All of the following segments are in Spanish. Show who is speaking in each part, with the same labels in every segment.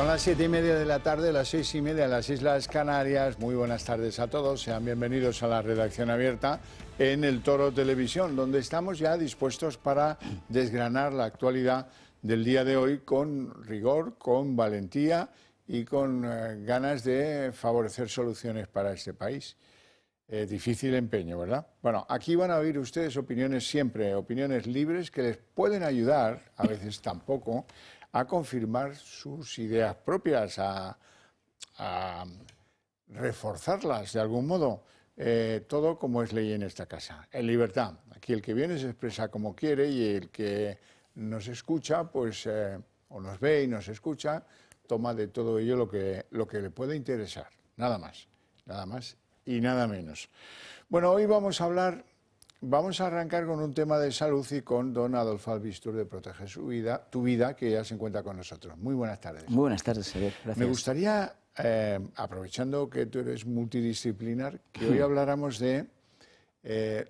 Speaker 1: Son las 7:30 de la tarde, las 6:30 en las Islas Canarias. Muy buenas tardes a todos, sean bienvenidos a la redacción abierta en El Toro Televisión, donde estamos ya dispuestos para desgranar la actualidad del día de hoy con rigor, con valentía y con ganas de favorecer soluciones para este país. Difícil empeño, ¿verdad? Bueno, aquí van a oír ustedes opiniones siempre, opiniones libres que les pueden ayudar, a veces tampoco, a confirmar sus ideas propias, a reforzarlas de algún modo. Todo como es ley en esta casa, en libertad. Aquí el que viene se expresa como quiere y el que nos escucha, pues, o nos ve y nos escucha, toma de todo ello lo que le puede interesar. Nada más y nada menos. Bueno, hoy vamos a arrancar con un tema de salud y con don Adolfo Albistur de Protege tu Vida, que ya se encuentra con nosotros. Muy buenas tardes.
Speaker 2: Muy buenas tardes, Javier. Gracias.
Speaker 1: Me gustaría, aprovechando que tú eres multidisciplinar, que hoy habláramos de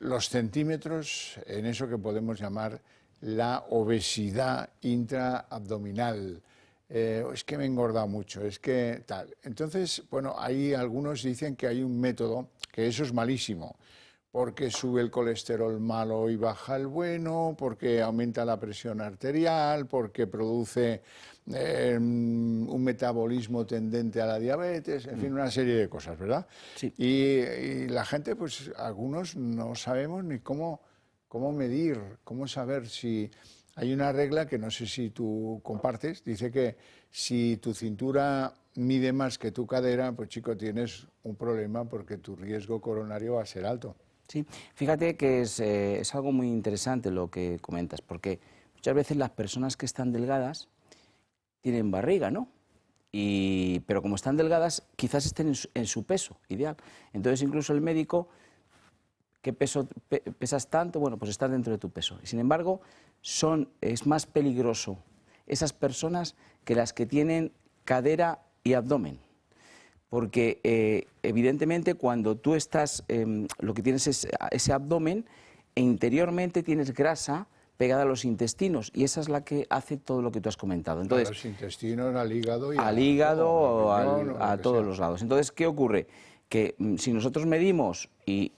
Speaker 1: los centímetros en eso que podemos llamar la obesidad intraabdominal. Es que me he engordado mucho, es que tal. Entonces, bueno, hay algunos dicen que hay un método, que eso es malísimo, porque sube el colesterol malo y baja el bueno, porque aumenta la presión arterial, porque produce un metabolismo tendente a la diabetes, en fin, una serie de cosas, ¿verdad?
Speaker 2: Sí.
Speaker 1: Y la gente, pues algunos no sabemos ni cómo medir, cómo saber si... Hay una regla que no sé si tú compartes, dice que si tu cintura mide más que tu cadera, pues chico, tienes un problema porque tu riesgo coronario va a ser alto.
Speaker 2: Sí, fíjate que es algo muy interesante lo que comentas, porque muchas veces las personas que están delgadas tienen barriga, ¿no? Pero como están delgadas, quizás estén en su peso ideal. Entonces incluso el médico, ¿qué peso pesas tanto? Bueno, pues estás dentro de tu peso. Y sin embargo, es más peligroso esas personas que las que tienen cadera y abdomen. Porque evidentemente cuando tú estás, lo que tienes es ese abdomen e interiormente tienes grasa pegada a los intestinos y esa es la que hace todo lo que tú has comentado. Entonces,
Speaker 1: a los intestinos, al hígado y
Speaker 2: al hígado,
Speaker 1: a
Speaker 2: todos los lados. Entonces, ¿qué ocurre? Que si nosotros medimos y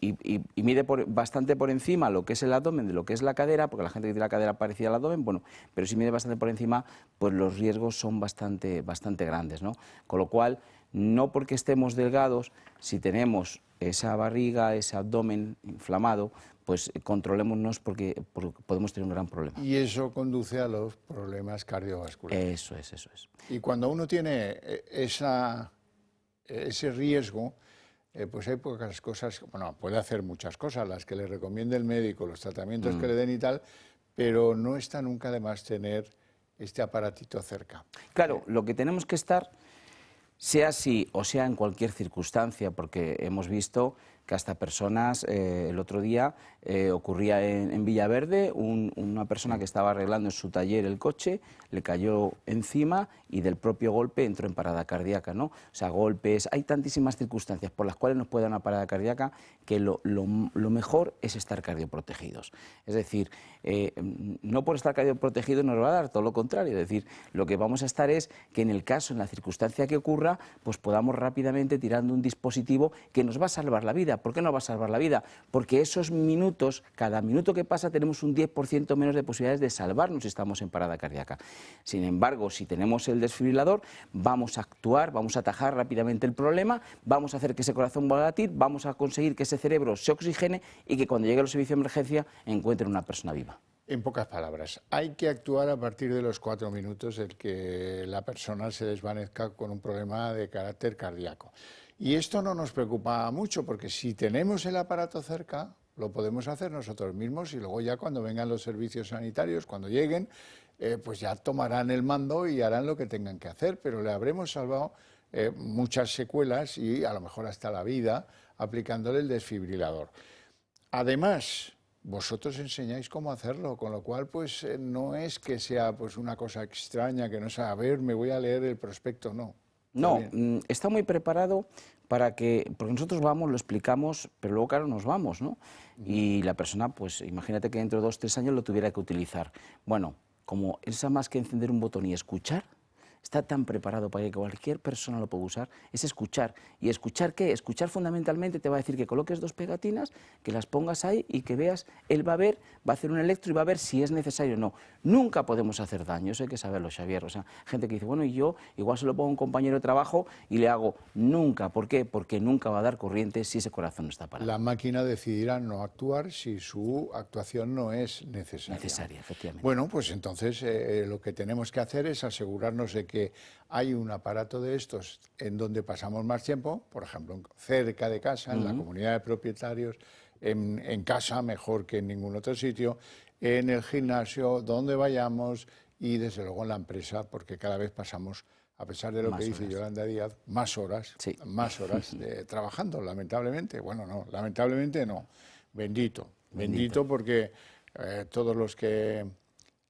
Speaker 2: mide bastante por encima lo que es el abdomen de lo que es la cadera, porque la gente que tiene la cadera parecida al abdomen, bueno, pero si mide bastante por encima, pues los riesgos son bastante grandes, ¿no? Con lo cual, no porque estemos delgados, si tenemos esa barriga, ese abdomen inflamado, pues controlémonos porque podemos tener un gran problema.
Speaker 1: Y eso conduce a los problemas cardiovasculares.
Speaker 2: Eso es.
Speaker 1: Y cuando uno tiene ese riesgo, pues hay pocas cosas, bueno, puede hacer muchas cosas, las que le recomiende el médico, los tratamientos que le den y tal, pero no está nunca de más tener este aparatito cerca.
Speaker 2: Claro, lo que tenemos que estar, sea así o sea en cualquier circunstancia, porque hemos visto que hasta personas, el otro día ocurría en Villaverde, una persona que estaba arreglando en su taller el coche, le cayó encima y del propio golpe entró en parada cardíaca, ¿no? O sea, golpes, hay tantísimas circunstancias por las cuales nos puede dar una parada cardíaca que lo mejor es estar cardioprotegidos. Es decir, no por estar cardioprotegidos nos va a dar, todo lo contrario, es decir, lo que vamos a estar es que en el caso, en la circunstancia que ocurra, pues podamos rápidamente tirando un dispositivo que nos va a salvar la vida. ¿Por qué nos va a salvar la vida? Porque esos minutos, cada minuto que pasa tenemos un 10% menos de posibilidades de salvarnos si estamos en parada cardíaca. Sin embargo, si tenemos el desfibrilador, vamos a actuar, vamos a atajar rápidamente el problema, vamos a hacer que ese corazón vuelva a latir, vamos a conseguir que ese cerebro se oxigene y que cuando llegue al servicio de emergencia encuentren una persona viva.
Speaker 1: En pocas palabras, hay que actuar a partir de los 4 minutos el que la persona se desvanezca con un problema de carácter cardíaco. Y esto no nos preocupa mucho porque si tenemos el aparato cerca, lo podemos hacer nosotros mismos y luego ya cuando vengan los servicios sanitarios, cuando lleguen, pues ya tomarán el mando y harán lo que tengan que hacer, pero le habremos salvado muchas secuelas y a lo mejor hasta la vida aplicándole el desfibrilador. Además, vosotros enseñáis cómo hacerlo, con lo cual pues no es que sea pues una cosa extraña, que no sea, a ver, me voy a leer el prospecto, no.
Speaker 2: No, está muy preparado para que, porque nosotros vamos, lo explicamos, pero luego claro nos vamos, ¿no? Y la persona, pues imagínate que dentro de 2 o 3 años lo tuviera que utilizar. Bueno, como es más que encender un botón y escuchar, está tan preparado para que cualquier persona lo pueda usar, es escuchar. ¿Y escuchar qué? Escuchar fundamentalmente te va a decir que coloques 2 pegatinas, que las pongas ahí y que veas, él va a ver, va a hacer un electro y va a ver si es necesario o no. Nunca podemos hacer daño, eso hay que saberlo, Xavier. O sea, gente que dice, bueno, y yo igual se lo pongo a un compañero de trabajo y le hago. Nunca. ¿Por qué? Porque nunca va a dar corriente si ese corazón no está parado.
Speaker 1: La máquina decidirá no actuar si su actuación no es necesaria.
Speaker 2: Necesaria, efectivamente.
Speaker 1: Bueno, pues entonces lo que tenemos que hacer es asegurarnos de que hay un aparato de estos en donde pasamos más tiempo, por ejemplo, cerca de casa, en la comunidad de propietarios, en casa, mejor que en ningún otro sitio, en el gimnasio, donde vayamos y desde luego en la empresa, porque cada vez pasamos, a pesar de lo que dice Yolanda Díaz, más horas trabajando, lamentablemente. Bueno, no, lamentablemente no. Bendito porque todos los que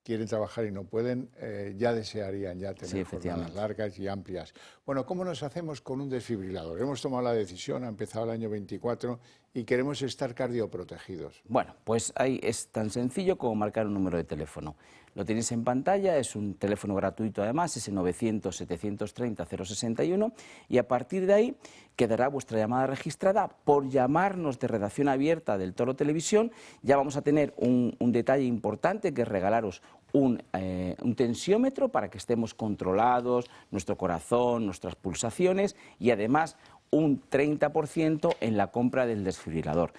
Speaker 1: quieren trabajar y no pueden, ya desearían ya tener jornadas largas y amplias. Bueno, ¿cómo nos hacemos con un desfibrilador? Hemos tomado la decisión, ha empezado el año 24 y queremos estar cardioprotegidos.
Speaker 2: Bueno, pues ahí es tan sencillo como marcar un número de teléfono. Lo tenéis en pantalla, es un teléfono gratuito además, ese 900-730-061 y a partir de ahí quedará vuestra llamada registrada. Por llamarnos de redacción abierta del Toro Televisión ya vamos a tener un detalle importante que es regalaros un tensiómetro para que estemos controlados, nuestro corazón, nuestras pulsaciones y además un 30% en la compra del desfibrilador,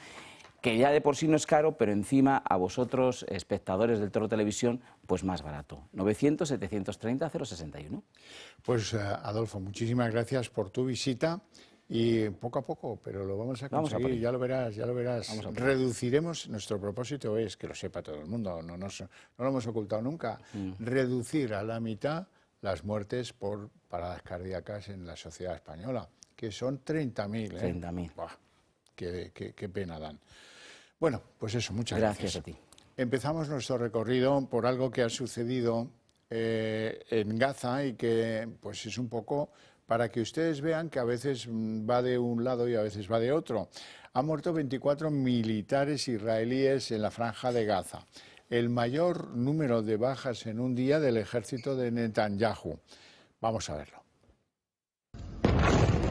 Speaker 2: que ya de por sí no es caro, pero encima a vosotros, espectadores del Toro Televisión, pues más barato. 900-730-061.
Speaker 1: Pues Adolfo, muchísimas gracias por tu visita y poco a poco, pero lo vamos a conseguir, ya lo verás. Reduciremos, nuestro propósito es, que lo sepa todo el mundo, no lo hemos ocultado nunca, reducir a la mitad las muertes por paradas cardíacas en la sociedad española, que son 30.000.
Speaker 2: 30.000.
Speaker 1: Qué pena dan. Bueno, pues eso, muchas gracias.
Speaker 2: Gracias a ti.
Speaker 1: Empezamos nuestro recorrido por algo que ha sucedido en Gaza y que pues es un poco para que ustedes vean que a veces va de un lado y a veces va de otro. Han muerto 24 militares israelíes en la franja de Gaza, el mayor número de bajas en un día del ejército de Netanyahu. Vamos a verlo.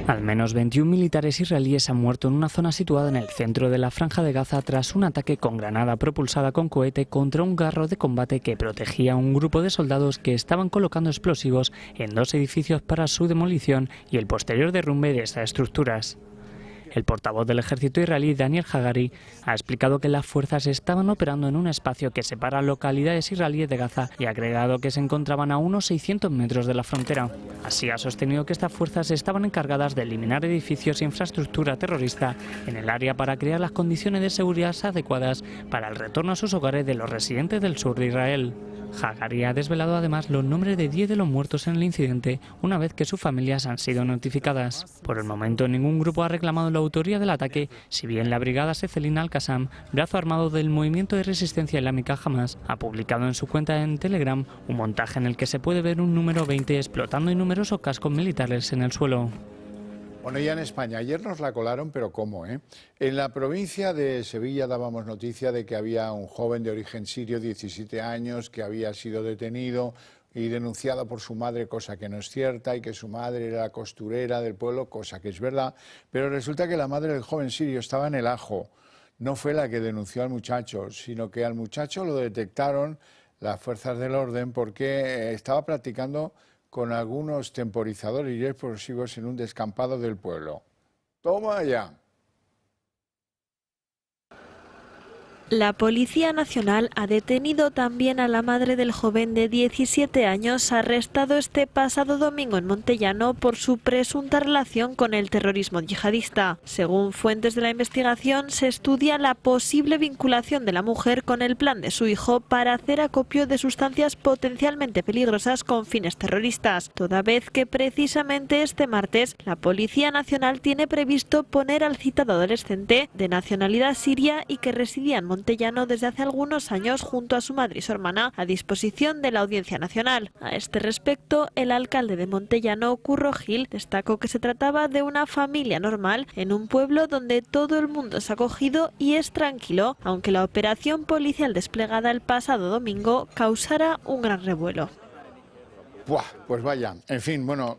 Speaker 3: Al menos 21 militares israelíes han muerto en una zona situada en el centro de la Franja de Gaza tras un ataque con granada propulsada con cohete contra un carro de combate que protegía a un grupo de soldados que estaban colocando explosivos en 2 edificios para su demolición y el posterior derrumbe de estas estructuras. El portavoz del ejército israelí, Daniel Hagari, ha explicado que las fuerzas estaban operando en un espacio que separa localidades israelíes de Gaza y ha agregado que se encontraban a unos 600 metros de la frontera. Así ha sostenido que estas fuerzas estaban encargadas de eliminar edificios e infraestructura terrorista en el área para crear las condiciones de seguridad adecuadas para el retorno a sus hogares de los residentes del sur de Israel. Hagari ha desvelado además los nombres de 10 de los muertos en el incidente una vez que sus familias han sido notificadas. Por el momento ningún grupo ha reclamado la autoría del ataque, si bien la brigada Secelin al-Qassam, brazo armado del movimiento de resistencia islámica Hamas, ha publicado en su cuenta en Telegram un montaje en el que se puede ver un número 20 explotando y numerosos cascos militares en el suelo.
Speaker 1: Bueno, ya en España, ayer nos la colaron, pero ¿cómo? En la provincia de Sevilla dábamos noticia de que había un joven de origen sirio, 17 años, que había sido detenido y denunciado por su madre, cosa que no es cierta, y que su madre era la costurera del pueblo, cosa que es verdad, pero resulta que la madre del joven sirio estaba en el ajo. No fue la que denunció al muchacho, sino que al muchacho lo detectaron las fuerzas del orden porque estaba practicando con algunos temporizadores y explosivos en un descampado del pueblo. ¡Toma ya!
Speaker 4: La Policía Nacional ha detenido también a la madre del joven de 17 años arrestado este pasado domingo en Montellano por su presunta relación con el terrorismo yihadista. Según fuentes de la investigación, se estudia la posible vinculación de la mujer con el plan de su hijo para hacer acopio de sustancias potencialmente peligrosas con fines terroristas, toda vez que precisamente este martes la Policía Nacional tiene previsto poner al citado adolescente de nacionalidad siria y que residía en Montellano desde hace algunos años junto a su madre y su hermana a disposición de la Audiencia Nacional. A este respecto, el alcalde de Montellano, Curro Gil, destacó que se trataba de una familia normal en un pueblo donde todo el mundo es acogido y es tranquilo, aunque la operación policial desplegada el pasado domingo causara un gran revuelo.
Speaker 1: Buah, pues vaya, en fin, bueno,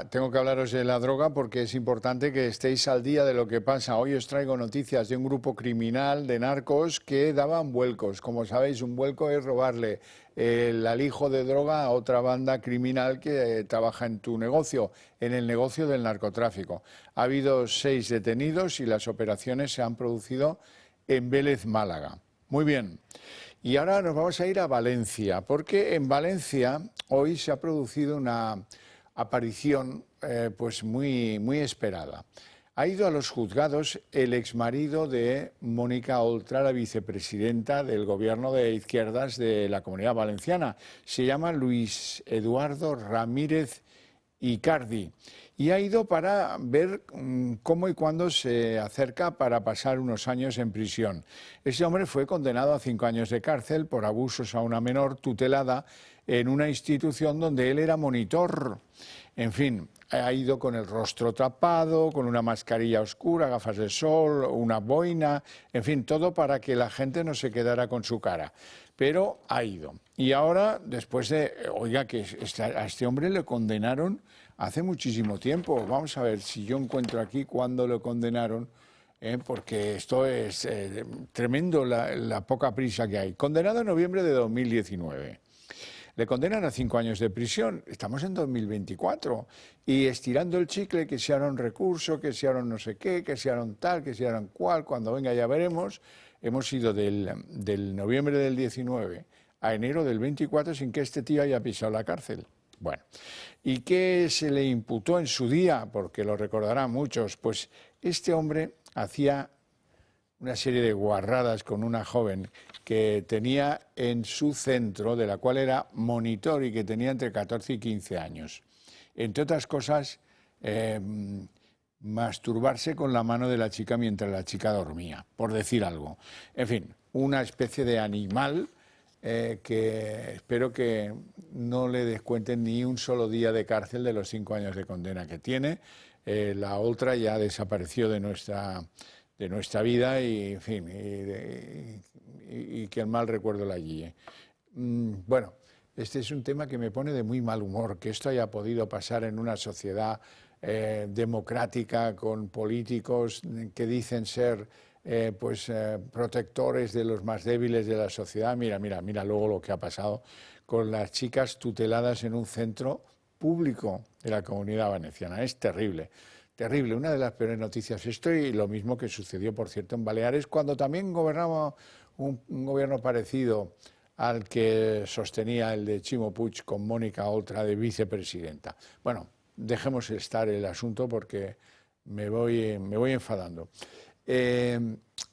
Speaker 1: tengo que hablaros de la droga porque es importante que estéis al día de lo que pasa. Hoy os traigo noticias de un grupo criminal de narcos que daban vuelcos. Como sabéis, un vuelco es robarle el alijo de droga a otra banda criminal que trabaja en tu negocio, en el negocio del narcotráfico. Ha habido 6 detenidos y las operaciones se han producido en Vélez, Málaga. Muy bien. Y ahora nos vamos a ir a Valencia, porque en Valencia hoy se ha producido una aparición pues muy esperada. Ha ido a los juzgados el exmarido de Mónica Oltra, la vicepresidenta del gobierno de izquierdas de la Comunidad Valenciana. Se llama Luis Eduardo Ramírez Icardi. Y ha ido para ver cómo y cuándo se acerca para pasar unos años en prisión. Ese hombre fue condenado a 5 años de cárcel por abusos a una menor tutelada en una institución donde él era monitor. En fin, ha ido con el rostro tapado, con una mascarilla oscura, gafas de sol, una boina, en fin, todo para que la gente no se quedara con su cara. Pero ha ido. Y ahora, después de, oiga, que a este hombre le condenaron hace muchísimo tiempo. Vamos a ver si yo encuentro aquí cuándo lo condenaron, porque esto es tremendo la poca prisa que hay. Condenado en noviembre de 2019. Le condenan a 5 años de prisión. Estamos en 2024. Y estirando el chicle, que se hará un recurso, que se hará no sé qué, que se hará tal, que se hará cual. Cuando venga ya veremos. Hemos ido del noviembre del 19 a enero del 24 sin que este tío haya pisado la cárcel. Bueno, ¿y qué se le imputó en su día? Porque lo recordarán muchos. Pues este hombre hacía una serie de guarradas con una joven que tenía en su centro, de la cual era monitor y que tenía entre 14 y 15 años. Entre otras cosas, masturbarse con la mano de la chica mientras la chica dormía, por decir algo. En fin, una especie de animal que espero que no le descuenten ni un solo día de cárcel de los 5 años de condena que tiene. La otra ya desapareció de nuestra vida y, en fin, y que el mal recuerdo la guíe. Bueno, este es un tema que me pone de muy mal humor, que esto haya podido pasar en una sociedad democrática con políticos que dicen ser protectores de los más débiles de la sociedad. Mira luego lo que ha pasado con las chicas tuteladas en un centro público de la Comunidad Valenciana. Es terrible, terrible, una de las peores noticias. Esto y lo mismo que sucedió, por cierto, en Baleares, cuando también gobernaba un gobierno parecido al que sostenía el de Ximo Puig con Mónica Oltra de vicepresidenta. Bueno, dejemos estar el asunto porque me voy enfadando.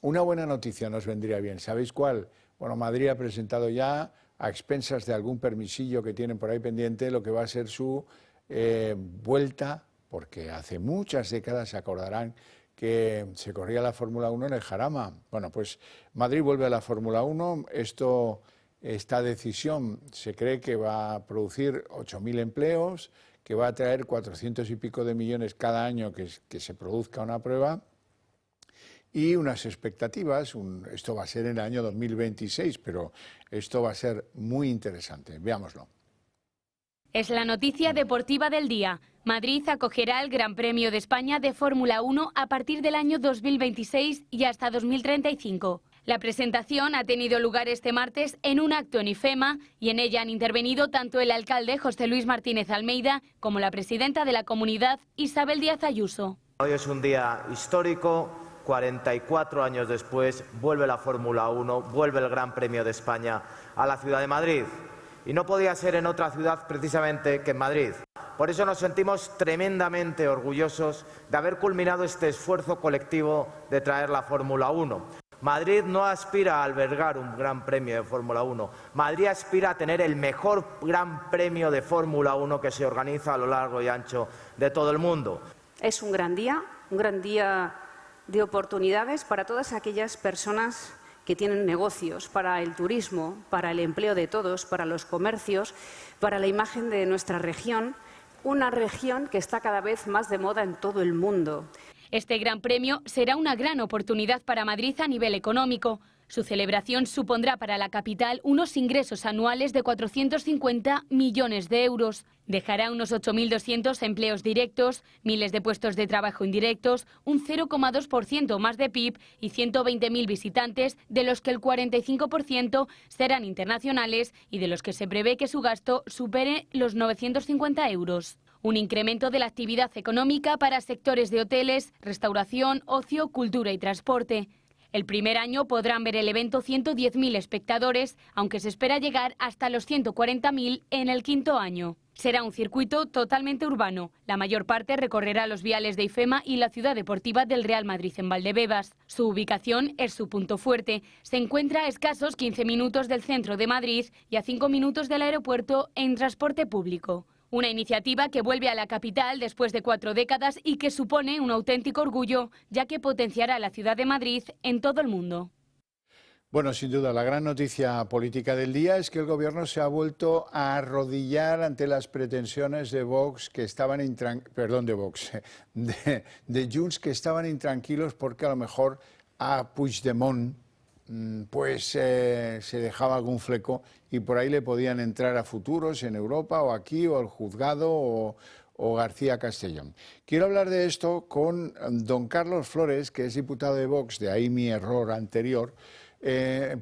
Speaker 1: Una buena noticia nos vendría bien. ¿Sabéis cuál? Bueno, Madrid ha presentado ya, a expensas de algún permisillo que tienen por ahí pendiente, lo que va a ser su vuelta, porque hace muchas décadas se acordarán que se corría la Fórmula 1 en el Jarama. Bueno, pues Madrid vuelve a la Fórmula 1. Esta decisión se cree que va a producir 8.000 empleos, que va a traer 400 y pico de millones cada año que se produzca una prueba. Y unas expectativas, esto va a ser en el año 2026, pero esto va a ser muy interesante. Veámoslo.
Speaker 5: Es la noticia deportiva del día. Madrid acogerá el Gran Premio de España de Fórmula 1 a partir del año 2026 y hasta 2035. La presentación ha tenido lugar este martes en un acto en IFEMA y en ella han intervenido tanto el alcalde José Luis Martínez Almeida como la presidenta de la comunidad Isabel Díaz Ayuso.
Speaker 6: Hoy es un día histórico. 44 años después vuelve la Fórmula 1, vuelve el Gran Premio de España a la ciudad de Madrid. Y no podía ser en otra ciudad precisamente que en Madrid. Por eso nos sentimos tremendamente orgullosos de haber culminado este esfuerzo colectivo de traer la Fórmula 1. Madrid no aspira a albergar un Gran Premio de Fórmula 1. Madrid aspira a tener el mejor Gran Premio de Fórmula 1 que se organiza a lo largo y ancho de todo el mundo.
Speaker 7: Es un gran día de oportunidades para todas aquellas personas que tienen negocios, para el turismo, para el empleo de todos, para los comercios, para la imagen de nuestra región, una región que está cada vez más de moda en todo el mundo.
Speaker 5: Este Gran Premio será una gran oportunidad para Madrid a nivel económico. Su celebración supondrá para la capital unos ingresos anuales de 450 millones de euros. Dejará unos 8.200 empleos directos, miles de puestos de trabajo indirectos, un 0,2% más de PIB y 120.000 visitantes, de los que el 45% serán internacionales y de los que se prevé que su gasto supere los 950 euros. Un incremento de la actividad económica para sectores de hoteles, restauración, ocio, cultura y transporte. El primer año podrán ver el evento 110.000 espectadores, aunque se espera llegar hasta los 140.000 en el quinto año. Será un circuito totalmente urbano. La mayor parte recorrerá los viales de IFEMA y la ciudad deportiva del Real Madrid en Valdebebas. Su ubicación es su punto fuerte. Se encuentra a escasos 15 minutos del centro de Madrid y a 5 minutos del aeropuerto en transporte público. Una iniciativa que vuelve a la capital después de 4 décadas y que supone un auténtico orgullo, ya que potenciará la ciudad de Madrid en todo el mundo.
Speaker 1: Bueno, sin duda, la gran noticia política del día es que el Gobierno se ha vuelto a arrodillar ante las pretensiones de Vox, que estaban de Junts, que estaban intranquilos porque a lo mejor a Puigdemont se dejaba algún fleco y por ahí le podían entrar a futuros en Europa o aquí o al juzgado o García Castellón. Quiero hablar de esto con don Carlos Flores, que es diputado de Vox, de ahí mi error anterior,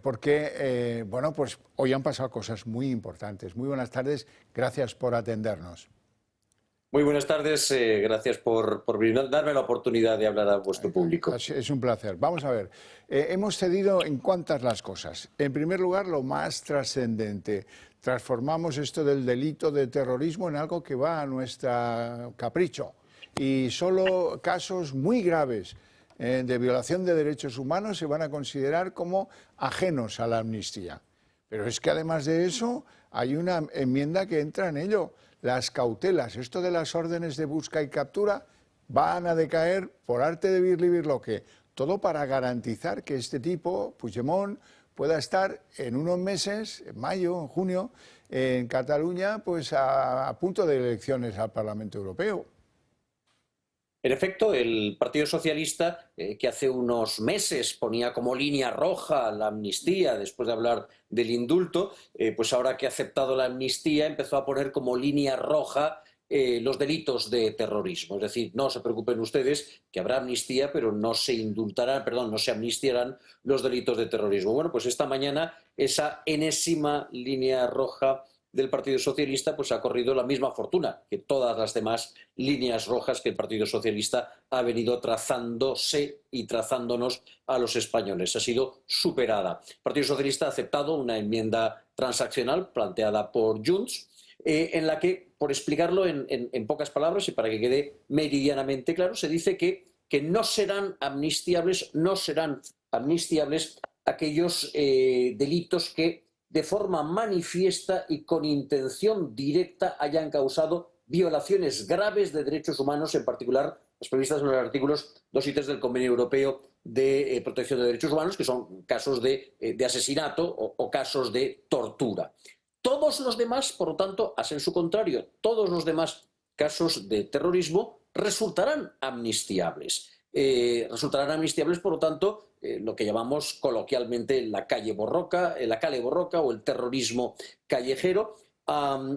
Speaker 1: porque pues hoy han pasado cosas muy importantes. Muy buenas tardes, gracias por atendernos.
Speaker 8: Muy buenas tardes, gracias por darme la oportunidad de hablar a vuestro público.
Speaker 1: Es un placer. Vamos a ver, hemos cedido en cuantas las cosas. En primer lugar, lo más trascendente, transformamos esto del delito de terrorismo en algo que va a nuestro capricho y solo casos muy graves de violación de derechos humanos se van a considerar como ajenos a la amnistía. Pero es que además de eso hay una enmienda que entra en ello. Las cautelas, esto de las órdenes de busca y captura, van a decaer por arte de Birlibirloque. Todo para garantizar que este tipo, Puigdemont, pueda estar en unos meses, en mayo, en junio, en Cataluña, pues a punto de elecciones al Parlamento Europeo.
Speaker 8: En efecto, el Partido Socialista, que hace unos meses ponía como línea roja la amnistía, después de hablar del indulto, pues ahora que ha aceptado la amnistía, empezó a poner como línea roja los delitos de terrorismo. Es decir, no se preocupen ustedes que habrá amnistía, pero no se amnistiarán los delitos de terrorismo. Bueno, pues esta mañana esa enésima línea roja del Partido Socialista pues ha corrido la misma fortuna que todas las demás líneas rojas que el Partido Socialista ha venido trazándose y trazándonos a los españoles. Ha sido superada. El Partido Socialista ha aceptado una enmienda transaccional planteada por Junts, en la que, por explicarlo en pocas palabras y para que quede meridianamente claro, se dice que no serán amnistiables aquellos delitos que de forma manifiesta y con intención directa hayan causado violaciones graves de derechos humanos, en particular las previstas en los artículos 2 y 3 del Convenio Europeo de Protección de Derechos Humanos, que son casos de asesinato o casos de tortura. Todos los demás, por lo tanto, hacen su contrario. Todos los demás casos de terrorismo resultarán amnistiables. Por lo tanto, lo que llamamos coloquialmente la calle Borroca, la cale Borroca o el terrorismo callejero,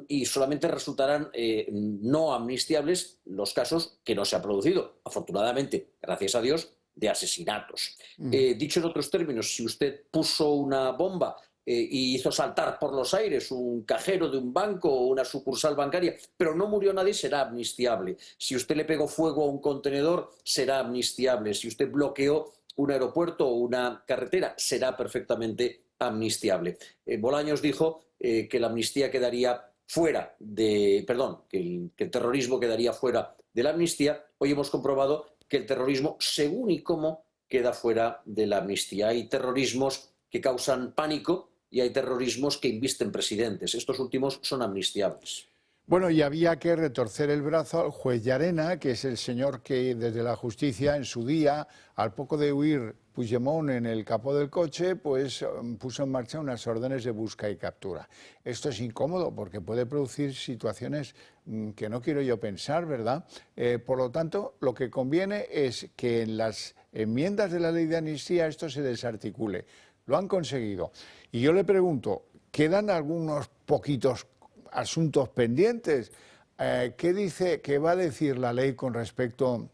Speaker 8: y solamente resultarán no amnistiables los casos que no se han producido, afortunadamente, gracias a Dios, de asesinatos. Dicho en otros términos, si usted puso una bomba y hizo saltar por los aires un cajero de un banco o una sucursal bancaria, pero no murió nadie, será amnistiable. Si usted le pegó fuego a un contenedor, será amnistiable. Si usted bloqueó un aeropuerto o una carretera, será perfectamente amnistiable. Bolaños dijo que la amnistía quedaría fuera que el terrorismo quedaría fuera de la amnistía. Hoy hemos comprobado que el terrorismo, según y cómo, queda fuera de la amnistía. Hay terrorismos que causan pánico y hay terrorismos que invisten presidentes. Estos últimos son amnistiables.
Speaker 1: Bueno, y había que retorcer el brazo al juez Llarena, que es el señor que desde la justicia en su día, al poco de huir Puigdemont en el capó del coche, pues puso en marcha unas órdenes de busca y captura. Esto es incómodo porque puede producir situaciones que no quiero yo pensar, ¿verdad? Por lo tanto, lo que conviene es que en las enmiendas de la ley de amnistía esto se desarticule. lo han conseguido. Y yo le pregunto, ¿quedan algunos poquitos asuntos pendientes? ¿Qué va a decir la ley con respecto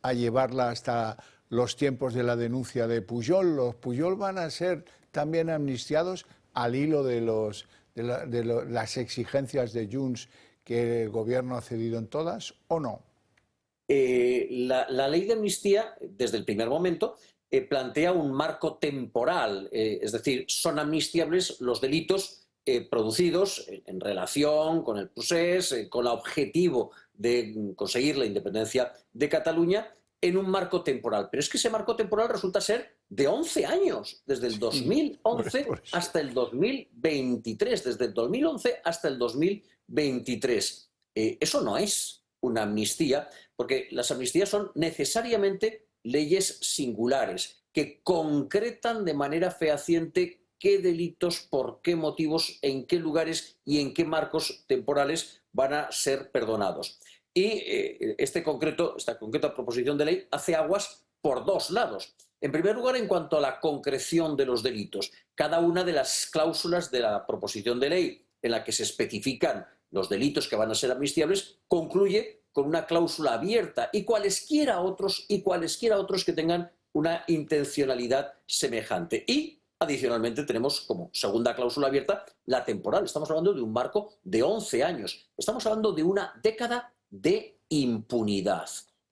Speaker 1: a llevarla hasta los tiempos de la denuncia de Pujol? ¿Los Pujol van a ser también amnistiados al hilo de las exigencias de Junts que el gobierno ha cedido en todas o no?
Speaker 8: La ley de amnistía, desde el primer momento, plantea un marco temporal, es decir, son amnistiables los delitos producidos en relación con el procés, con el objetivo de conseguir la independencia de Cataluña en un marco temporal. Pero es que ese marco temporal resulta ser de 11 años, desde el 2011 hasta el 2023, desde el 2011 hasta el 2023. Eso no es una amnistía, porque las amnistías son necesariamente leyes singulares que concretan de manera fehaciente qué delitos, por qué motivos, en qué lugares y en qué marcos temporales van a ser perdonados. Y esta concreta proposición de ley hace aguas por dos lados. En primer lugar, en cuanto a la concreción de los delitos. Cada una de las cláusulas de la proposición de ley en la que se especifican los delitos que van a ser amnistiables concluye con una cláusula abierta y cualesquiera otros que tengan una intencionalidad semejante. Y adicionalmente tenemos como segunda cláusula abierta la temporal. Estamos hablando de un marco de 11 años. Estamos hablando de una década de impunidad,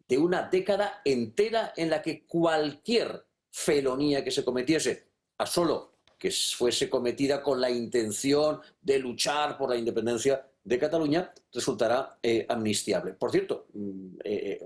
Speaker 8: de una década entera en la que cualquier felonía que se cometiese, a solo que fuese cometida con la intención de luchar por la independencia de Cataluña, resultará amnistiable. Por cierto,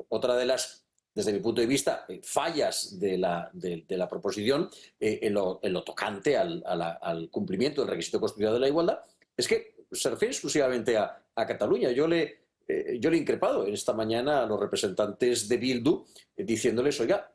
Speaker 8: otra de las, desde mi punto de vista, fallas de la proposición en lo tocante al cumplimiento del requisito constitucional de la igualdad es que se refiere exclusivamente a Cataluña. Yo le he increpado esta mañana a los representantes de Bildu diciéndoles, oiga,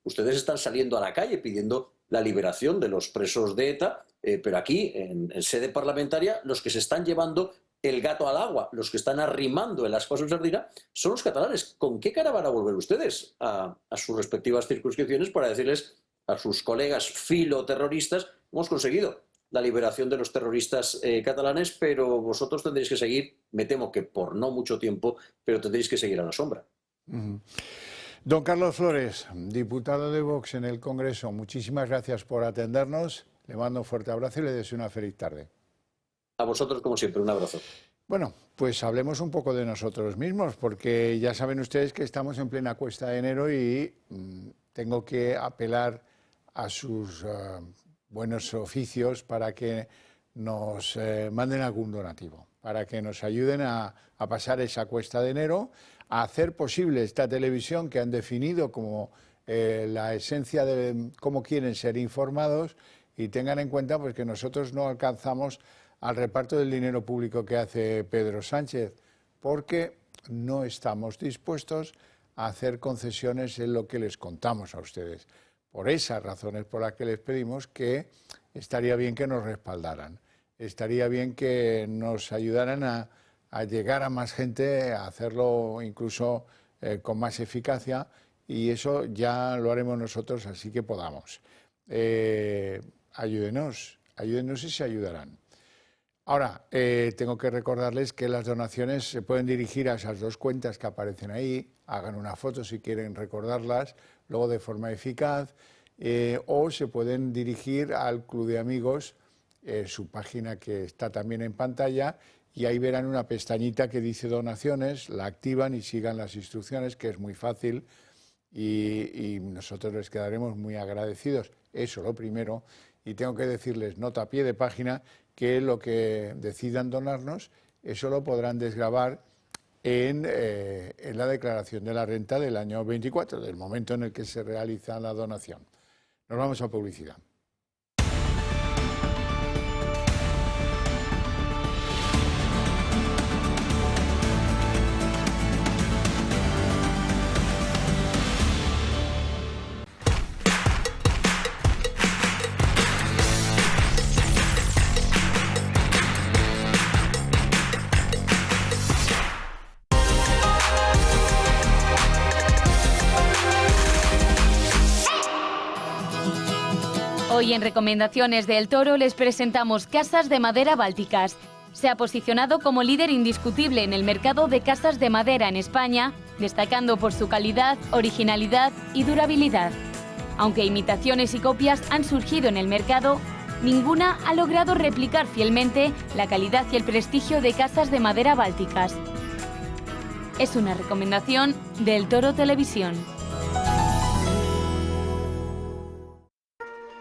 Speaker 8: ustedes están saliendo a la calle pidiendo la liberación de los presos de ETA, pero aquí, en sede parlamentaria, los que se están llevando el gato al agua, los que están arrimando el ascua a su sardina, son los catalanes. ¿Con qué cara van a volver ustedes a sus respectivas circunscripciones para decirles a sus colegas filoterroristas, hemos conseguido la liberación de los terroristas catalanes, pero vosotros tendréis que seguir, me temo que por no mucho tiempo, pero tendréis que seguir a la sombra?
Speaker 1: Don Carlos Flores, diputado de Vox en el Congreso, muchísimas gracias por atendernos. Le mando un fuerte abrazo y le deseo una feliz tarde.
Speaker 8: A vosotros, como siempre, un abrazo.
Speaker 1: Bueno, pues hablemos un poco de nosotros mismos, porque ya saben ustedes que estamos en plena cuesta de enero y tengo que apelar a sus buenos oficios para que nos manden algún donativo, para que nos ayuden a pasar esa cuesta de enero, a hacer posible esta televisión que han definido como la esencia de cómo quieren ser informados, y tengan en cuenta pues, que nosotros no alcanzamos al reparto del dinero público que hace Pedro Sánchez, porque no estamos dispuestos a hacer concesiones en lo que les contamos a ustedes. Por esas razones por las que les pedimos que estaría bien que nos respaldaran, estaría bien que nos ayudaran a llegar a más gente, a hacerlo incluso con más eficacia, y eso ya lo haremos nosotros así que podamos. Ayúdenos y se ayudarán. Ahora, tengo que recordarles que las donaciones se pueden dirigir a esas dos cuentas que aparecen ahí, hagan una foto si quieren recordarlas, luego de forma eficaz, o se pueden dirigir al Club de Amigos, su página que está también en pantalla, y ahí verán una pestañita que dice donaciones, la activan y sigan las instrucciones, que es muy fácil, y nosotros les quedaremos muy agradecidos. Eso lo primero, y tengo que decirles, nota a pie de página, que lo que decidan donarnos, eso lo podrán desgravar en la declaración de la renta del año 24, del momento en el que se realiza la donación. Nos vamos a publicidad.
Speaker 5: Hoy en Recomendaciones del Toro les presentamos casas de madera bálticas. Se ha posicionado como líder indiscutible en el mercado de casas de madera en España, destacando por su calidad, originalidad y durabilidad. Aunque imitaciones y copias han surgido en el mercado, ninguna ha logrado replicar fielmente la calidad y el prestigio de casas de madera bálticas. Es una recomendación del Toro Televisión.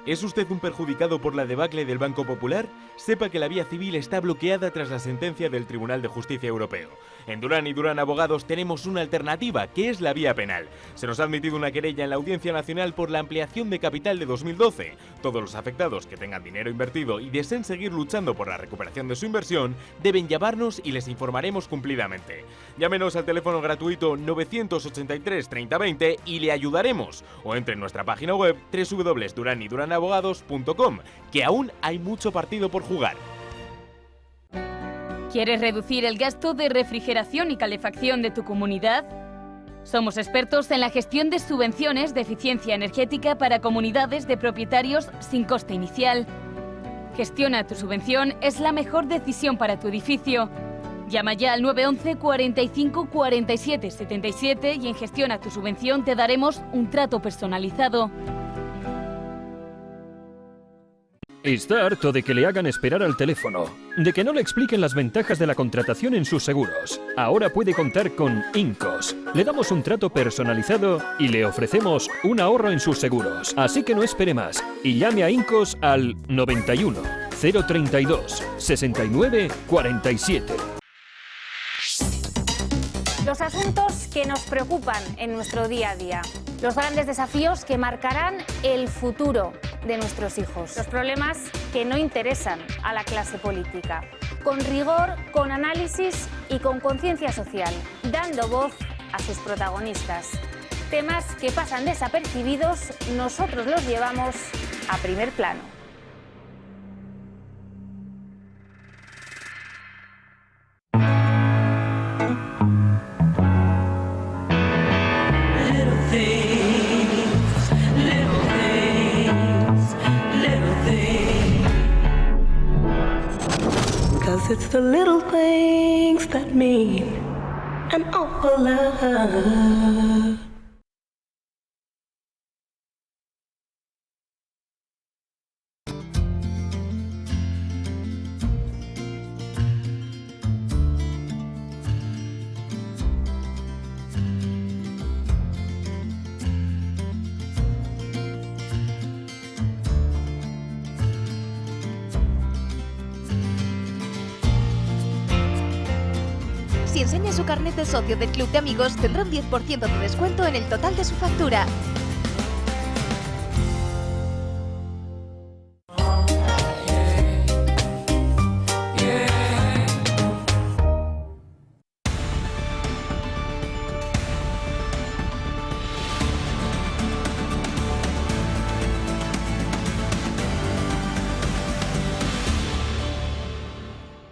Speaker 9: ¿Es usted un perjudicado por la debacle del Banco Popular? Sepa que la vía civil está bloqueada tras la sentencia del Tribunal de Justicia Europeo. En Durán y Durán Abogados tenemos una alternativa, que es la vía penal. Se nos ha admitido una querella en la Audiencia Nacional por la ampliación de capital de 2012. Todos los afectados que tengan dinero invertido y deseen seguir luchando por la recuperación de su inversión deben llamarnos y les informaremos cumplidamente. Llámenos al teléfono gratuito 983 3020 y le ayudaremos. O entre en nuestra página web www.duranyduranAbogados.com, que aún hay mucho partido por jugar.
Speaker 5: ¿Quieres reducir el gasto de refrigeración y calefacción de tu comunidad? Somos expertos en la gestión de subvenciones de eficiencia energética para comunidades de propietarios sin coste inicial. Gestiona tu subvención, es la mejor decisión para tu edificio. Llama ya al 911 45 47 77 y en Gestiona tu subvención te daremos un trato personalizado.
Speaker 10: Está harto de que le hagan esperar al teléfono, de que no le expliquen las ventajas de la contratación en sus seguros. Ahora puede contar con Incos. Le damos un trato personalizado y le ofrecemos un ahorro en sus seguros. Así que no espere más y llame a Incos al 91 032 69 47.
Speaker 11: Los asuntos que nos preocupan en nuestro día a día. Los grandes desafíos que marcarán el futuro de nuestros hijos. Los problemas que no interesan a la clase política. Con rigor, con análisis y con conciencia social, dando voz a sus protagonistas. Temas que pasan desapercibidos, nosotros los llevamos a primer plano.
Speaker 12: It's the little things that mean an awful lot.
Speaker 13: Si enseña su carnet de socio del Club de Amigos, tendrá un 10% de descuento en el total de su factura.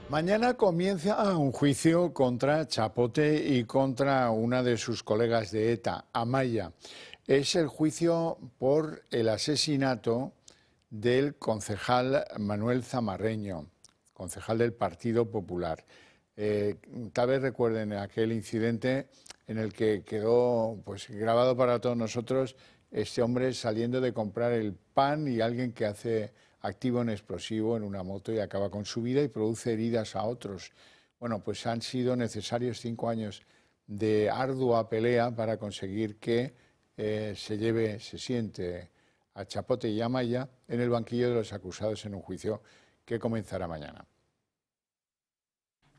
Speaker 1: Mañana comienza un juicio contra Chapote y contra una de sus colegas de ETA, Amaya. Es el juicio por el asesinato del concejal Manuel Zamarreño, concejal del Partido Popular. Tal vez recuerden aquel incidente en el que quedó grabado para todos nosotros este hombre saliendo de comprar el pan y alguien que hace activo un explosivo en una moto y acaba con su vida y produce heridas a otros. Bueno, pues han sido necesarios 5 años de ardua pelea para conseguir que se siente a Chapote y Amaya en el banquillo de los acusados en un juicio que comenzará mañana.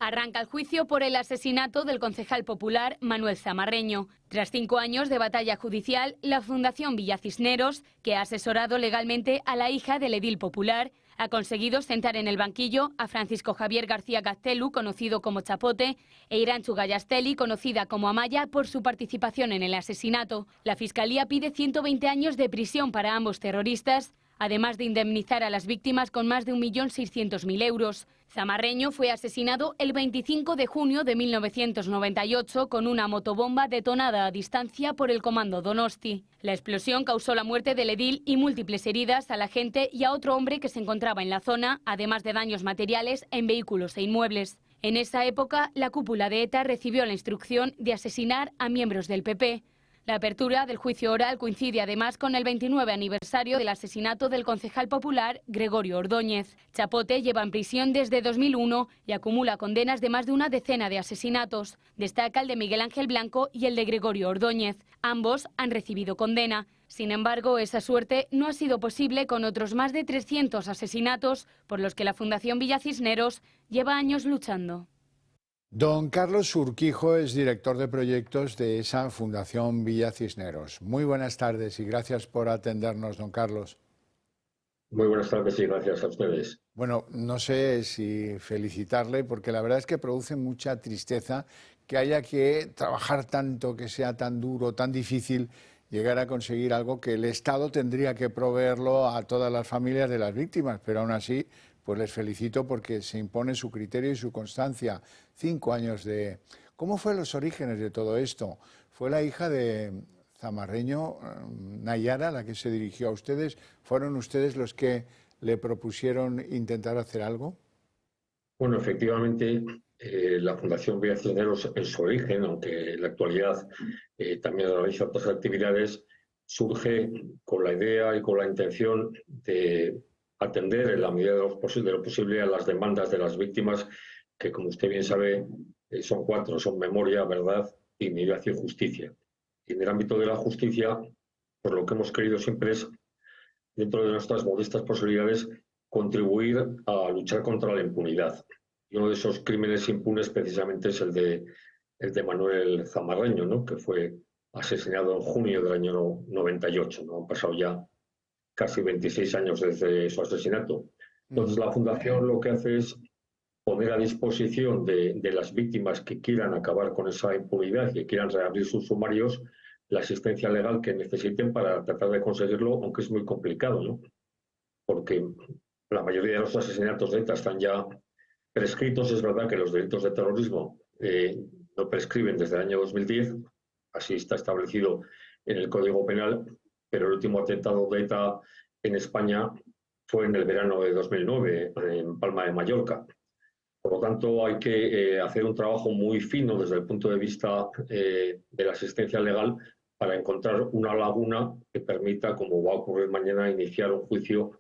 Speaker 5: Arranca el juicio por el asesinato del concejal popular Manuel Zamarreño. Tras 5 años de batalla judicial, la Fundación Villa Cisneros, que ha asesorado legalmente a la hija del edil popular, ha conseguido sentar en el banquillo a Francisco Javier García Gaztelu, conocido como Chapote, e Irantxu Gallastelli, conocida como Amaya, por su participación en el asesinato. La Fiscalía pide 120 años de prisión para ambos terroristas, además de indemnizar a las víctimas con más de 1.600.000 euros. Zamarreño fue asesinado el 25 de junio de 1998 con una motobomba detonada a distancia por el Comando Donosti. La explosión causó la muerte del edil y múltiples heridas a la gente y a otro hombre que se encontraba en la zona, además de daños materiales en vehículos e inmuebles. En esa época, la cúpula de ETA recibió la instrucción de asesinar a miembros del PP. La apertura del juicio oral coincide además con el 29 aniversario del asesinato del concejal popular Gregorio Ordóñez. Chapote lleva en prisión desde 2001 y acumula condenas de más de una decena de asesinatos. Destaca el de Miguel Ángel Blanco y el de Gregorio Ordóñez. Ambos han recibido condena. Sin embargo, esa suerte no ha sido posible con otros más de 300 asesinatos por los que la Fundación Villa Cisneros lleva años luchando.
Speaker 1: Don Carlos Urquijo es director de proyectos de esa Fundación Villa Cisneros. Muy buenas tardes y gracias por atendernos, don Carlos.
Speaker 14: Muy buenas tardes y gracias a ustedes.
Speaker 1: Bueno, no sé si felicitarle porque la verdad es que produce mucha tristeza que haya que trabajar tanto, que sea tan duro, tan difícil llegar a conseguir algo que el Estado tendría que proveerlo a todas las familias de las víctimas, pero aún así pues les felicito porque se impone su criterio y su constancia. 5 años de... ¿Cómo fueron los orígenes de todo esto? ¿Fue la hija de Zamarreño, Nayara, la que se dirigió a ustedes? ¿Fueron ustedes los que le propusieron intentar hacer algo?
Speaker 14: Bueno, efectivamente, la Fundación Villa Cisneros en su origen, aunque en la actualidad también realiza otras actividades, surge con la idea y con la intención de atender en la medida de lo posible a las demandas de las víctimas, que como usted bien sabe son 4, son memoria, verdad, dignidad y justicia. Y en el ámbito de la justicia, por lo que hemos querido siempre es, dentro de nuestras modestas posibilidades, contribuir a luchar contra la impunidad. Y uno de esos crímenes impunes precisamente es el de Manuel Zamarreño, ¿no?, que fue asesinado en junio del año 98, ¿no? Han pasado ya casi 26 años desde su asesinato. Entonces la Fundación lo que hace es poner a disposición de las víctimas que quieran acabar con esa impunidad, que quieran reabrir sus sumarios, la asistencia legal que necesiten para tratar de conseguirlo, aunque es muy complicado, ¿no? Porque la mayoría de los asesinatos de ETA están ya prescritos. Es verdad que los delitos de terrorismo no prescriben desde el año 2010, así está establecido en el Código Penal, pero el último atentado de ETA en España fue en el verano de 2009, en Palma de Mallorca. Por lo tanto, hay que hacer un trabajo muy fino desde el punto de vista de la asistencia legal para encontrar una laguna que permita, como va a ocurrir mañana, iniciar un juicio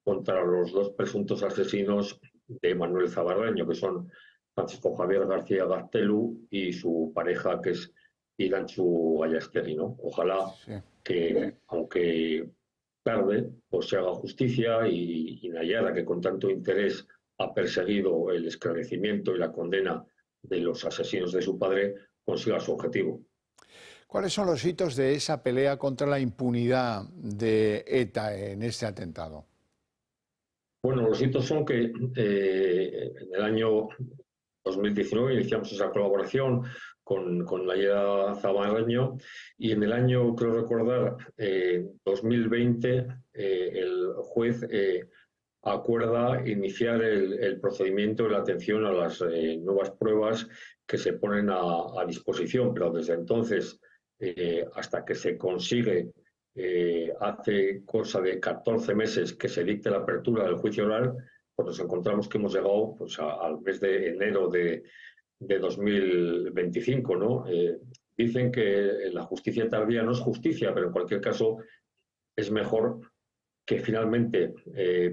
Speaker 14: contra los 2 presuntos asesinos de Manuel Zamarreño, que son Francisco Javier García Gaztelu y su pareja, que es Irantxu Gallastegui, ¿no? Ojalá que, aunque tarde, pues se haga justicia y Nayara, que con tanto interés ha perseguido el esclarecimiento y la condena de los asesinos de su padre, consiga su objetivo.
Speaker 1: ¿Cuáles son los hitos de esa pelea contra la impunidad de ETA en este atentado?
Speaker 14: Bueno, los hitos son que en el año 2019 iniciamos esa colaboración con Nayara Zamarreño y en el año, creo recordar, 2020, el juez acuerda iniciar el procedimiento de la atención a las nuevas pruebas que se ponen a disposición, pero desde entonces hasta que se consigue, hace cosa de 14 meses que se dicte la apertura del juicio oral, pues nos encontramos que hemos llegado pues, al mes de enero de 2025, ¿no? Dicen que la justicia tardía no es justicia, pero en cualquier caso es mejor que finalmente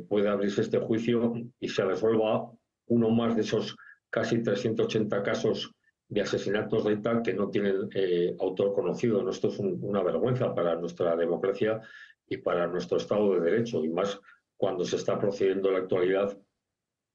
Speaker 14: pueda abrirse este juicio y se resuelva uno más de esos casi 380 casos de asesinatos de ETA que no tienen autor conocido. ¿No? Esto es una vergüenza para nuestra democracia y para nuestro Estado de Derecho, y más cuando se está procediendo en la actualidad,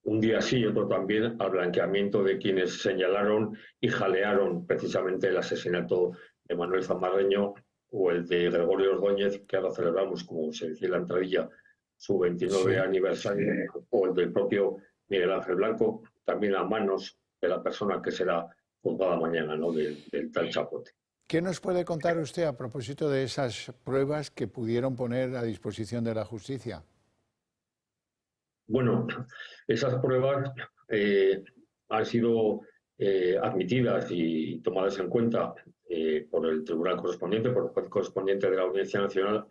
Speaker 14: un día sí y otro también, al blanqueamiento de quienes señalaron y jalearon precisamente el asesinato de Manuel Zamarreño o el de Gregorio Ordóñez, que ahora celebramos, como se decía en la entradilla, su 29 aniversario, o el del propio Miguel Ángel Blanco, también a manos de la persona que será juzgada mañana, ¿no?, del tal Chapote.
Speaker 1: ¿Qué nos puede contar usted a propósito de esas pruebas que pudieron poner a disposición de la justicia?
Speaker 14: Bueno, esas pruebas han sido admitidas y tomadas en cuenta por el tribunal correspondiente, por el juez correspondiente de la Audiencia Nacional,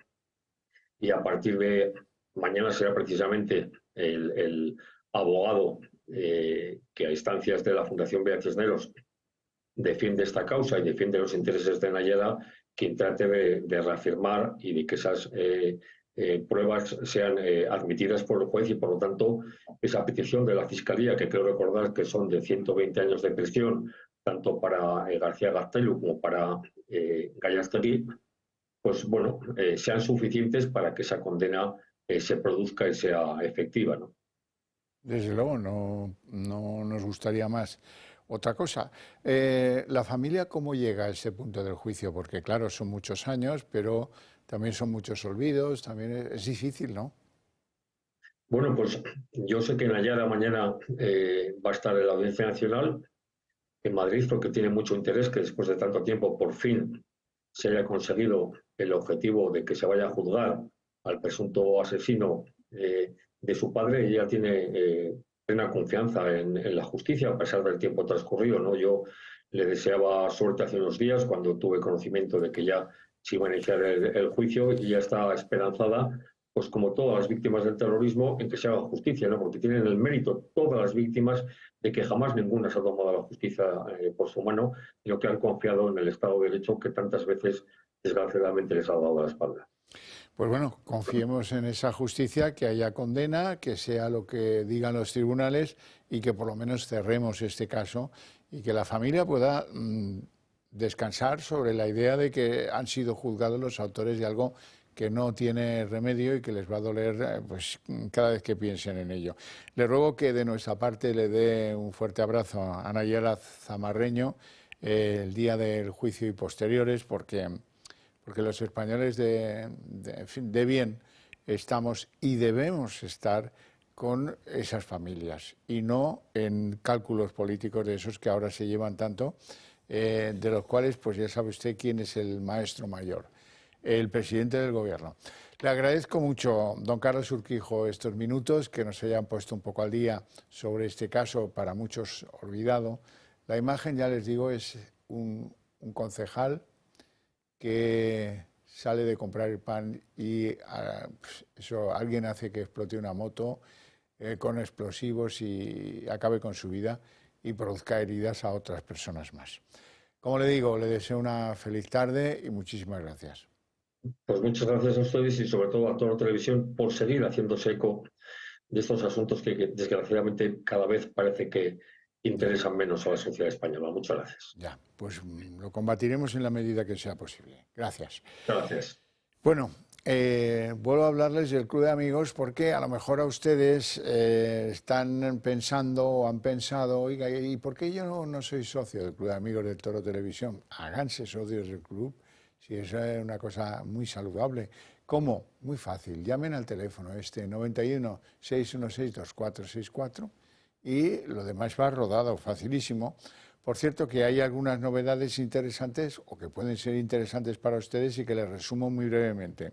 Speaker 14: y a partir de mañana será precisamente el abogado que a instancias de la Fundación Bea Cisneros defiende esta causa y defiende los intereses de Nayara, quien trate de reafirmar y de que esas pruebas sean admitidas por el juez, y por lo tanto esa petición de la Fiscalía, que creo recordar que son de 120 años de prisión, tanto para García Gaztelu como para Gallástegui, pues bueno, sean suficientes para que esa condena se produzca y sea efectiva, ¿no?
Speaker 1: Desde luego, no nos gustaría más. Otra cosa, ¿la familia cómo llega a ese punto del juicio? Porque claro, son muchos años, pero también son muchos olvidos, también es difícil, ¿no?
Speaker 14: Bueno, pues yo sé que Nayara mañana va a estar en la Audiencia Nacional en Madrid, porque tiene mucho interés que después de tanto tiempo por fin se haya conseguido el objetivo de que se vaya a juzgar al presunto asesino de su padre. Ella tiene plena confianza en la justicia a pesar del tiempo transcurrido, ¿no? Yo le deseaba suerte hace unos días cuando tuve conocimiento de que ya se iba a iniciar el juicio, y ya está esperanzada, pues como todas las víctimas del terrorismo, en que se haga justicia, ¿no? Porque tienen el mérito todas las víctimas de que jamás ninguna se ha tomado la justicia por su mano, sino que han confiado en el Estado de Derecho, que tantas veces desgraciadamente les ha dado la espalda.
Speaker 1: Pues bueno, confiemos en esa justicia, que haya condena, que sea lo que digan los tribunales y que por lo menos cerremos este caso y que la familia pueda descansar sobre la idea de que han sido juzgados los autores de algo que no tiene remedio y que les va a doler pues cada vez que piensen en ello. Le ruego que de nuestra parte le dé un fuerte abrazo a Nayara Zamarreño el día del juicio y posteriores, porque los españoles de bien estamos y debemos estar con esas familias y no en cálculos políticos de esos que ahora se llevan tanto, de los cuales pues ya sabe usted quién es el maestro mayor, el presidente del gobierno. Le agradezco mucho, don Carlos Urquijo, estos minutos, que nos hayan puesto un poco al día sobre este caso, para muchos olvidado. La imagen, ya les digo, es un concejal que sale de comprar el pan y alguien hace que explote una moto con explosivos y acabe con su vida y produzca heridas a otras personas más. Como le digo, le deseo una feliz tarde y muchísimas gracias.
Speaker 14: Pues muchas gracias a ustedes y sobre todo a toda la televisión por seguir haciéndose eco de estos asuntos que desgraciadamente cada vez parece que interesan menos a la sociedad española. Muchas gracias.
Speaker 1: Ya, pues lo combatiremos en la medida que sea posible. Gracias.
Speaker 14: Gracias.
Speaker 1: Bueno, vuelvo a hablarles del Club de Amigos, porque a lo mejor a ustedes están pensando o han pensado, oiga, ¿y por qué yo no soy socio del Club de Amigos del Toro Televisión? Háganse socios del club, si eso es una cosa muy saludable. ¿Cómo? Muy fácil, llamen al teléfono 91 616 2464 y lo demás va rodado, facilísimo. Por cierto, que hay algunas novedades interesantes o que pueden ser interesantes para ustedes y que les resumo muy brevemente.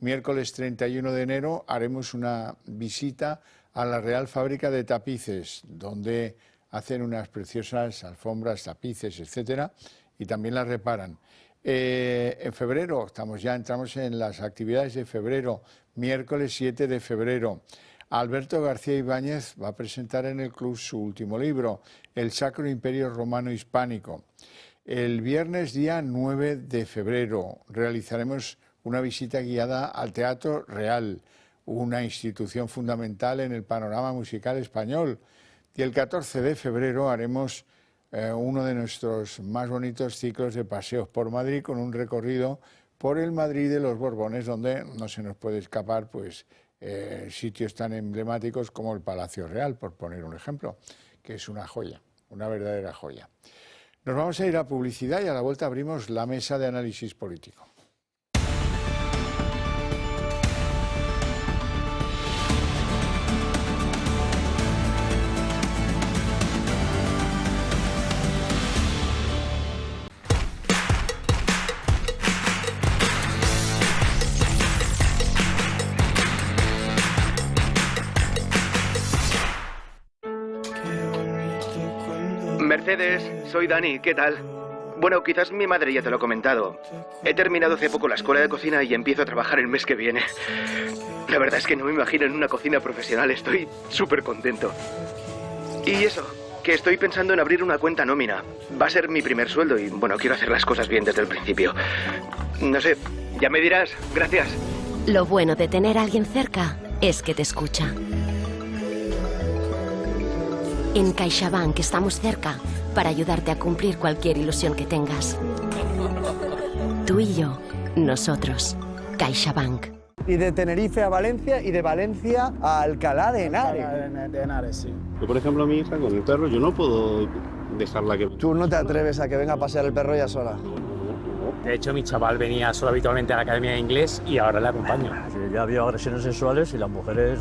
Speaker 1: Miércoles 31 de enero haremos una visita a la Real Fábrica de Tapices, donde hacen unas preciosas alfombras, tapices, etcétera, y también las reparan. En febrero, entramos en las actividades de febrero, miércoles 7 de febrero. Alberto García Ibáñez va a presentar en el club su último libro, El Sacro Imperio Romano Hispánico. El viernes día 9 de febrero realizaremos una visita guiada al Teatro Real, una institución fundamental en el panorama musical español. Y el 14 de febrero haremos uno de nuestros más bonitos ciclos de paseos por Madrid, con un recorrido por el Madrid de los Borbones, donde no se nos puede escapar pues sitios tan emblemáticos como el Palacio Real, por poner un ejemplo, que es una joya, una verdadera joya. Nos vamos a ir a publicidad y a la vuelta abrimos la mesa de análisis político.
Speaker 15: Mercedes, soy Dani, ¿qué tal? Bueno, quizás mi madre ya te lo ha comentado. He terminado hace poco la escuela de cocina y empiezo a trabajar el mes que viene. La verdad es que no me imagino en una cocina profesional, estoy súper contento. Y eso, que estoy pensando en abrir una cuenta nómina. Va a ser mi primer sueldo y, bueno, quiero hacer las cosas bien desde el principio. No sé, ya me dirás. Gracias.
Speaker 16: Lo bueno de tener a alguien cerca es que te escucha. En CaixaBank estamos cerca para ayudarte a cumplir cualquier ilusión que tengas. Tú y yo, nosotros, CaixaBank.
Speaker 17: Y de Tenerife a Valencia y de Valencia a Alcalá de Henares.
Speaker 18: De Henares, sí.
Speaker 19: Yo, por ejemplo, a mi hija con el perro, yo no puedo dejarla que...
Speaker 17: Tú no te atreves a que venga a pasear el perro ella sola.
Speaker 18: De hecho, mi chaval venía solo habitualmente a la academia de inglés y ahora le acompaño.
Speaker 20: Sí, ya ha habido agresiones sexuales y las mujeres...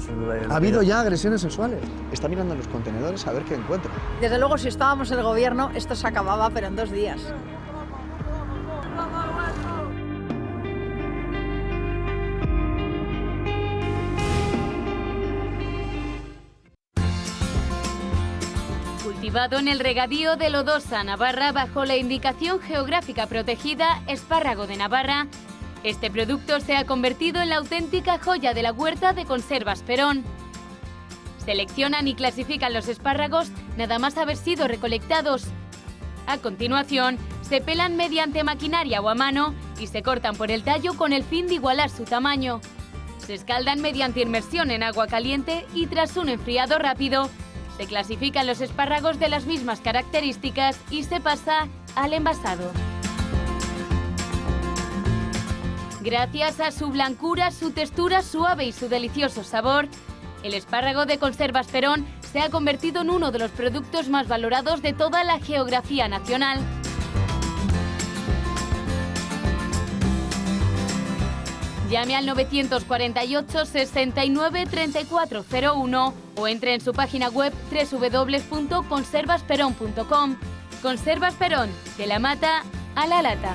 Speaker 17: ¿Ha habido ya agresiones sexuales? Está mirando en los contenedores a ver qué encuentra.
Speaker 21: Desde luego, si estábamos en el gobierno, esto se acababa, pero en 2 días.
Speaker 5: Cultivado en el regadío de Lodosa, Navarra, bajo la indicación geográfica protegida Espárrago de Navarra, este producto se ha convertido en la auténtica joya de la huerta de Conservas Perón. Seleccionan y clasifican los espárragos nada más haber sido recolectados. A continuación, se pelan mediante maquinaria o a mano y se cortan por el tallo con el fin de igualar su tamaño. Se escaldan mediante inmersión en agua caliente y tras un enfriado rápido, se clasifican los espárragos de las mismas características y se pasa al envasado. Gracias a su blancura, su textura suave y su delicioso sabor, el espárrago de Conservas Perón se ha convertido en uno de los productos más valorados de toda la geografía nacional. Llame al 948 69 3401 o entre en su página web www.conservasperón.com. Conservas Perón, de la mata a la lata.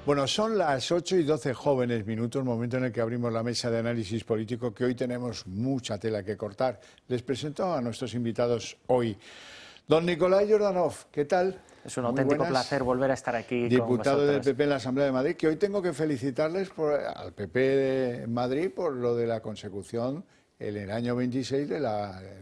Speaker 1: Bueno, son las 8:12 jóvenes minutos, momento en el que abrimos la mesa de análisis político, que hoy tenemos mucha tela que cortar. Les presento a nuestros invitados hoy. Don Nicolás Jordanov, ¿qué tal?
Speaker 22: Es un auténtico placer volver a estar aquí
Speaker 1: diputado
Speaker 22: con vosotros.
Speaker 1: del PP en la Asamblea de Madrid, que hoy tengo que felicitarles al PP de Madrid por lo de la consecución en el año 26 del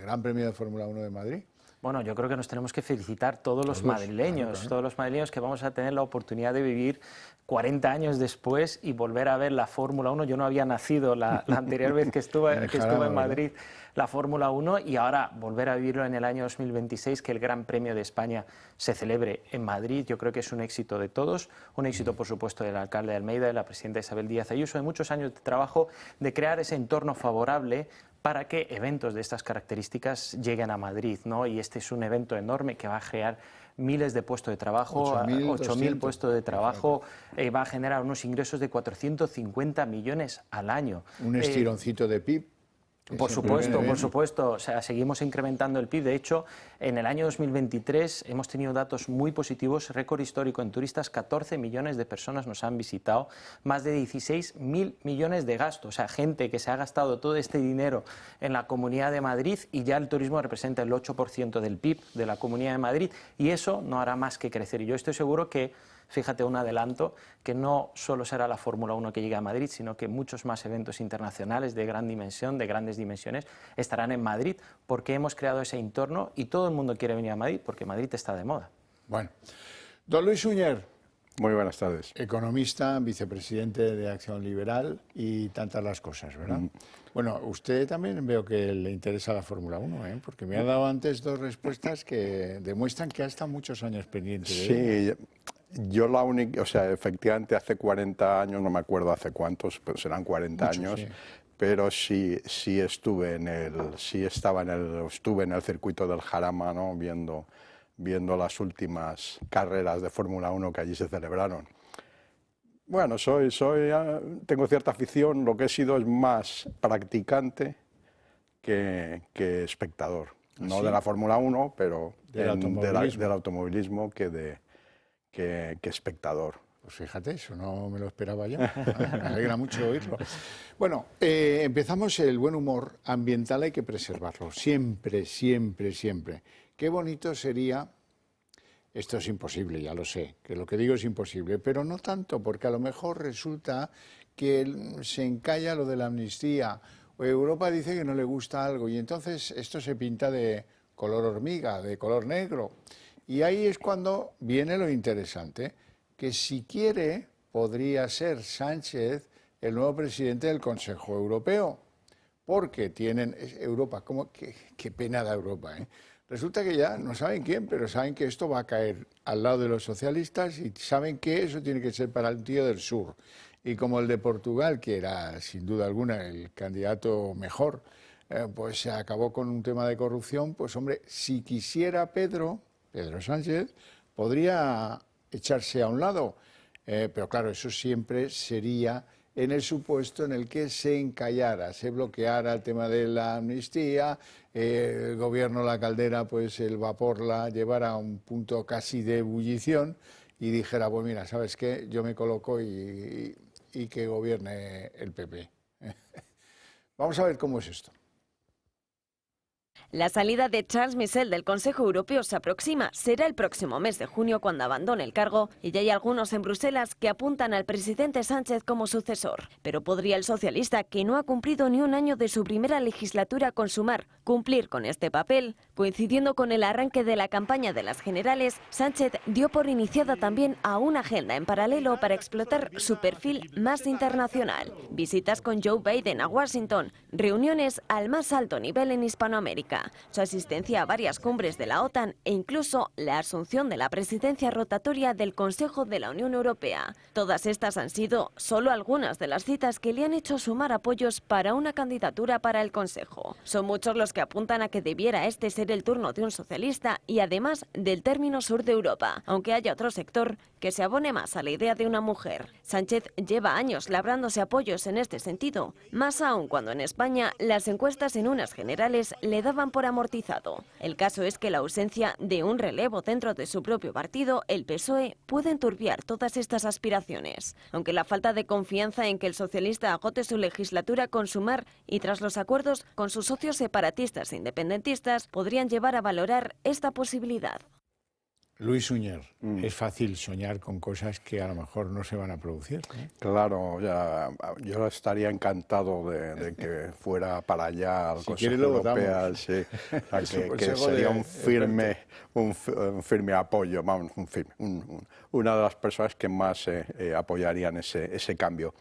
Speaker 1: Gran Premio de Fórmula 1 de Madrid.
Speaker 22: Bueno, yo creo que nos tenemos que felicitar todos los madrileños, todos los madrileños que vamos a tener la oportunidad de vivir 40 años después y volver a ver la Fórmula 1. Yo no había nacido la anterior vez que estuve en Madrid, la Fórmula 1, y ahora volver a vivirlo en el año 2026, que el Gran Premio de España se celebre en Madrid. Yo creo que es un éxito de todos, un éxito, por supuesto, del alcalde de Almeida, de la presidenta Isabel Díaz Ayuso, de muchos años de trabajo, de crear ese entorno favorable para que eventos de estas características lleguen a Madrid, ¿no? Y este es un evento enorme que va a crear miles de puestos de trabajo, 8.000 puestos de trabajo, va a generar unos ingresos de 450 millones al año.
Speaker 1: Un estironcito de PIB.
Speaker 22: Por supuesto, o sea, seguimos incrementando el PIB. De hecho, en el año 2023 hemos tenido datos muy positivos, récord histórico en turistas, 14 millones de personas nos han visitado, más de 16.000 millones de gastos, o sea, gente que se ha gastado todo este dinero en la Comunidad de Madrid, y ya el turismo representa el 8% del PIB de la Comunidad de Madrid, y eso no hará más que crecer. Y yo estoy seguro que, fíjate, un adelanto, que no solo será la Fórmula 1 que llegue a Madrid, sino que muchos más eventos internacionales de gran dimensión, de grandes dimensiones, estarán en Madrid, porque hemos creado ese entorno y todo el mundo quiere venir a Madrid, porque Madrid está de moda.
Speaker 1: Bueno, don Luis Suñer.
Speaker 23: Muy buenas tardes.
Speaker 1: Economista, vicepresidente de Acción Liberal y tantas las cosas, ¿verdad? Bueno, usted también veo que le interesa la Fórmula 1, ¿eh? Porque me ha dado antes dos respuestas que demuestran que ha estado muchos años pendiente de ella.
Speaker 23: Yo la única, o sea, efectivamente hace 40 años, no me acuerdo hace cuántos, pero serán 40 años, sí. Pero sí estuve en el circuito del Jarama, ¿no? viendo las últimas carreras de Fórmula 1 que allí se celebraron. Bueno, tengo cierta afición, lo que he sido es más practicante que espectador. No
Speaker 1: ¿Sí?
Speaker 23: de la Fórmula 1, pero
Speaker 1: del
Speaker 23: automovilismo que espectador.
Speaker 1: Pues fíjate, eso no me lo esperaba yo. Me alegra mucho oírlo. Bueno, empezamos. El buen humor ambiental hay que preservarlo, siempre, siempre, siempre. Qué bonito sería, esto es imposible, ya lo sé, que lo que digo es imposible, pero no tanto, porque a lo mejor resulta que se encalla lo de la amnistía, o Europa dice que no le gusta algo, y entonces esto se pinta de color hormiga, de color negro. Y ahí es cuando viene lo interesante, que si quiere podría ser Sánchez el nuevo presidente del Consejo Europeo, porque tienen Europa, qué pena da Europa, ¿eh? Resulta que ya no saben quién, pero saben que esto va a caer al lado de los socialistas y saben que eso tiene que ser para el tío del sur. Y como el de Portugal, que era sin duda alguna el candidato mejor, pues se acabó con un tema de corrupción, pues hombre, si quisiera Pedro Sánchez, podría echarse a un lado, pero claro, eso siempre sería en el supuesto en el que se encallara, se bloqueara el tema de la amnistía, el gobierno La Caldera, pues el vapor la llevara a un punto casi de ebullición y dijera, pues mira, ¿sabes qué? Yo me coloco y que gobierne el PP. Vamos a ver cómo es esto.
Speaker 2: La salida de Charles Michel del Consejo Europeo se aproxima. Será el próximo mes de junio cuando abandone el cargo y ya hay algunos en Bruselas que apuntan al presidente Sánchez como sucesor. Pero podría el socialista, que no ha cumplido ni un año de su primera legislatura con Sumar, cumplir con este papel. Coincidiendo con el arranque de la campaña de las generales, Sánchez dio por iniciada también a una agenda en paralelo para explotar su perfil más internacional. Visitas con Joe Biden a Washington, reuniones al más alto nivel en Hispanoamérica, su asistencia a varias cumbres de la OTAN e incluso la asunción de la presidencia rotatoria del Consejo de la Unión Europea. Todas estas han sido solo algunas de las citas que le han hecho sumar apoyos para una candidatura para el Consejo. Son muchos los que apuntan a que debiera este ser el turno de un socialista y además del término sur de Europa, aunque haya otro sector que se abone más a la idea de una mujer. Sánchez lleva años labrándose apoyos en este sentido, más aún cuando en España las encuestas en unas generales le daban por amortizado. El caso es que la ausencia de un relevo dentro de su propio partido, el PSOE, puede enturbiar todas estas aspiraciones. Aunque la falta de confianza en que el socialista agote su legislatura con Sumar y tras los acuerdos con sus socios separatistas e independentistas podrían llevar a valorar esta posibilidad.
Speaker 1: Luis Suñer, es fácil soñar con cosas que a lo mejor no se van a producir, ¿no?
Speaker 23: Claro, yo estaría encantado de que fuera para allá al Consejo Europeo, sí, que sería un firme apoyo, vamos, una de las personas que más apoyarían ese cambio.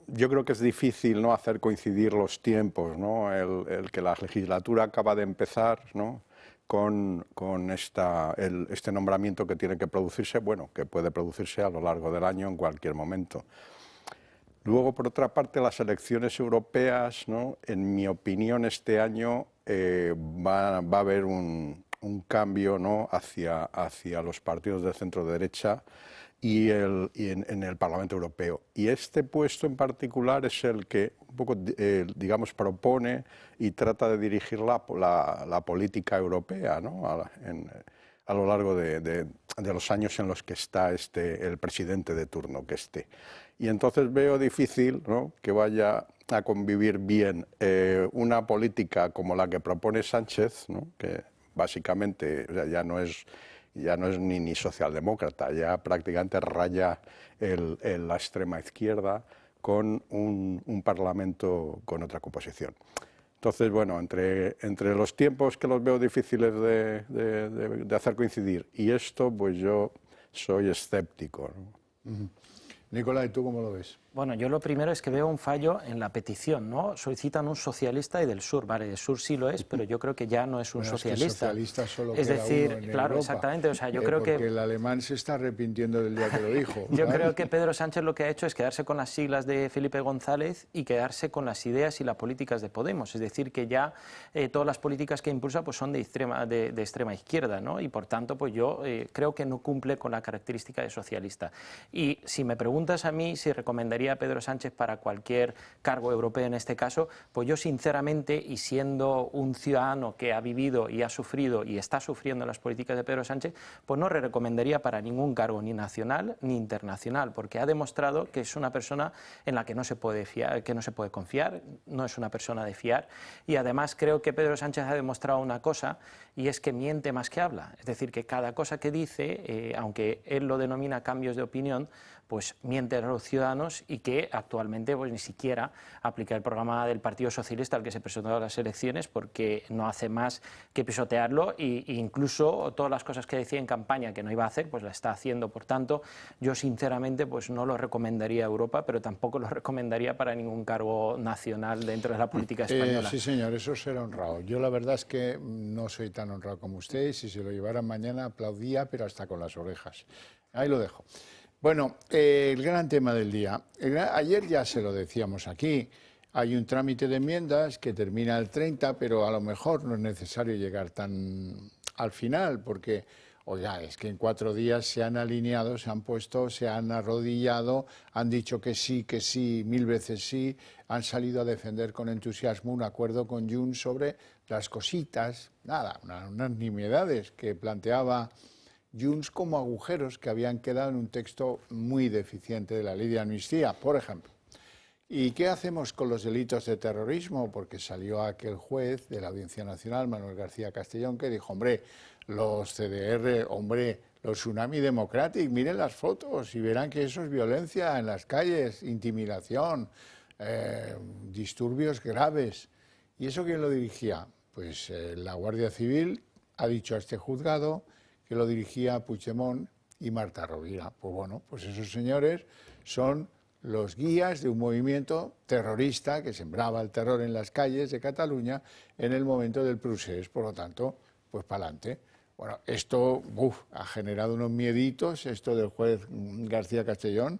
Speaker 23: Yo creo que es difícil, ¿no?, hacer coincidir los tiempos, ¿no? El que la legislatura acaba de empezar, ¿no?, con este nombramiento que tiene que producirse, bueno, que puede producirse a lo largo del año en cualquier momento. Luego, por otra parte, las elecciones europeas, ¿no?, en mi opinión, este año va a haber un cambio, ¿no?, hacia los partidos de centro-derecha y en el Parlamento Europeo. Y este puesto en particular es el que un poco, digamos, propone y trata de dirigir la política europea, ¿no?, a lo largo de los años en los que está el presidente de turno que esté. Y entonces veo difícil, ¿no?, que vaya a convivir bien una política como la que propone Sánchez, ¿no?, que básicamente, o sea, ya no es ni socialdemócrata, ya prácticamente raya la extrema izquierda con un parlamento con otra composición. Entonces, bueno, entre los tiempos que los veo difíciles de hacer coincidir y esto, pues yo soy escéptico, ¿no?
Speaker 1: Nicolás, ¿y tú cómo lo ves?
Speaker 22: Bueno, yo lo primero es que veo un fallo en la petición, ¿no? Solicitan un socialista y del sur, vale, del sur sí lo es, pero yo creo que ya no es un socialista.
Speaker 1: Es que socialista solo
Speaker 22: es
Speaker 1: queda
Speaker 22: decir,
Speaker 1: uno en
Speaker 22: claro,
Speaker 1: Europa,
Speaker 22: exactamente, o sea, yo creo
Speaker 1: porque
Speaker 22: que
Speaker 1: el alemán se está arrepintiendo del día que lo dijo.
Speaker 22: Yo creo que Pedro Sánchez lo que ha hecho es quedarse con las siglas de Felipe González y quedarse con las ideas y las políticas de Podemos, es decir, que ya todas las políticas que impulsa pues son de extrema izquierda, ¿no? Y por tanto, pues yo creo que no cumple con la característica de socialista. Y si me preguntas a mí si recomendaría a Pedro Sánchez para cualquier cargo europeo en este caso, pues yo sinceramente, y siendo un ciudadano que ha vivido y ha sufrido y está sufriendo las políticas de Pedro Sánchez, pues no le recomendaría para ningún cargo ni nacional ni internacional, porque ha demostrado que es una persona en la que no se puede fiar, que no se puede confiar, no es una persona de fiar, y además creo que Pedro Sánchez ha demostrado una cosa, y es que miente más que habla, es decir, que cada cosa que dice, aunque él lo denomina cambios de opinión, pues miente a los ciudadanos, y que actualmente pues ni siquiera aplica el programa del Partido Socialista al que se presentó a las elecciones, porque no hace más que pisotearlo, e incluso todas las cosas que decía en campaña que no iba a hacer, pues la está haciendo. Por tanto, yo sinceramente pues no lo recomendaría a Europa, pero tampoco lo recomendaría para ningún cargo nacional dentro de la política española.
Speaker 1: Sí, señor, eso será honrado. Yo la verdad es que no soy tan honrado como usted, si se lo llevaran mañana aplaudía, pero hasta con las orejas. Ahí lo dejo. Bueno, el gran tema del día. Ayer ya se lo decíamos aquí, hay un trámite de enmiendas que termina el 30, pero a lo mejor no es necesario llegar tan al final, porque, oiga, es que en 4 días se han alineado, se han puesto, se han arrodillado, han dicho que sí, 1000 veces sí, han salido a defender con entusiasmo un acuerdo con Junts sobre las cositas, nada, unas nimiedades que planteaba Junts como agujeros que habían quedado en un texto muy deficiente de la ley de amnistía, por ejemplo. ¿Y qué hacemos con los delitos de terrorismo? Porque salió aquel juez de la Audiencia Nacional, Manuel García Castellón, que dijo, hombre, los CDR, hombre, los Tsunami Democratic, miren las fotos y verán que eso es violencia en las calles, intimidación, disturbios graves. ¿Y eso quién lo dirigía? Pues la Guardia Civil ha dicho a este juzgado que lo dirigía Puigdemont y Marta Rovira. Pues bueno, pues esos señores son los guías de un movimiento terrorista que sembraba el terror en las calles de Cataluña en el momento del procés, por lo tanto, pues para adelante. Bueno, esto ha generado unos mieditos, esto del juez García Castellón,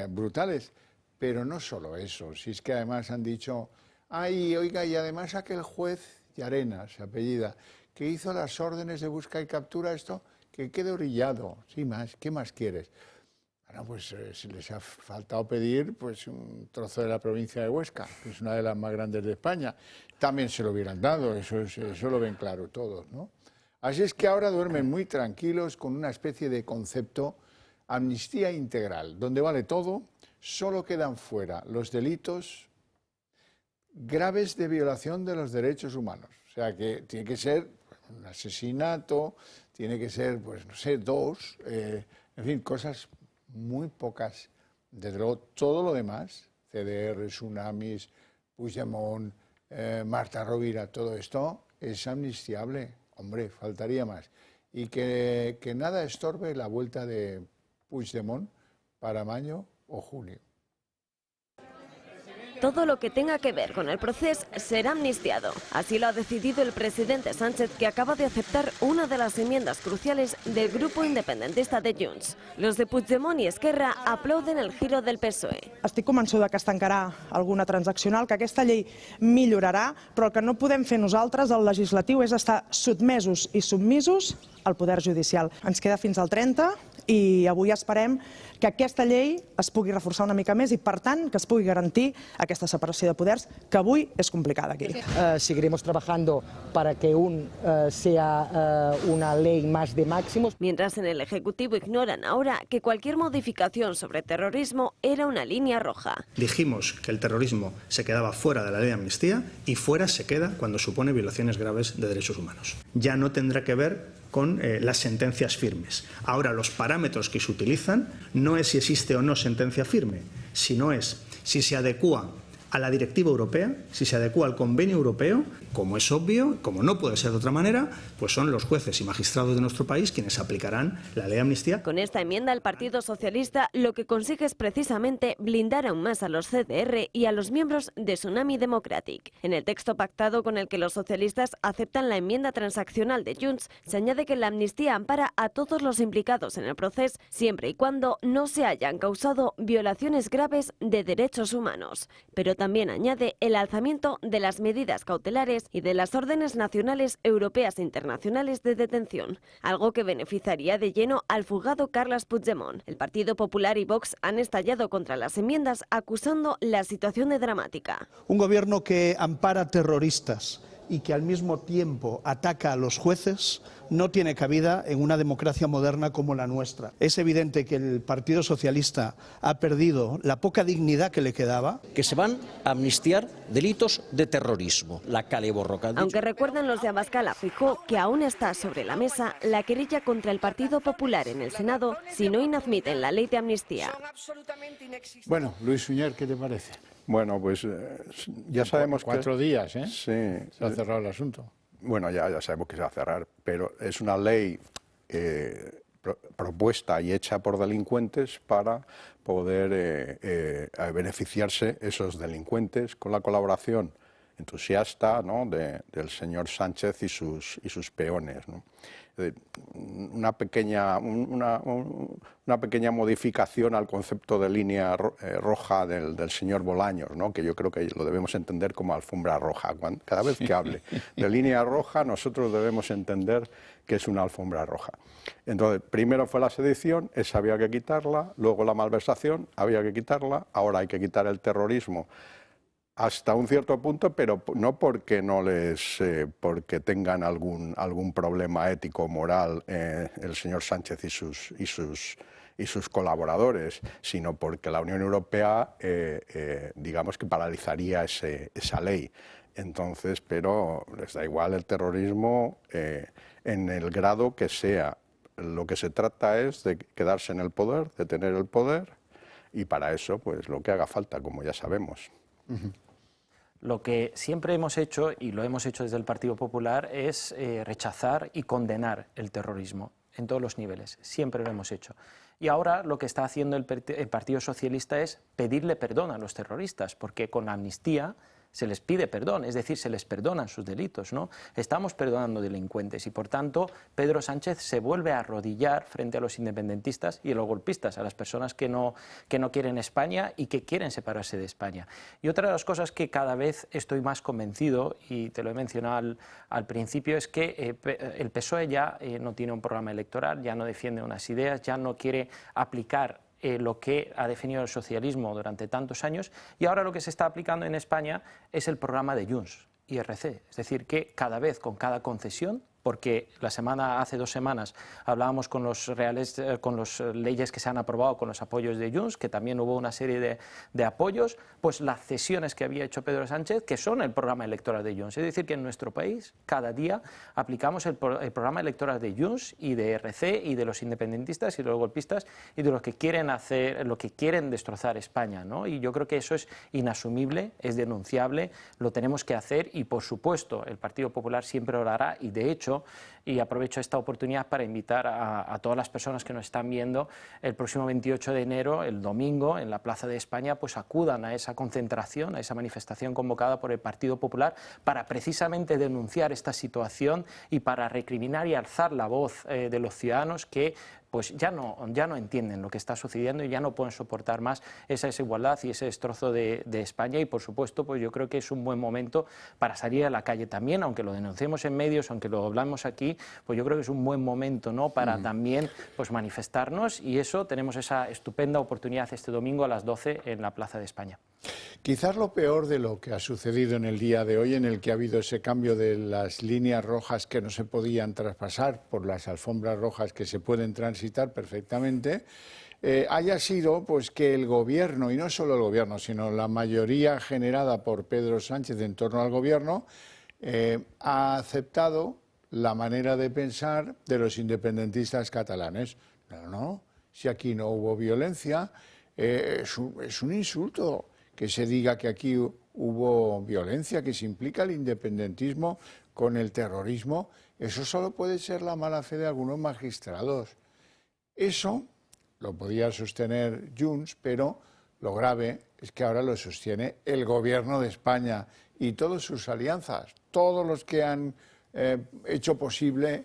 Speaker 1: brutales. Pero no solo eso, si es que además han dicho, ay, oiga, y además aquel juez Llarena, se apellida, que hizo las órdenes de busca y captura, esto, que quede orillado, sí, más, ¿qué más quieres? Bueno, pues si les ha faltado pedir pues un trozo de la provincia de Huesca, que es una de las más grandes de España, también se lo hubieran dado, eso lo ven claro todos, ¿no? Así es que ahora duermen muy tranquilos con una especie de concepto amnistía integral, donde vale todo, solo quedan fuera los delitos graves de violación de los derechos humanos. O sea que tiene que ser un asesinato, tiene que ser, pues no sé, 2, en fin, cosas muy pocas. Desde luego, todo lo demás, CDR, Tsunamis, Puigdemont, Marta Rovira, todo esto es amnistiable. Hombre, faltaría más. Y que nada estorbe la vuelta de Puigdemont para mayo o junio.
Speaker 2: Todo lo que tenga que ver con el proceso será amnistiado. Así lo ha decidido el presidente Sánchez, que acaba de aceptar una de las enmiendas cruciales del grupo independentista de Junts. Los de Puigdemont i Esquerra aplauden el giro del PSOE.
Speaker 3: Estic convençuda que es tancarà alguna transaccional, que aquesta llei millorarà, però el que no podem fer nosaltres, el legislatiu, és estar sotmesos i submisos al poder judicial. Ens queda fins al 30 i avui esperem que aquesta llei es pugui reforçar una mica més i, per tant, que es pugui garantir aquesta separació de poders, que avui és complicada aquí.
Speaker 4: Seguiremos trabajando para que sea una ley más de máximos.
Speaker 2: Mientras en el Ejecutivo ignoran ahora que cualquier modificación sobre terrorismo era una línea roja.
Speaker 6: Dijimos que el terrorismo se quedaba fuera de la ley de amnistía y fuera se queda cuando supone violaciones graves de derechos humanos. Ya no tendrá que ver con las sentencias firmes. Ahora, los parámetros que se utilizan no es si existe o no sentencia firme, sino es si se adecúa a la directiva europea, si se adecúa al convenio europeo, como es obvio, como no puede ser de otra manera, pues son los jueces y magistrados de nuestro país quienes aplicarán la ley de amnistía.
Speaker 2: Con esta enmienda, el Partido Socialista lo que consigue es precisamente blindar aún más a los CDR y a los miembros de Tsunami Democratic. En el texto pactado con el que los socialistas aceptan la enmienda transaccional de Junts, se añade que la amnistía ampara a todos los implicados en el proceso, siempre y cuando no se hayan causado violaciones graves de derechos humanos. Pero también añade el alzamiento de las medidas cautelares y de las órdenes nacionales, europeas e internacionales de detención, algo que beneficiaría de lleno al fugado Carles Puigdemont. El Partido Popular y Vox han estallado contra las enmiendas acusando la situación de dramática.
Speaker 7: Un gobierno que ampara terroristas y que al mismo tiempo ataca a los jueces no tiene cabida en una democracia moderna como la nuestra. Es evidente que el Partido Socialista ha perdido la poca dignidad que le quedaba.
Speaker 8: Que se van a amnistiar delitos de terrorismo. La Kale Borroka.
Speaker 2: Aunque recuerdan los de Abascal a Feijóo que aún está sobre la mesa la querella contra el Partido Popular en el Senado si no inadmiten la ley de amnistía.
Speaker 1: Bueno, Luis Suñer, ¿qué te parece?
Speaker 23: Bueno, pues ya sabemos que...
Speaker 1: 4 días, ¿eh?
Speaker 23: Sí.
Speaker 1: Se ha cerrado el asunto.
Speaker 23: Bueno, ya sabemos que se va a cerrar, pero es una ley propuesta y hecha por delincuentes para poder beneficiarse esos delincuentes con la colaboración entusiasta, ¿no?, del señor Sánchez y sus peones, ¿no? Una pequeña modificación al concepto de línea roja del señor Bolaños, ¿no?, que yo creo que lo debemos entender como alfombra roja. Cada vez que hable de línea roja, nosotros debemos entender que es una alfombra roja. Entonces, primero fue la sedición, esa había que quitarla, luego la malversación, había que quitarla, ahora hay que quitar el terrorismo hasta un cierto punto, pero no porque porque tengan algún problema ético o moral el señor Sánchez y sus colaboradores, sino porque la Unión Europea digamos que paralizaría esa ley. Entonces, pero les da igual el terrorismo en el grado que sea. Lo que se trata es de quedarse en el poder, de tener el poder, y para eso pues lo que haga falta, como ya sabemos.
Speaker 22: Lo que siempre hemos hecho, y lo hemos hecho desde el Partido Popular, es rechazar y condenar el terrorismo en todos los niveles. Siempre lo hemos hecho. Y ahora lo que está haciendo el Partido Socialista es pedirle perdón a los terroristas, porque con la amnistía se les pide perdón, es decir, se les perdonan sus delitos, ¿no? Estamos perdonando delincuentes y, por tanto, Pedro Sánchez se vuelve a arrodillar frente a los independentistas y a los golpistas, a las personas que no quieren España y que quieren separarse de España. Y otra de las cosas que cada vez estoy más convencido, y te lo he mencionado al principio, es que el PSOE ya no tiene un programa electoral, ya no defiende unas ideas, ya no quiere aplicar lo que ha definido el socialismo durante tantos años, y ahora lo que se está aplicando en España es el programa de Junts, IRC. Es decir, que cada vez con cada concesión, porque hace 2 semanas hablábamos con los leyes que se han aprobado con los apoyos de Junts, que también hubo una serie de apoyos, pues las cesiones que había hecho Pedro Sánchez, que son el programa electoral de Junts. Es decir, que en nuestro país cada día aplicamos el programa electoral de Junts y de IRC y de los independentistas y de los golpistas y de los que quieren destrozar España, ¿no? Y yo creo que eso es inasumible, es denunciable, lo tenemos que hacer, y por supuesto el Partido Popular siempre lo hará, y de hecho, y aprovecho esta oportunidad para invitar a todas las personas que nos están viendo, el próximo 28 de enero, el domingo, en la Plaza de España, pues acudan a esa concentración, a esa manifestación convocada por el Partido Popular para precisamente denunciar esta situación y para recriminar y alzar la voz de los ciudadanos que pues ya no entienden lo que está sucediendo y ya no pueden soportar más esa desigualdad y ese destrozo de España. Y por supuesto, pues yo creo que es un buen momento para salir a la calle también, aunque lo denunciemos en medios, aunque lo hablamos aquí, pues yo creo que es un buen momento, ¿no?, para también pues manifestarnos, y eso tenemos esa estupenda oportunidad este domingo a las 12 en la Plaza de España.
Speaker 1: Quizás lo peor de lo que ha sucedido en el día de hoy, en el que ha habido ese cambio de las líneas rojas que no se podían traspasar por las alfombras rojas que se pueden transitar perfectamente, haya sido pues que el gobierno, y no solo el gobierno, sino la mayoría generada por Pedro Sánchez en torno al gobierno, ha aceptado la manera de pensar de los independentistas catalanes. No, si aquí no hubo violencia, es un insulto que se diga que aquí hubo violencia, que se implica el independentismo con el terrorismo, eso solo puede ser la mala fe de algunos magistrados. Eso lo podía sostener Junts, pero lo grave es que ahora lo sostiene el gobierno de España y todas sus alianzas, todos los que han hecho posible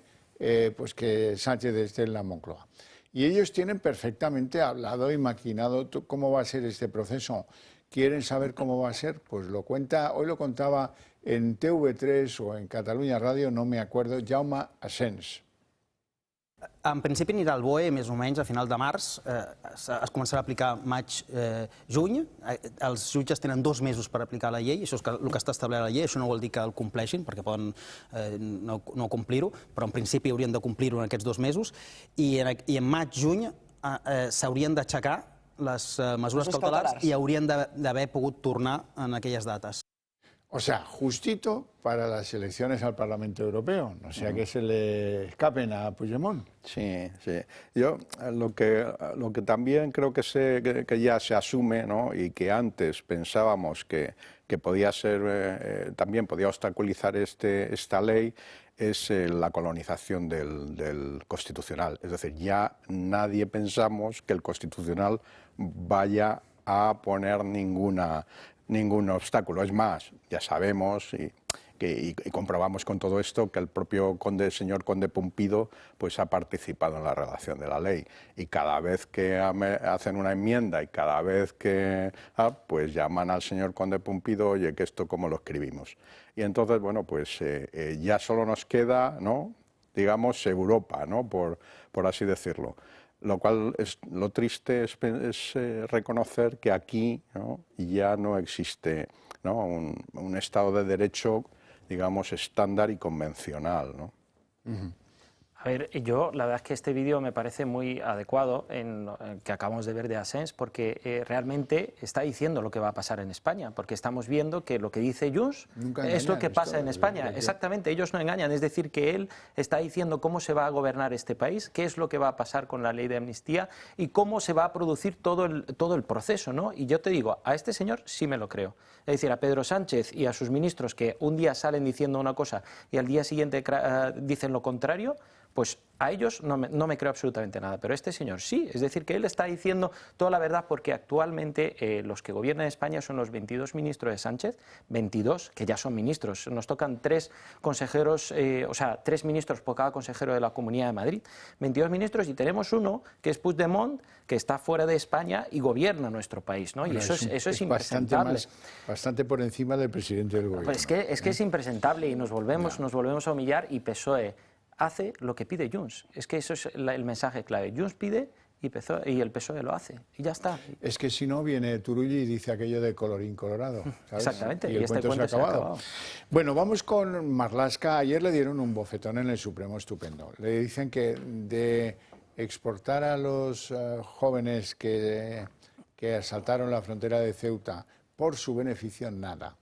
Speaker 1: pues que Sánchez esté en la Moncloa. Y ellos tienen perfectamente hablado y maquinado cómo va a ser este proceso. ¿Quieren saber cómo va a ser? Pues lo cuenta, hoy lo contaba en TV3 o en Catalunya Ràdio, no me acuerdo, Jaume Asens.
Speaker 9: En principi anirà al BOE més o menys a final de març, es començarà a aplicar maig-juny, els jutges tenen 2 mesos per aplicar la llei, això és el que està establert a la llei, això no vol dir que el compleixin, perquè poden no complir-ho, però en principi haurien de complir-ho en aquests 2 mesos, i en maig-juny s'haurien d'aixecar les mesures cautelars i haurien d'haver pogut tornar en aquelles dates.
Speaker 1: O sea, justito para las elecciones al Parlamento Europeo, no sea que se le escapen a Puigdemont.
Speaker 23: Sí, sí. Yo lo que también creo que ya se asume, ¿no? Y que antes pensábamos que podía ser, también podía obstaculizar esta ley, es la colonización del Constitucional. Es decir, ya nadie pensamos que el Constitucional vaya a poner ningún obstáculo. Es más, ya sabemos y comprobamos con todo esto que el propio señor conde Pumpido pues ha participado en la redacción de la ley, y cada vez que hacen una enmienda y cada vez que pues llaman al señor conde Pumpido, oye, que esto cómo lo escribimos. Y entonces, bueno, pues ya solo nos queda, ¿no?, digamos, Europa, ¿no?, por así decirlo. Lo cual lo triste es reconocer que aquí, ¿no?, ya no existe, ¿no?, un Estado de Derecho, digamos, estándar y convencional, ¿no?
Speaker 22: A ver, yo la verdad es que este vídeo me parece muy adecuado que acabamos de ver de Asens, porque realmente está diciendo lo que va a pasar en España, porque estamos viendo que lo que dice Junts es lo que pasa en España. Exactamente, ellos no engañan, es decir, que él está diciendo cómo se va a gobernar este país, qué es lo que va a pasar con la ley de amnistía y cómo se va a producir todo el proceso, ¿no? Y yo te digo, a este señor sí me lo creo. Es decir, a Pedro Sánchez y a sus ministros que un día salen diciendo una cosa y al día siguiente dicen lo contrario, pues a ellos no me creo absolutamente nada, pero este señor sí, es decir, que él está diciendo toda la verdad, porque actualmente los que gobiernan España son los 22 ministros de Sánchez, 22 que ya son ministros, nos tocan 3 consejeros, o sea, 3 ministros por cada consejero de la Comunidad de Madrid, 22 ministros, y tenemos uno que es Puigdemont, que está fuera de España y gobierna nuestro país, ¿no? Y eso es impresentable.
Speaker 1: Bastante por encima del presidente del gobierno.
Speaker 22: Pues es que es impresentable y nos volvemos a humillar, y PSOE hace lo que pide Junts. Es que eso es el mensaje clave. Junts pide y el PSOE lo hace. Y ya está.
Speaker 1: Es que si no, viene Turull y dice aquello de colorín colorado, ¿sabes?
Speaker 22: Exactamente.
Speaker 1: Y el cuento se ha acabado. Bueno, vamos con Marlaska. Ayer le dieron un bofetón en el Supremo estupendo. Le dicen que de exportar a los jóvenes que asaltaron la frontera de Ceuta por su beneficio, nada.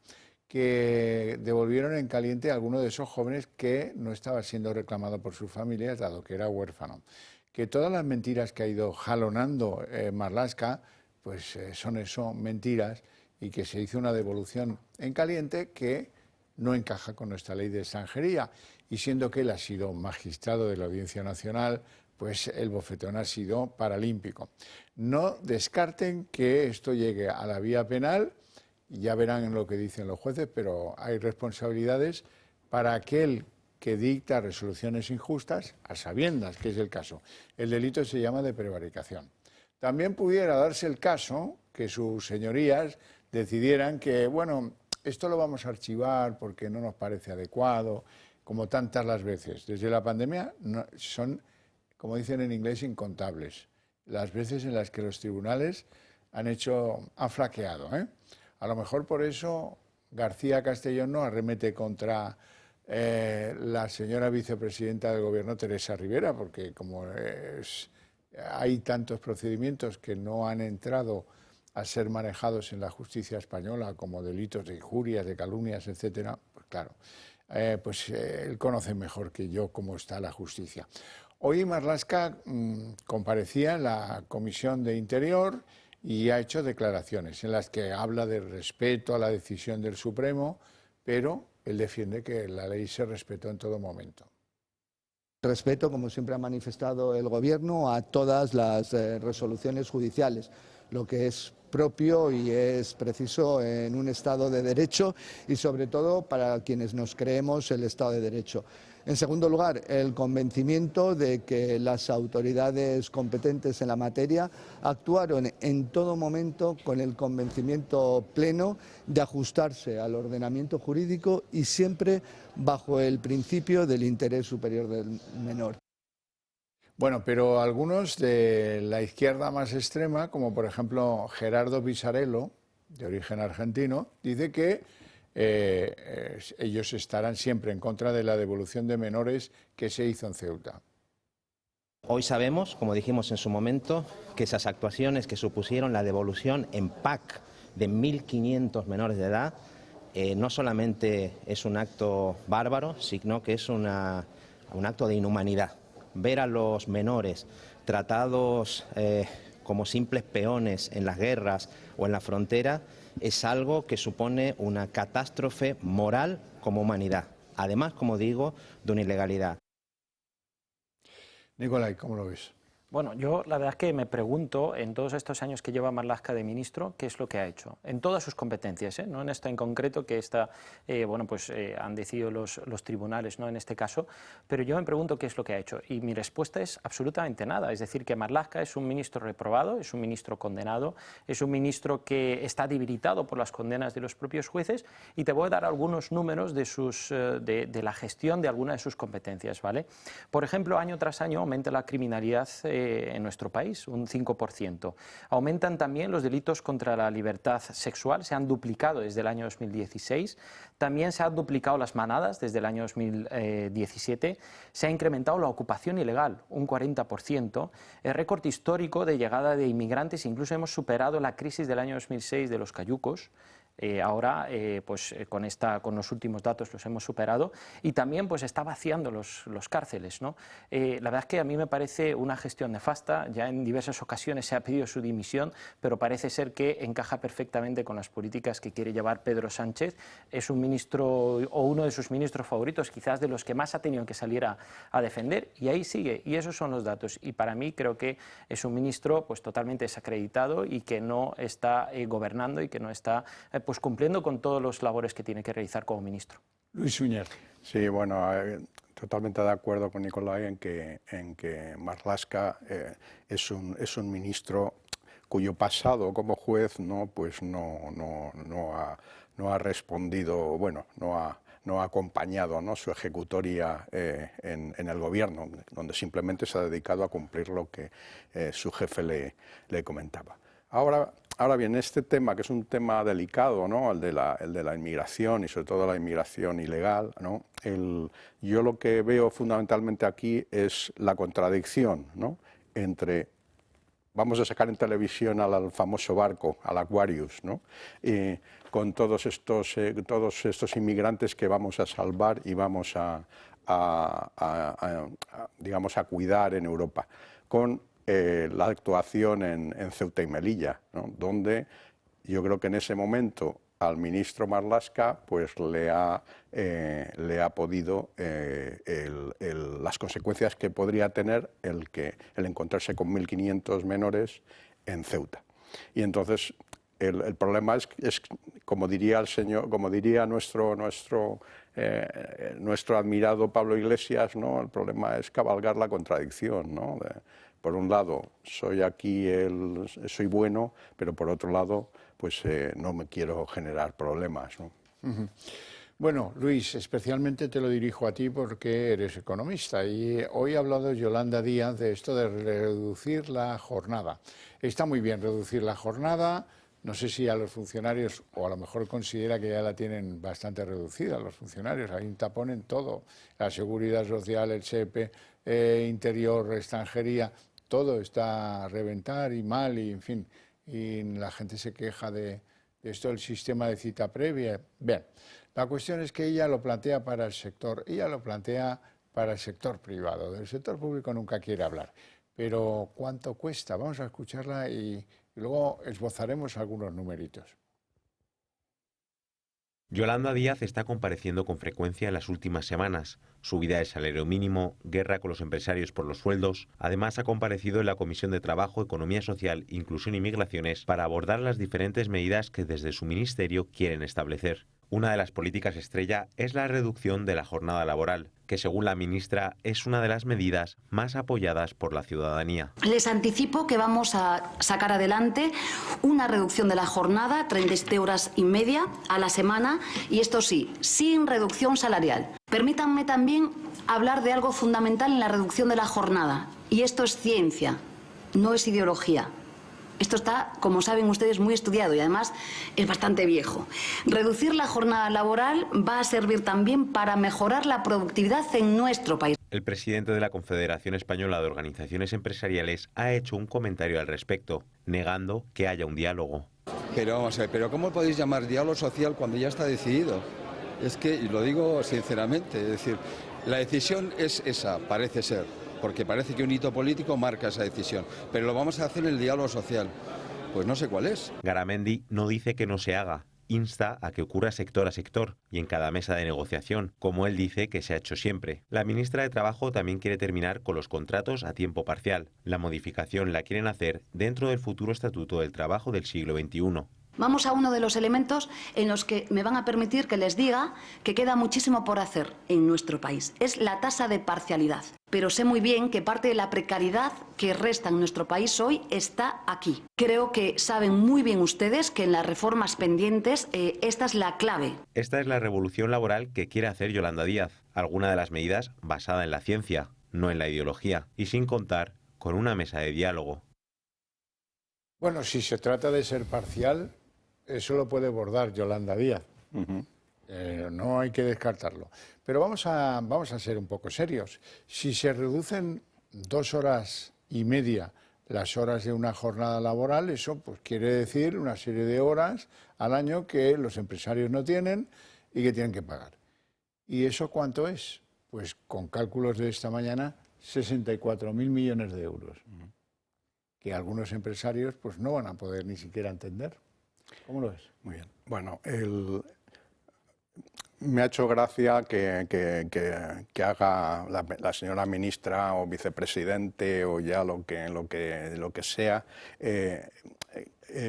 Speaker 1: Que devolvieron en caliente a alguno de esos jóvenes que no estaba siendo reclamado por sus familias, dado que era huérfano. Que todas las mentiras que ha ido jalonando Marlaska, pues son eso, mentiras, y que se hizo una devolución en caliente que no encaja con nuestra ley de extranjería. Y siendo que él ha sido magistrado de la Audiencia Nacional, pues el bofetón ha sido paralímpico. No descarten que esto llegue a la vía penal. Ya verán lo que dicen los jueces, pero hay responsabilidades para aquel que dicta resoluciones injustas a sabiendas, que es el caso. El delito se llama de prevaricación. También pudiera darse el caso que sus señorías decidieran que, bueno, esto lo vamos a archivar porque no nos parece adecuado, como tantas las veces. Desde la pandemia son, como dicen en inglés, incontables las veces en las que los tribunales han flaqueado, ¿eh? A lo mejor por eso García Castellón no arremete contra la señora vicepresidenta del Gobierno, Teresa Rivera, porque como hay tantos procedimientos que no han entrado a ser manejados en la justicia española como delitos de injurias, de calumnias, etcétera, pues claro, él conoce mejor que yo cómo está la justicia. Hoy Marlaska comparecía en la Comisión de Interior y ha hecho declaraciones en las que habla de respeto a la decisión del Supremo, pero él defiende que la ley se respetó en todo momento.
Speaker 17: Respeto, como siempre ha manifestado el Gobierno, a todas las resoluciones judiciales, lo que es propio y es preciso en un Estado de Derecho y sobre todo para quienes nos creemos el Estado de Derecho. En segundo lugar, el convencimiento de que las autoridades competentes en la materia actuaron en todo momento con el convencimiento pleno de ajustarse al ordenamiento jurídico y siempre bajo el principio del interés superior del menor.
Speaker 1: Bueno, pero algunos de la izquierda más extrema, como por ejemplo Gerardo Pisarello, de origen argentino, dice que ellos estarán siempre en contra de la devolución de menores que se hizo en Ceuta.
Speaker 10: Hoy sabemos, como dijimos en su momento, que esas actuaciones que supusieron la devolución en PAC de 1.500 menores de edad no solamente es un acto bárbaro, sino que es un acto de inhumanidad. Ver a los menores tratados como simples peones en las guerras o en la frontera es algo que supone una catástrofe moral como humanidad. Además, como digo, de una ilegalidad.
Speaker 1: Nicolai, ¿cómo lo ves?
Speaker 22: Bueno, yo la verdad es que me pregunto, en todos estos años que lleva Marlaska de ministro, ¿qué es lo que ha hecho? En todas sus competencias, no en esta en concreto, que han decidido los tribunales, ¿no? En este caso, pero yo me pregunto qué es lo que ha hecho. Y mi respuesta es absolutamente nada. Es decir, que Marlaska es un ministro reprobado, es un ministro condenado, es un ministro que está debilitado por las condenas de los propios jueces, y te voy a dar algunos números de la gestión de algunas de sus competencias, ¿vale? Por ejemplo, año tras año aumenta la criminalidad en nuestro país, un 5%. Aumentan también los delitos contra la libertad sexual, se han duplicado desde el año 2016. También se han duplicado las manadas desde el año 2017. Se ha incrementado la ocupación ilegal, un 40%. El récord histórico de llegada de inmigrantes, incluso hemos superado la crisis del año 2006 de los cayucos. Ahora, con los últimos datos los hemos superado, y también pues está vaciando los cárceles, ¿no? La verdad es que a mí me parece una gestión nefasta. Ya en diversas ocasiones se ha pedido su dimisión, pero parece ser que encaja perfectamente con las políticas que quiere llevar Pedro Sánchez. Es un ministro, o uno de sus ministros favoritos, quizás de los que más ha tenido que salir a defender, y ahí sigue, y esos son los datos. Y para mí creo que es un ministro pues totalmente desacreditado y que no está gobernando y que no está pues cumpliendo con todos los labores que tiene que realizar como ministro.
Speaker 1: Luis Suñer.
Speaker 23: Sí, bueno, totalmente de acuerdo con Nicolai en que Marlaska es un ministro cuyo pasado como juez no ha respondido, bueno, no ha acompañado, ¿no?, su ejecutoria en el gobierno, donde simplemente se ha dedicado a cumplir lo que su jefe le comentaba. Ahora bien, este tema, que es un tema delicado, ¿no?, el de la inmigración y sobre todo la inmigración ilegal, ¿no?, yo lo que veo fundamentalmente aquí es la contradicción, ¿no?, entre vamos a sacar en televisión al famoso barco, al Aquarius, ¿no?, con todos estos inmigrantes que vamos a salvar y vamos digamos, a cuidar en Europa, con la actuación en Ceuta y Melilla, ¿no?, donde yo creo que en ese momento al ministro Marlaska pues le ha podido las consecuencias que podría tener el encontrarse con 1.500 menores en Ceuta. Y entonces el problema es como diría nuestro admirado Pablo Iglesias, ¿no?, el problema es cabalgar la contradicción, ¿no? Por un lado, soy bueno, pero por otro lado, pues no me quiero generar problemas, ¿no?
Speaker 1: Bueno, Luis, especialmente te lo dirijo a ti porque eres economista y hoy ha hablado Yolanda Díaz de esto de reducir la jornada. Está muy bien reducir la jornada, no sé si a los funcionarios, o a lo mejor considera que ya la tienen bastante reducida los funcionarios, hay un tapón en todo, la seguridad social, el SEPE, interior, extranjería, todo está a reventar y mal, y en fin, y la gente se queja de esto del sistema de cita previa. Bien, la cuestión es que ella lo plantea para el sector, ella lo plantea para el sector privado, del sector público nunca quiere hablar. Pero ¿cuánto cuesta? Vamos a escucharla y luego esbozaremos algunos numeritos.
Speaker 11: Yolanda Díaz está compareciendo con frecuencia en las últimas semanas. Subida del salario mínimo, guerra con los empresarios por los sueldos. Además, ha comparecido en la Comisión de Trabajo, Economía Social, Inclusión y Migraciones para abordar las diferentes medidas que desde su ministerio quieren establecer. Una de las políticas estrella es la reducción de la jornada laboral, que según la ministra es una de las medidas más apoyadas por la ciudadanía.
Speaker 12: Les anticipo que vamos a sacar adelante una reducción de la jornada, 37 horas y media a la semana, y esto sí, sin reducción salarial. Permítanme también hablar de algo fundamental en la reducción de la jornada, y esto es ciencia, no es ideología. Esto está, como saben ustedes, muy estudiado y además es bastante viejo. Reducir la jornada laboral va a servir también para mejorar la productividad en nuestro país.
Speaker 11: El presidente de la Confederación Española de Organizaciones Empresariales ha hecho un comentario al respecto, negando que haya un diálogo.
Speaker 13: Pero vamos a ver, ¿pero cómo podéis llamar diálogo social cuando ya está decidido? Es que, y lo digo sinceramente, es decir, la decisión es esa, parece ser. Porque parece que un hito político marca esa decisión. Pero lo vamos a hacer en el diálogo social. Pues no sé cuál es.
Speaker 11: Garamendi no dice que no se haga, insta a que ocurra sector a sector y en cada mesa de negociación, como él dice que se ha hecho siempre. La ministra de Trabajo también quiere terminar con los contratos a tiempo parcial. La modificación la quieren hacer dentro del futuro Estatuto del Trabajo del siglo XXI.
Speaker 12: Vamos a uno de los elementos en los que me van a permitir que les diga que queda muchísimo por hacer en nuestro país. Es la tasa de parcialidad. Pero sé muy bien que parte de la precariedad que resta en nuestro país hoy está aquí. Creo que saben muy bien ustedes que en las reformas pendientes esta es la clave.
Speaker 11: Esta es la revolución laboral que quiere hacer Yolanda Díaz. Alguna de las medidas basada en la ciencia, no en la ideología, y sin contar con una mesa de diálogo.
Speaker 1: Bueno, si se trata de ser parcial, eso lo puede bordar Yolanda Díaz. No hay que descartarlo. Pero vamos a ser un poco serios. Si se reducen 2 horas y media las horas de una jornada laboral, eso pues quiere decir una serie de horas al año que los empresarios no tienen y que tienen que pagar. ¿Y eso cuánto es? Pues con cálculos de esta mañana, 64.000 millones de euros. Que algunos empresarios pues no van a poder ni siquiera entender. ¿Cómo lo ves?
Speaker 23: Muy bien. Bueno, me ha hecho gracia que haga la señora ministra o vicepresidente o ya lo que sea,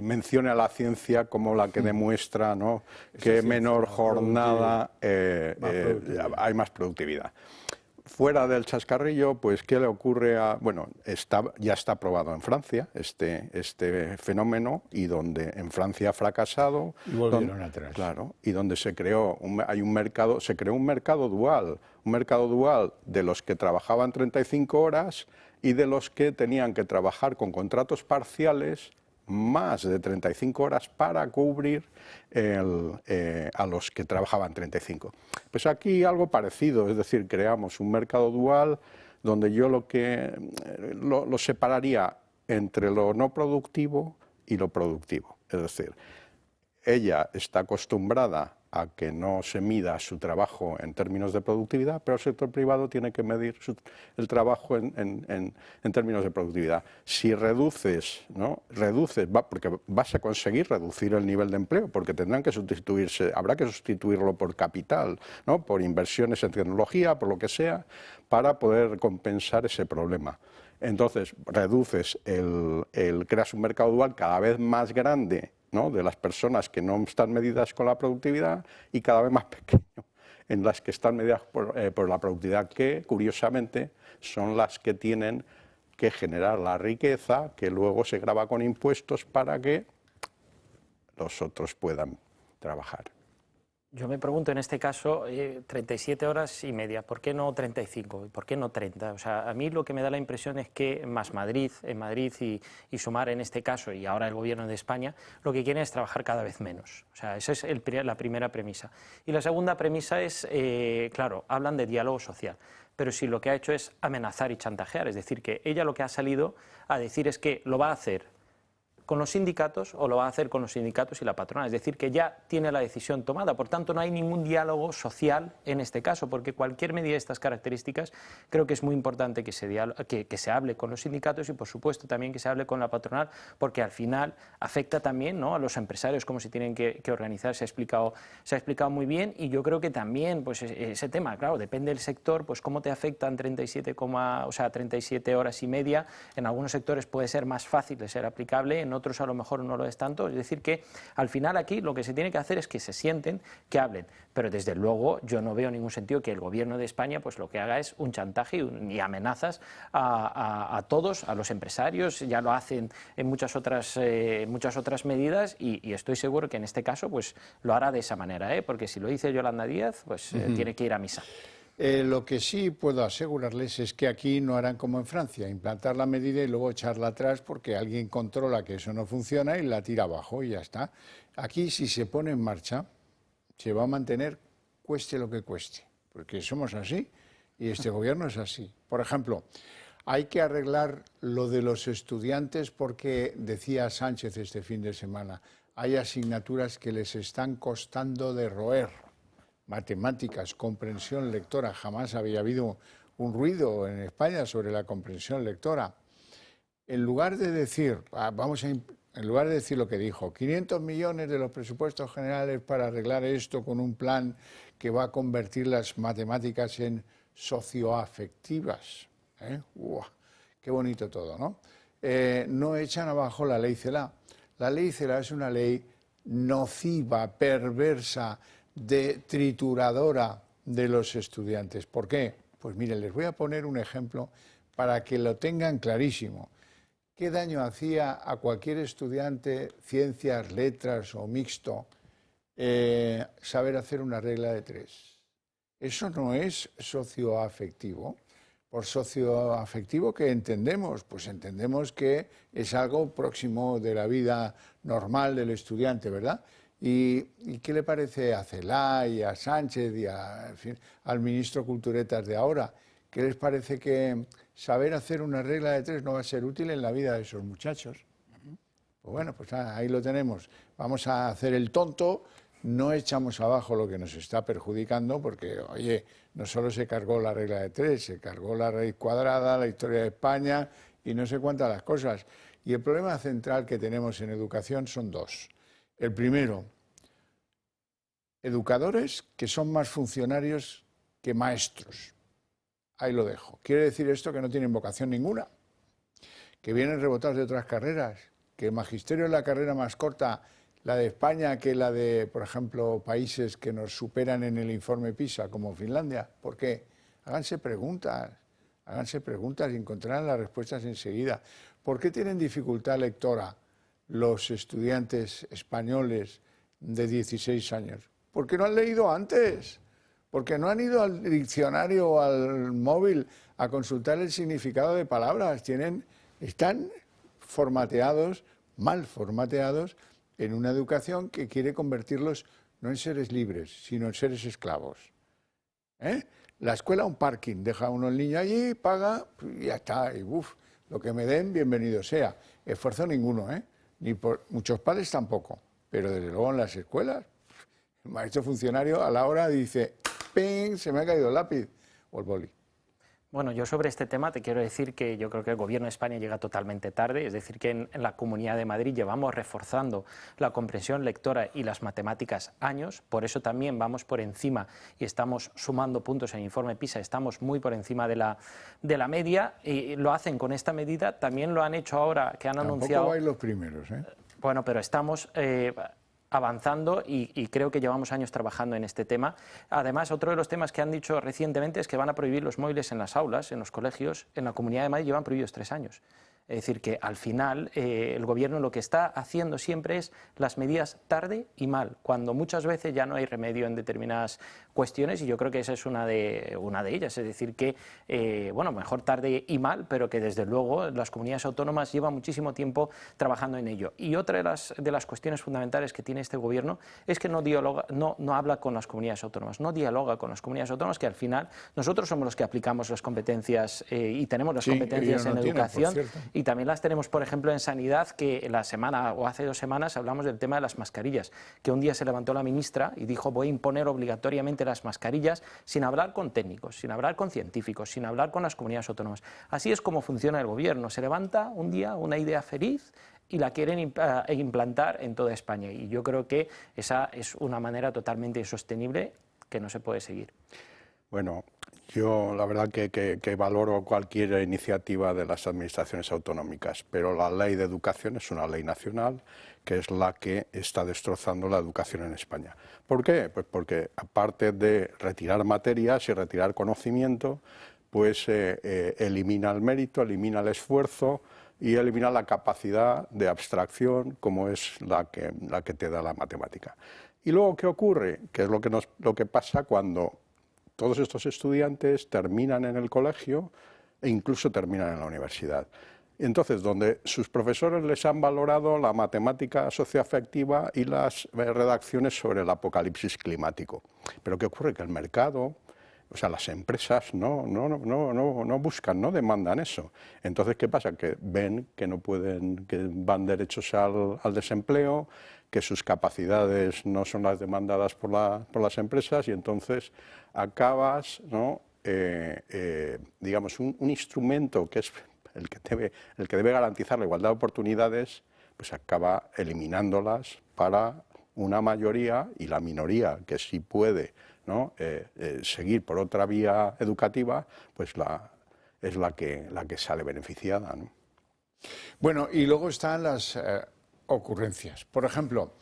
Speaker 23: mencione a la ciencia como la que demuestra, ¿no?, que menor jornada hay más productividad. Fuera del chascarrillo, pues, ¿qué le ocurre a...? Bueno, ya está aprobado en Francia este fenómeno, y donde en Francia ha fracasado...
Speaker 1: Y volvieron atrás.
Speaker 23: Claro, y donde se creó un mercado dual de los que trabajaban 35 horas y de los que tenían que trabajar con contratos parciales más de 35 horas para cubrir a los que trabajaban 35. Pues aquí algo parecido, es decir, creamos un mercado dual donde yo lo separaría entre lo no productivo y lo productivo. Es decir, ella está acostumbrada a que no se mida su trabajo en términos de productividad, pero el sector privado tiene que medir el trabajo en términos de productividad. Si reduces, porque vas a conseguir reducir el nivel de empleo, porque habrá que sustituirlo por capital, ¿no?, por inversiones en tecnología, por lo que sea, para poder compensar ese problema. Entonces, creas un mercado dual cada vez más grande, ¿no?, de las personas que no están medidas con la productividad, y cada vez más pequeño en las que están medidas por la productividad, que curiosamente son las que tienen que generar la riqueza que luego se grava con impuestos para que los otros puedan trabajar.
Speaker 22: Yo me pregunto en este caso, 37 horas y media, ¿por qué no 35? ¿Por qué no 30? O sea, a mí lo que me da la impresión es que más Madrid y Sumar en este caso, y ahora el gobierno de España, lo que quieren es trabajar cada vez menos. O sea, esa es la primera premisa. Y la segunda premisa es, claro, hablan de diálogo social, pero si lo que ha hecho es amenazar y chantajear, es decir, que ella lo que ha salido a decir es que lo va a hacer con los sindicatos o lo va a hacer con los sindicatos y la patronal. Es decir, que ya tiene la decisión tomada. Por tanto, no hay ningún diálogo social en este caso, porque cualquier medida de estas características creo que es muy importante que se hable con los sindicatos y, por supuesto, también que se hable con la patronal, porque al final afecta también, ¿no?, a los empresarios, cómo se tienen que organizar. Se ha explicado muy bien, y yo creo que también pues, ese tema, claro, depende del sector, pues cómo te afectan 37 horas y media. En algunos sectores puede ser más fácil de ser aplicable, en otros a lo mejor no lo es tanto. Es decir, que al final aquí lo que se tiene que hacer es que se sienten, que hablen, pero desde luego yo no veo ningún sentido que el gobierno de España pues lo que haga es un chantaje y amenazas a todos, a los empresarios. Ya lo hacen en muchas otras medidas, y estoy seguro que en este caso pues lo hará de esa manera, porque si lo dice Yolanda Díaz, pues tiene que ir a misa.
Speaker 1: Lo que sí puedo asegurarles es que aquí no harán como en Francia, implantar la medida y luego echarla atrás porque alguien controla que eso no funciona y la tira abajo y ya está. Aquí, si se pone en marcha, se va a mantener cueste lo que cueste, porque somos así y este gobierno es así. Por ejemplo, hay que arreglar lo de los estudiantes porque, decía Sánchez este fin de semana, hay asignaturas que les están costando de roer. Matemáticas, comprensión lectora. Jamás había habido un ruido en España sobre la comprensión lectora. En lugar de decir, en lugar de decir lo que dijo, 500 millones de los presupuestos generales para arreglar esto con un plan que va a convertir las matemáticas en socioafectivas. ¡Uah! Qué bonito todo, ¿no? No echan abajo la ley CELA. La ley CELA es una ley nociva, perversa, trituradora de los estudiantes. ¿Por qué? Pues miren, les voy a poner un ejemplo para que lo tengan clarísimo. ¿Qué daño hacía a cualquier estudiante, ciencias, letras o mixto, saber hacer una regla de 3? Eso no es socioafectivo. Por socioafectivo, ¿qué entendemos? Pues entendemos que es algo próximo de la vida normal del estudiante, ¿verdad? ¿Y qué le parece a Celaá y a Sánchez y al ministro Culturetas de ahora? ¿Qué les parece que saber hacer una regla de 3 no va a ser útil en la vida de esos muchachos? Pues bueno, pues ahí lo tenemos. Vamos a hacer el tonto, no echamos abajo lo que nos está perjudicando, porque, oye, no solo se cargó la regla de 3, se cargó la raíz cuadrada, la historia de España y no sé cuántas las cosas. Y el problema central que tenemos en educación son dos. El primero, educadores que son más funcionarios que maestros. Ahí lo dejo. ¿Quiere decir esto que no tienen vocación ninguna? Que vienen rebotados de otras carreras, que el magisterio es la carrera más corta, la de España, que la de, por ejemplo, países que nos superan en el informe PISA, como Finlandia. ¿Por qué? Háganse preguntas y encontrarán las respuestas enseguida. ¿Por qué tienen dificultad lectora los estudiantes españoles de 16 años? Porque no han leído antes, porque no han ido al diccionario o al móvil a consultar el significado de palabras. Están formateados, mal formateados, en una educación que quiere convertirlos no en seres libres, sino en seres esclavos. La escuela un parking, deja uno el niño allí, paga y ya está, y lo que me den, bienvenido sea. Esfuerzo ninguno, ni por muchos padres tampoco, pero desde luego en las escuelas, el maestro funcionario a la hora dice, ¡ping!, se me ha caído el lápiz o el boli.
Speaker 22: Bueno, yo sobre este tema te quiero decir que yo creo que el Gobierno de España llega totalmente tarde, es decir, que en la Comunidad de Madrid llevamos reforzando la comprensión lectora y las matemáticas años, por eso también vamos por encima y estamos sumando puntos en el informe PISA, estamos muy por encima de la media, y lo hacen con esta medida, también lo han hecho ahora que han anunciado...
Speaker 1: Tampoco vais los primeros,
Speaker 22: Bueno, pero estamos... avanzando y creo que llevamos años trabajando en este tema. Además, otro de los temas que han dicho recientemente es que van a prohibir los móviles en las aulas, en los colegios. En la Comunidad de Madrid llevan prohibidos 3 años. Es decir, que al final el Gobierno lo que está haciendo siempre es las medidas tarde y mal, cuando muchas veces ya no hay remedio en determinadas cuestiones, y yo creo que esa es una de ellas. Es decir, que, bueno, mejor tarde y mal, pero que desde luego las comunidades autónomas llevan muchísimo tiempo trabajando en ello. Y otra de las cuestiones fundamentales que tiene este Gobierno es que no habla con las comunidades autónomas, no dialoga con las comunidades autónomas, que al final nosotros somos los que aplicamos las competencias y tenemos las competencias en educación. Y también las tenemos, por ejemplo, en sanidad, que la semana o hace 2 semanas hablamos del tema de las mascarillas, que un día se levantó la ministra y dijo voy a imponer obligatoriamente las mascarillas sin hablar con técnicos, sin hablar con científicos, sin hablar con las comunidades autónomas. Así es como funciona el gobierno. Se levanta un día una idea feliz y la quieren implantar en toda España. Y yo creo que esa es una manera totalmente insostenible que no se puede seguir.
Speaker 23: Bueno, yo la verdad que valoro cualquier iniciativa de las administraciones autonómicas, pero la ley de educación es una ley nacional que es la que está destrozando la educación en España. ¿Por qué? Pues porque aparte de retirar materias y retirar conocimiento, pues elimina el mérito, elimina el esfuerzo y elimina la capacidad de abstracción como es la que te da la matemática. Y luego, ¿qué ocurre? Que es lo que pasa cuando todos estos estudiantes terminan en el colegio e incluso terminan en la universidad. Entonces, donde sus profesores les han valorado la matemática socioafectiva y las redacciones sobre el apocalipsis climático. Pero ¿qué ocurre? Que el mercado, o sea, las empresas no buscan, no demandan eso. Entonces, ¿qué pasa? Que ven que no pueden, que van derechos al desempleo, que sus capacidades no son las demandadas por las empresas y entonces acabas, ¿no? Digamos, un instrumento que es el que debe garantizar la igualdad de oportunidades, pues acaba eliminándolas para una mayoría y la minoría que sí puede, ¿no? Seguir por otra vía educativa, pues es la que sale beneficiada, ¿no?
Speaker 1: Bueno, y luego están las ocurrencias. Por ejemplo,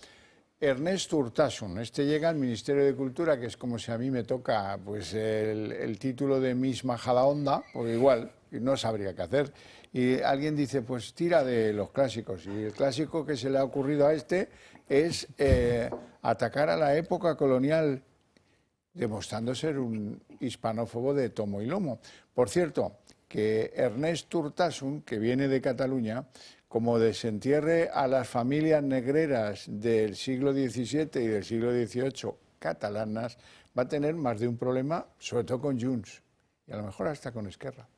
Speaker 1: Ernest Urtasun, llega al Ministerio de Cultura, que es como si a mí me toca pues el título de Miss Majadahonda, porque igual no sabría qué hacer. Y alguien dice, pues tira de los clásicos. Y el clásico que se le ha ocurrido a es atacar a la época colonial, demostrando ser un hispanófobo de tomo y lomo. Por cierto, que Ernest Urtasun, que viene de Cataluña, como desentierre a las familias negreras del siglo XVII y del siglo XVIII catalanas, va a tener más de un problema, sobre todo con Junts, y a lo mejor hasta con Esquerra.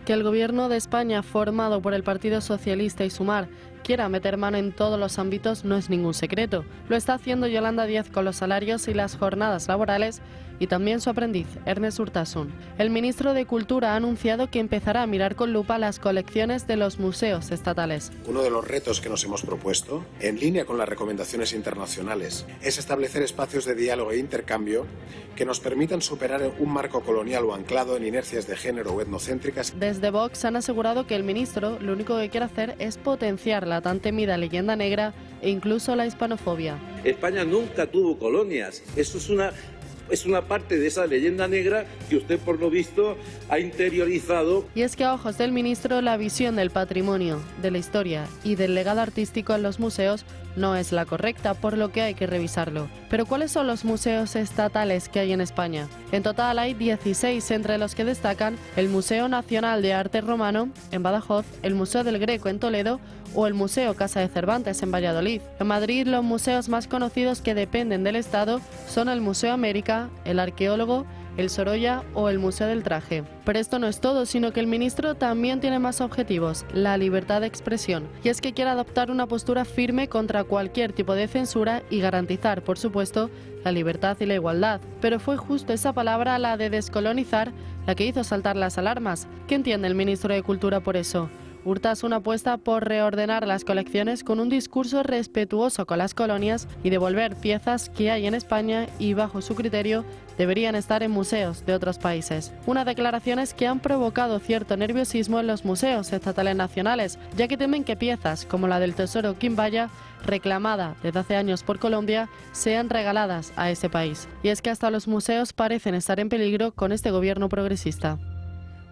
Speaker 14: Que el gobierno de España, formado por el Partido Socialista y Sumar, quiera meter mano en todos los ámbitos no es ningún secreto. Lo está haciendo Yolanda Díaz con los salarios y las jornadas laborales y también su aprendiz, Ernest Urtasun. El ministro de Cultura ha anunciado que empezará a mirar con lupa las colecciones de los museos estatales.
Speaker 15: Uno de los retos que nos hemos propuesto, en línea con las recomendaciones internacionales, es establecer espacios de diálogo e intercambio que nos permitan superar un marco colonial o anclado en inercias de género o etnocéntricas.
Speaker 14: Desde Vox han asegurado que el ministro lo único que quiere hacer es potenciar la tan temida leyenda negra e incluso la hispanofobia.
Speaker 16: España nunca tuvo colonias. Eso es una parte de esa leyenda negra que usted, por lo visto, ha interiorizado.
Speaker 14: Y es que a ojos del ministro la visión del patrimonio, de la historia y del legado artístico en los museos no es la correcta, por lo que hay que revisarlo. Pero ¿cuáles son los museos estatales que hay en España? En total hay 16, entre los que destacan el Museo Nacional de Arte Romano en Badajoz, el Museo del Greco en Toledo o el Museo Casa de Cervantes en Valladolid. En Madrid, los museos más conocidos que dependen del Estado son el Museo América, el Arqueólogo, el Sorolla o el Museo del Traje. Pero esto no es todo, sino que el ministro también tiene más objetivos, la libertad de expresión. Y es que quiere adoptar una postura firme contra cualquier tipo de censura y garantizar, por supuesto, la libertad y la igualdad. Pero fue justo esa palabra, la de descolonizar, la que hizo saltar las alarmas. ¿Qué entiende el ministro de Cultura por eso? Urtasun apuesta por reordenar las colecciones con un discurso respetuoso con las colonias y devolver piezas que hay en España y, bajo su criterio, deberían estar en museos de otros países. Unas declaraciones que han provocado cierto nerviosismo en los museos estatales nacionales, ya que temen que piezas como la del Tesoro Quimbaya, reclamada desde hace años por Colombia, sean regaladas a ese país. Y es que hasta los museos parecen estar en peligro con este gobierno progresista.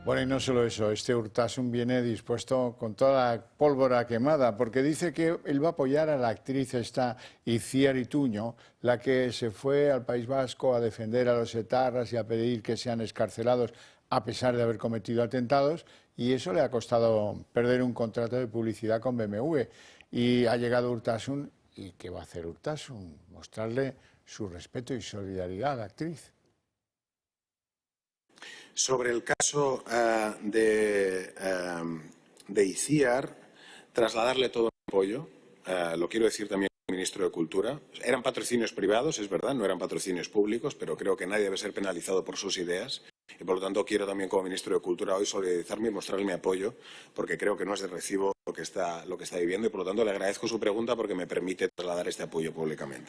Speaker 1: Bueno, y no solo eso, Urtasun viene dispuesto con toda la pólvora quemada, porque dice que él va a apoyar a la actriz Itziar Ituño, la que se fue al País Vasco a defender a los etarras y a pedir que sean excarcelados a pesar de haber cometido atentados, y eso le ha costado perder un contrato de publicidad con BMW. Y ha llegado Urtasun, ¿y qué va a hacer Urtasun? Mostrarle su respeto y solidaridad a la actriz.
Speaker 15: Sobre el caso de ICIAR, trasladarle todo el apoyo, lo quiero decir también al ministro de Cultura. Eran patrocinios privados, es verdad, no eran patrocinios públicos, pero creo que nadie debe ser penalizado por sus ideas. Y por lo tanto quiero también como ministro de Cultura hoy solidarizarme y mostrarle mi apoyo, porque creo que no es de recibo lo que está viviendo y por lo tanto le agradezco su pregunta porque me permite trasladar este apoyo públicamente.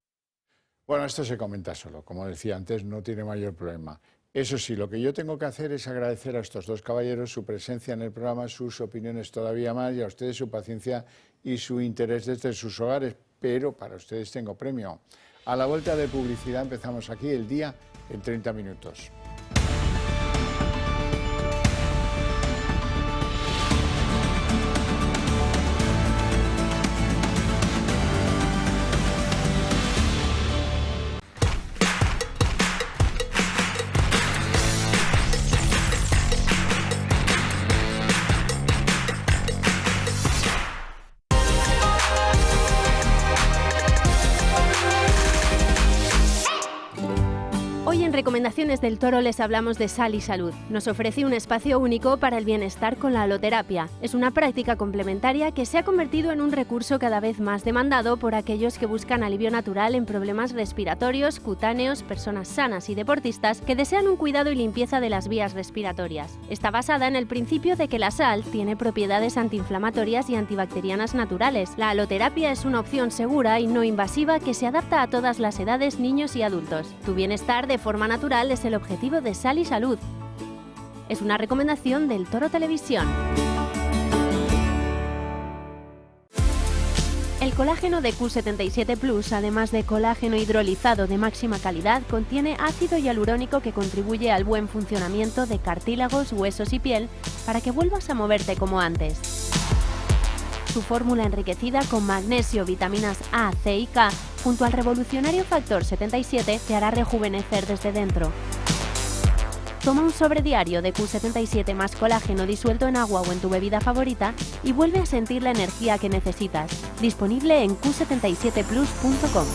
Speaker 1: Bueno, esto se comenta solo, como decía antes, no tiene mayor problema. Eso sí, lo que yo tengo que hacer es agradecer a estos dos caballeros su presencia en el programa, sus opiniones todavía más y a ustedes su paciencia y su interés desde sus hogares, pero para ustedes tengo premio. A la vuelta de publicidad empezamos aquí el día en 30 minutos.
Speaker 18: Recomendaciones del Toro les hablamos de Sal y Salud. Nos ofrece un espacio único para el bienestar con la aloterapia. Es una práctica complementaria que se ha convertido en un recurso cada vez más demandado por aquellos que buscan alivio natural en problemas respiratorios, cutáneos, personas sanas y deportistas que desean un cuidado y limpieza de las vías respiratorias. Está basada en el principio de que la sal tiene propiedades antiinflamatorias y antibacterianas naturales. La aloterapia es una opción segura y no invasiva que se adapta a todas las edades, niños y adultos. Tu bienestar de forma natural es el objetivo de Sal y Salud. Es una recomendación del Toro Televisión. El colágeno de Q77 Plus, además de colágeno hidrolizado de máxima calidad, contiene ácido hialurónico que contribuye al buen funcionamiento de cartílagos, huesos y piel para que vuelvas a moverte como antes. Su fórmula enriquecida con magnesio, vitaminas A, C y K, junto al revolucionario factor 77, te hará rejuvenecer desde dentro. Toma un sobre diario de Q77 más colágeno disuelto en agua o en tu bebida favorita y vuelve a sentir la energía que necesitas. Disponible en q77plus.com.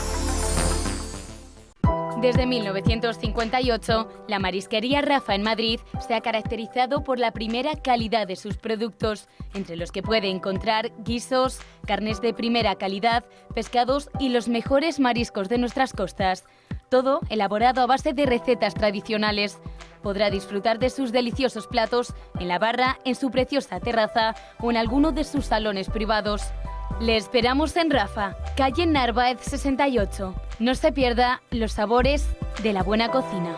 Speaker 5: Desde 1958, la marisquería Rafa en Madrid se ha caracterizado por la primera calidad de sus productos, entre los que puede encontrar guisos, carnes de primera calidad, pescados y los mejores mariscos de nuestras costas. Todo elaborado a base de recetas tradicionales. Podrá disfrutar de sus deliciosos platos en la barra, en su preciosa terraza o en alguno de sus salones privados. Le esperamos en Rafa, calle Narváez 68. No se pierda los sabores de la buena cocina.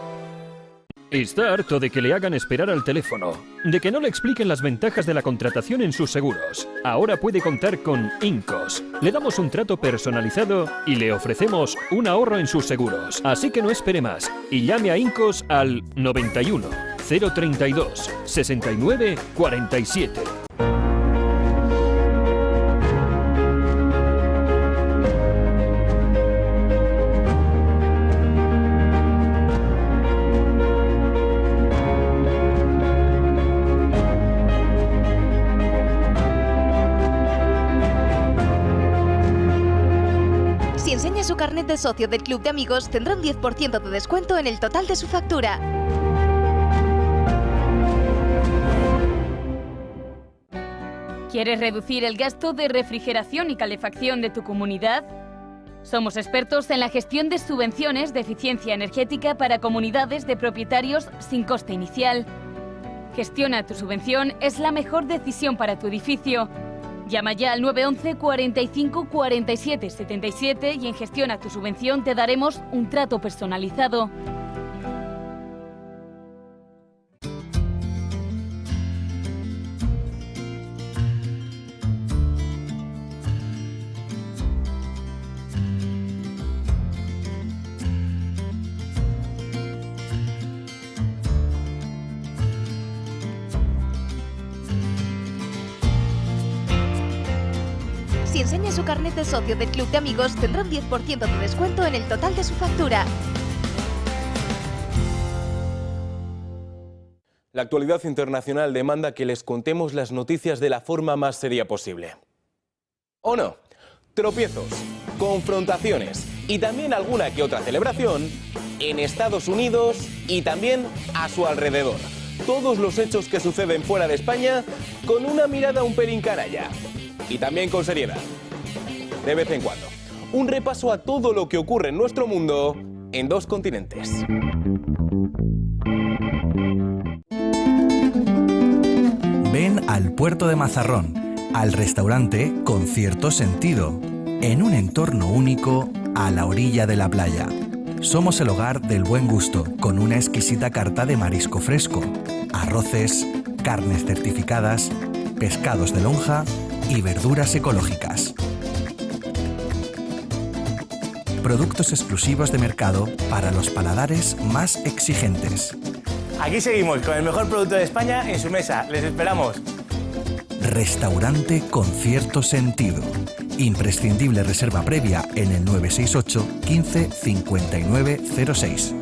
Speaker 19: Está harto de que le hagan esperar al teléfono, de que no le expliquen las ventajas de la contratación en sus seguros. Ahora puede contar con Incos. Le damos un trato personalizado y le ofrecemos un ahorro en sus seguros. Así que no espere más y llame a Incos al 91 032 69 47.
Speaker 20: Si enseña su carnet de socio del Club de Amigos, tendrá un 10% de descuento en el total de su factura.
Speaker 5: ¿Quieres reducir el gasto de refrigeración y calefacción de tu comunidad? Somos expertos en la gestión de subvenciones de eficiencia energética para comunidades de propietarios sin coste inicial. Gestiona tu subvención, es la mejor decisión para tu edificio. Llama ya al 911 45 47 77 y en Gestiona tu subvención te daremos un trato personalizado.
Speaker 20: Si enseña su carnet de socio del Club de Amigos, tendrá un 10% de descuento en el total de su factura.
Speaker 24: La actualidad internacional demanda que les contemos las noticias de la forma más seria posible. ¿O no? Tropiezos, confrontaciones y también alguna que otra celebración en Estados Unidos y también a su alrededor. Todos los hechos que suceden fuera de España con una mirada un pelín canalla. Y también con seriedad. De vez en cuando. Un repaso a todo lo que ocurre en nuestro mundo en 2 continentes.
Speaker 3: Ven al puerto de Mazarrón, al restaurante Con Cierto Sentido, en un entorno único a la orilla de la playa. Somos el hogar del buen gusto, con una exquisita carta de marisco fresco, arroces, carnes certificadas, pescados de lonja y verduras ecológicas. Productos exclusivos de mercado para los paladares más exigentes.
Speaker 4: Aquí seguimos con el mejor producto de España en su mesa. Les esperamos.
Speaker 3: Restaurante Con Cierto Sentido. Imprescindible reserva previa en el 968 15 59 06.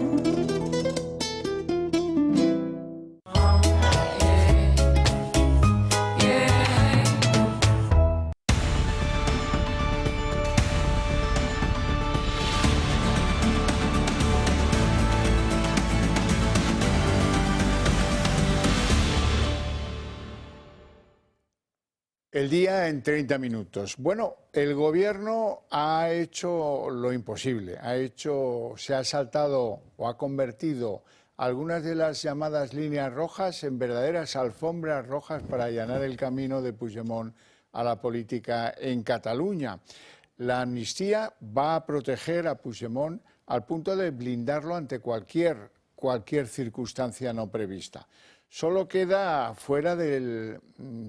Speaker 1: El día en 30 minutos. Bueno, el gobierno ha hecho lo imposible, se ha saltado o ha convertido algunas de las llamadas líneas rojas en verdaderas alfombras rojas para allanar el camino de Puigdemont a la política en Cataluña. La amnistía va a proteger a Puigdemont al punto de blindarlo ante cualquier circunstancia no prevista. Solo queda fuera del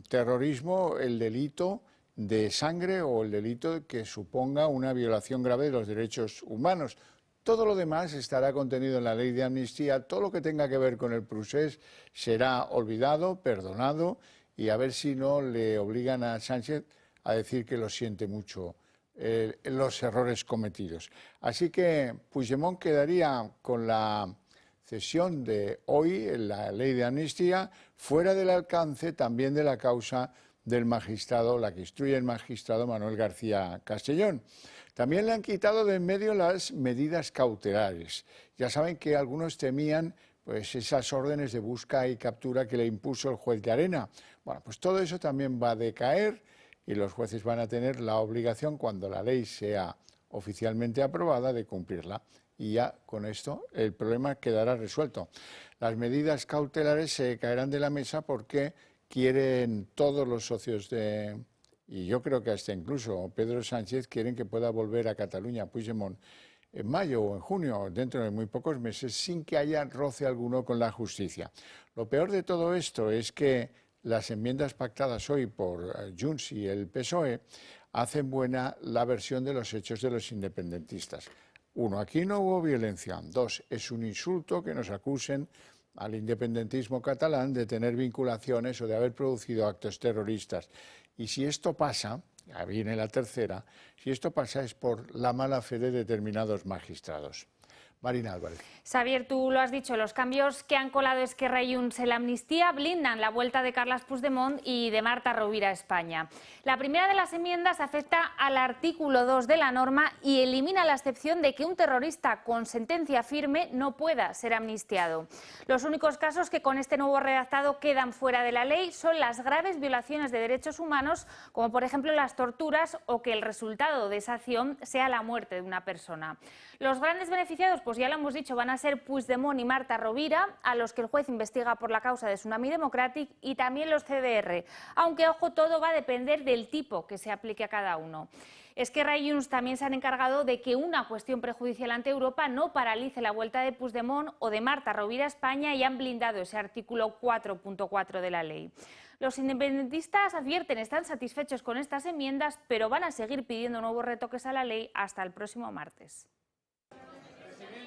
Speaker 1: terrorismo el delito de sangre o el delito que suponga una violación grave de los derechos humanos. Todo lo demás estará contenido en la ley de amnistía. Todo lo que tenga que ver con el procés será olvidado, perdonado, y a ver si no le obligan a Sánchez a decir que lo siente mucho los errores cometidos. Así que Puigdemont quedaría con la cesión de hoy en la ley de amnistía fuera del alcance también de la causa del magistrado, la que instruye el magistrado Manuel García Castellón. También le han quitado de en medio las medidas cautelares. Ya saben que algunos temían pues esas órdenes de busca y captura que le impuso el juez de Arena. Bueno, pues todo eso también va a decaer y los jueces van a tener la obligación, cuando la ley sea oficialmente aprobada, de cumplirla. Y ya con esto el problema quedará resuelto. Las medidas cautelares se caerán de la mesa porque quieren todos los socios y yo creo que hasta incluso Pedro Sánchez, quieren que pueda volver a Cataluña Puigdemont en mayo o en junio, dentro de muy pocos meses, sin que haya roce alguno con la justicia. Lo peor de todo esto es que las enmiendas pactadas hoy por Junts y el PSOE hacen buena la versión de los hechos de los independentistas. 1, aquí no hubo violencia. 2, es un insulto que nos acusen al independentismo catalán de tener vinculaciones o de haber producido actos terroristas. Y si esto pasa, ya viene la tercera, si esto pasa es por la mala fe de determinados magistrados. Marina Álvarez.
Speaker 6: Xavier, tú lo has dicho, los cambios que han colado Esquerra y Junts en la amnistía blindan la vuelta de Carles Puigdemont y de Marta Rovira a España. La primera de las enmiendas afecta al artículo 2 de la norma y elimina la excepción de que un terrorista con sentencia firme no pueda ser amnistiado. Los únicos casos que con este nuevo redactado quedan fuera de la ley son las graves violaciones de derechos humanos, como por ejemplo las torturas o que el resultado de esa acción sea la muerte de una persona. Los grandes beneficiados, pues ya lo hemos dicho, van a ser Puigdemont y Marta Rovira, a los que el juez investiga por la causa de Tsunami Democratic, y también los CDR, aunque, ojo, todo va a depender del tipo que se aplique a cada uno. Esquerra y Junts también se han encargado de que una cuestión prejudicial ante Europa no paralice la vuelta de Puigdemont o de Marta Rovira a España y han blindado ese artículo 4.4 de la ley. Los independentistas advierten, están satisfechos con estas enmiendas, pero van a seguir pidiendo nuevos retoques a la ley hasta el próximo martes.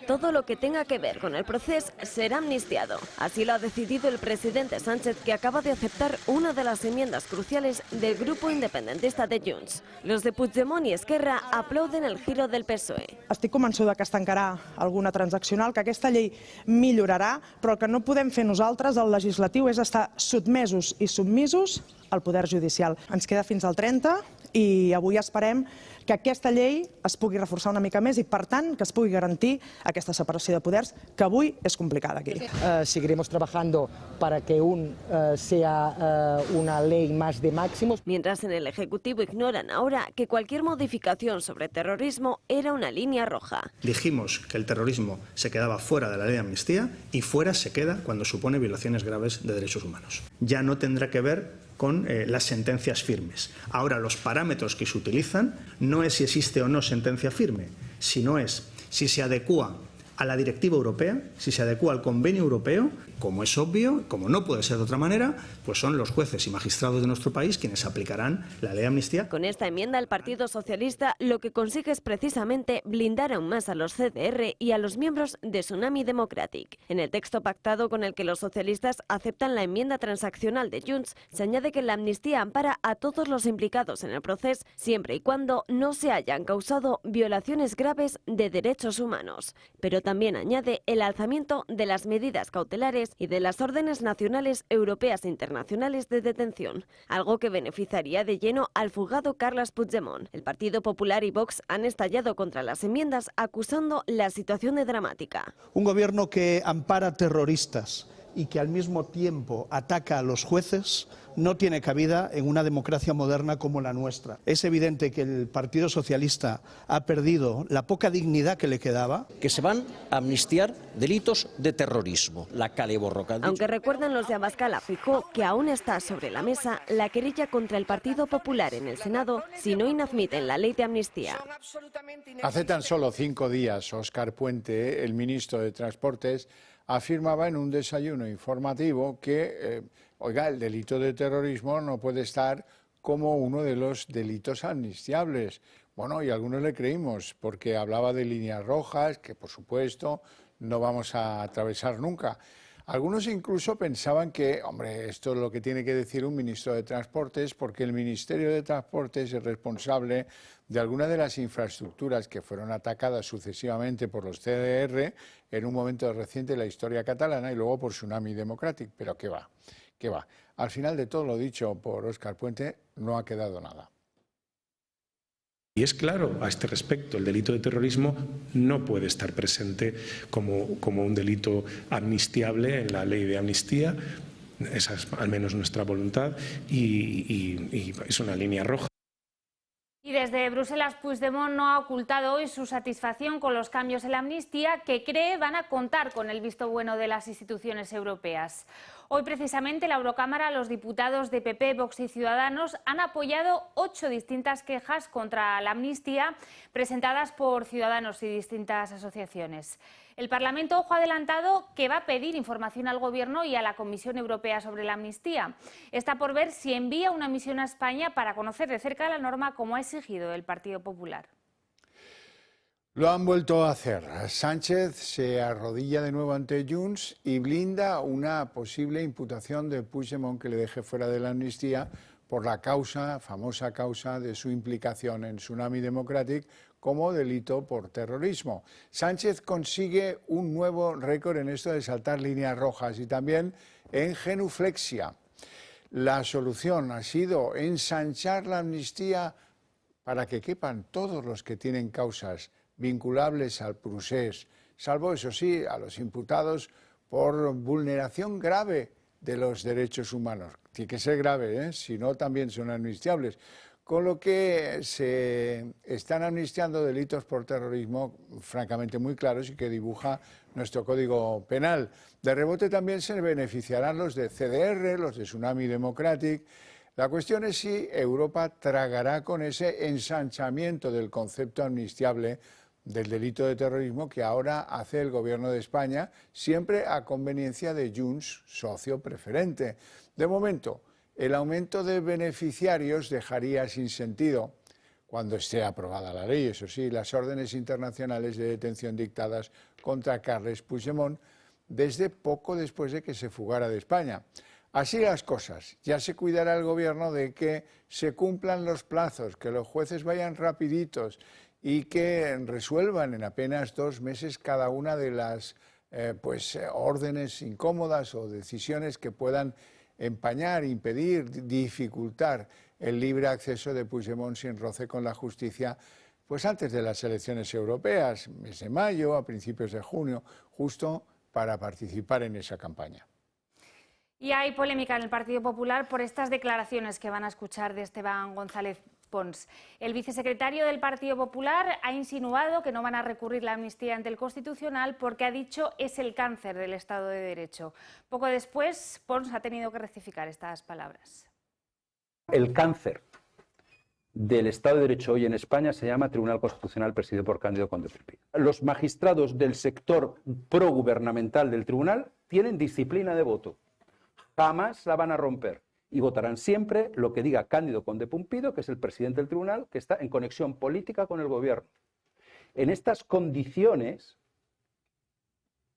Speaker 2: Todo lo que tenga que ver con el proceso será amnistiado. Así lo ha decidido el presidente Sánchez, que acaba de aceptar una de las enmiendas cruciales del grupo independentista de Junts. Los de Puigdemont i Esquerra aplauden el giro del PSOE.
Speaker 21: Estic convençuda que es tancarà alguna transaccional, que aquesta llei millorarà, però el que no podem fer nosaltres, el legislatiu, és estar sotmesos i submisos al poder judicial. Ens queda fins al 30 i avui esperem que aquesta llei es pugui reforçar una mica més i, per tant, que es pugui garantir aquesta separació de poders, que avui és complicada aquí.
Speaker 7: Seguiremos trabajando para que sea una ley más de máximos.
Speaker 2: Mientras en el Ejecutivo ignoran ahora que cualquier modificación sobre terrorismo era una línea roja.
Speaker 8: Dijimos que el terrorismo se quedaba fuera de la ley de amnistía y fuera se queda cuando supone violaciones graves de derechos humanos. Ya no tendrá que ver con las sentencias firmes. Ahora, los parámetros que se utilizan no es si existe o no sentencia firme, sino es si se adecúa a la directiva europea, si se adecúa al convenio europeo. Como es obvio, como no puede ser de otra manera, pues son los jueces y magistrados de nuestro país quienes aplicarán la ley de amnistía.
Speaker 2: Con esta enmienda, el Partido Socialista lo que consigue es precisamente blindar aún más a los CDR y a los miembros de Tsunami Democratic. En el texto pactado con el que los socialistas aceptan la enmienda transaccional de Junts, se añade que la amnistía ampara a todos los implicados en el proceso, siempre y cuando no se hayan causado violaciones graves de derechos humanos. Pero también añade el alzamiento de las medidas cautelares y de las órdenes nacionales, europeas e internacionales de detención, algo que beneficiaría de lleno al fugado Carles Puigdemont. El Partido Popular y Vox han estallado contra las enmiendas, acusando la situación de dramática.
Speaker 9: Un gobierno que ampara terroristas y que al mismo tiempo ataca a los jueces no tiene cabida en una democracia moderna como la nuestra. Es evidente que el Partido Socialista ha perdido la poca dignidad que le quedaba.
Speaker 17: Que se van a amnistiar delitos de terrorismo. La Kale Borroka.
Speaker 2: Aunque recuerdan los de Abascal a Feijóo que aún está sobre la mesa la querella contra el Partido Popular en el Senado si no inadmiten la ley de amnistía.
Speaker 1: Hace tan solo 5 días, Óscar Puente, el ministro de Transportes, afirmaba en un desayuno informativo que, el delito de terrorismo no puede estar como uno de los delitos amnistiables. Bueno, y algunos le creímos, porque hablaba de líneas rojas, que por supuesto no vamos a atravesar nunca. Algunos incluso pensaban que, esto es lo que tiene que decir un ministro de Transportes, porque el Ministerio de Transportes es responsable de algunas de las infraestructuras que fueron atacadas sucesivamente por los CDR en un momento reciente de la historia catalana y luego por Tsunami Democratic. Pero qué va. Al final de todo lo dicho por Óscar Puente no ha quedado nada.
Speaker 25: Y es claro, a este respecto, el delito de terrorismo no puede estar presente como un delito amnistiable en la ley de amnistía. Esa es al menos nuestra voluntad y es una línea roja.
Speaker 6: Y desde Bruselas, Puigdemont no ha ocultado hoy su satisfacción con los cambios en la amnistía, que cree van a contar con el visto bueno de las instituciones europeas. Hoy, precisamente, en la Eurocámara, los diputados de PP, Vox y Ciudadanos han apoyado 8 distintas quejas contra la amnistía presentadas por ciudadanos y distintas asociaciones. El Parlamento, ojo adelantado, que va a pedir información al Gobierno y a la Comisión Europea sobre la amnistía. Está por ver si envía una misión a España para conocer de cerca la norma, como ha exigido el Partido Popular.
Speaker 1: Lo han vuelto a hacer. Sánchez se arrodilla de nuevo ante Junts y blinda una posible imputación de Puigdemont que le deje fuera de la amnistía por la famosa causa de su implicación en Tsunami Democratic como delito por terrorismo. Sánchez consigue un nuevo récord en esto de saltar líneas rojas y también en genuflexia. La solución ha sido ensanchar la amnistía para que quepan todos los que tienen causas vinculables al procés, salvo, eso sí, a los imputados por vulneración grave de los derechos humanos. Tiene que ser grave, si no también son amnistiables. Con lo que se están amnistiando delitos por terrorismo francamente muy claros y que dibuja nuestro Código Penal. De rebote también se beneficiarán los de CDR, los de Tsunami Democratic. La cuestión es si Europa tragará con ese ensanchamiento del concepto amnistiable del delito de terrorismo que ahora hace el Gobierno de España, siempre a conveniencia de Junts, socio preferente. De momento, el aumento de beneficiarios dejaría sin sentido, cuando esté aprobada la ley, eso sí, las órdenes internacionales de detención dictadas contra Carles Puigdemont desde poco después de que se fugara de España. Así las cosas, ya se cuidará el Gobierno de que se cumplan los plazos, que los jueces vayan rapiditos y que resuelvan en apenas 2 meses cada una de las órdenes incómodas o decisiones que puedan empañar, impedir, dificultar el libre acceso de Puigdemont sin roce con la justicia, pues antes de las elecciones europeas, mes de mayo, a principios de junio, justo para participar en esa campaña.
Speaker 6: Y hay polémica en el Partido Popular por estas declaraciones que van a escuchar de Esteban González Pons. El vicesecretario del Partido Popular ha insinuado que no van a recurrir la amnistía ante el Constitucional porque ha dicho es el cáncer del Estado de Derecho. Poco después, Pons ha tenido que rectificar estas palabras.
Speaker 10: El cáncer del Estado de Derecho hoy en España se llama Tribunal Constitucional presidido por Cándido Conde Pulpí. Los magistrados del sector progubernamental del tribunal tienen disciplina de voto. Jamás la van a romper. Y votarán siempre lo que diga Cándido Conde Pumpido, que es el presidente del tribunal, que está en conexión política con el gobierno. En estas condiciones,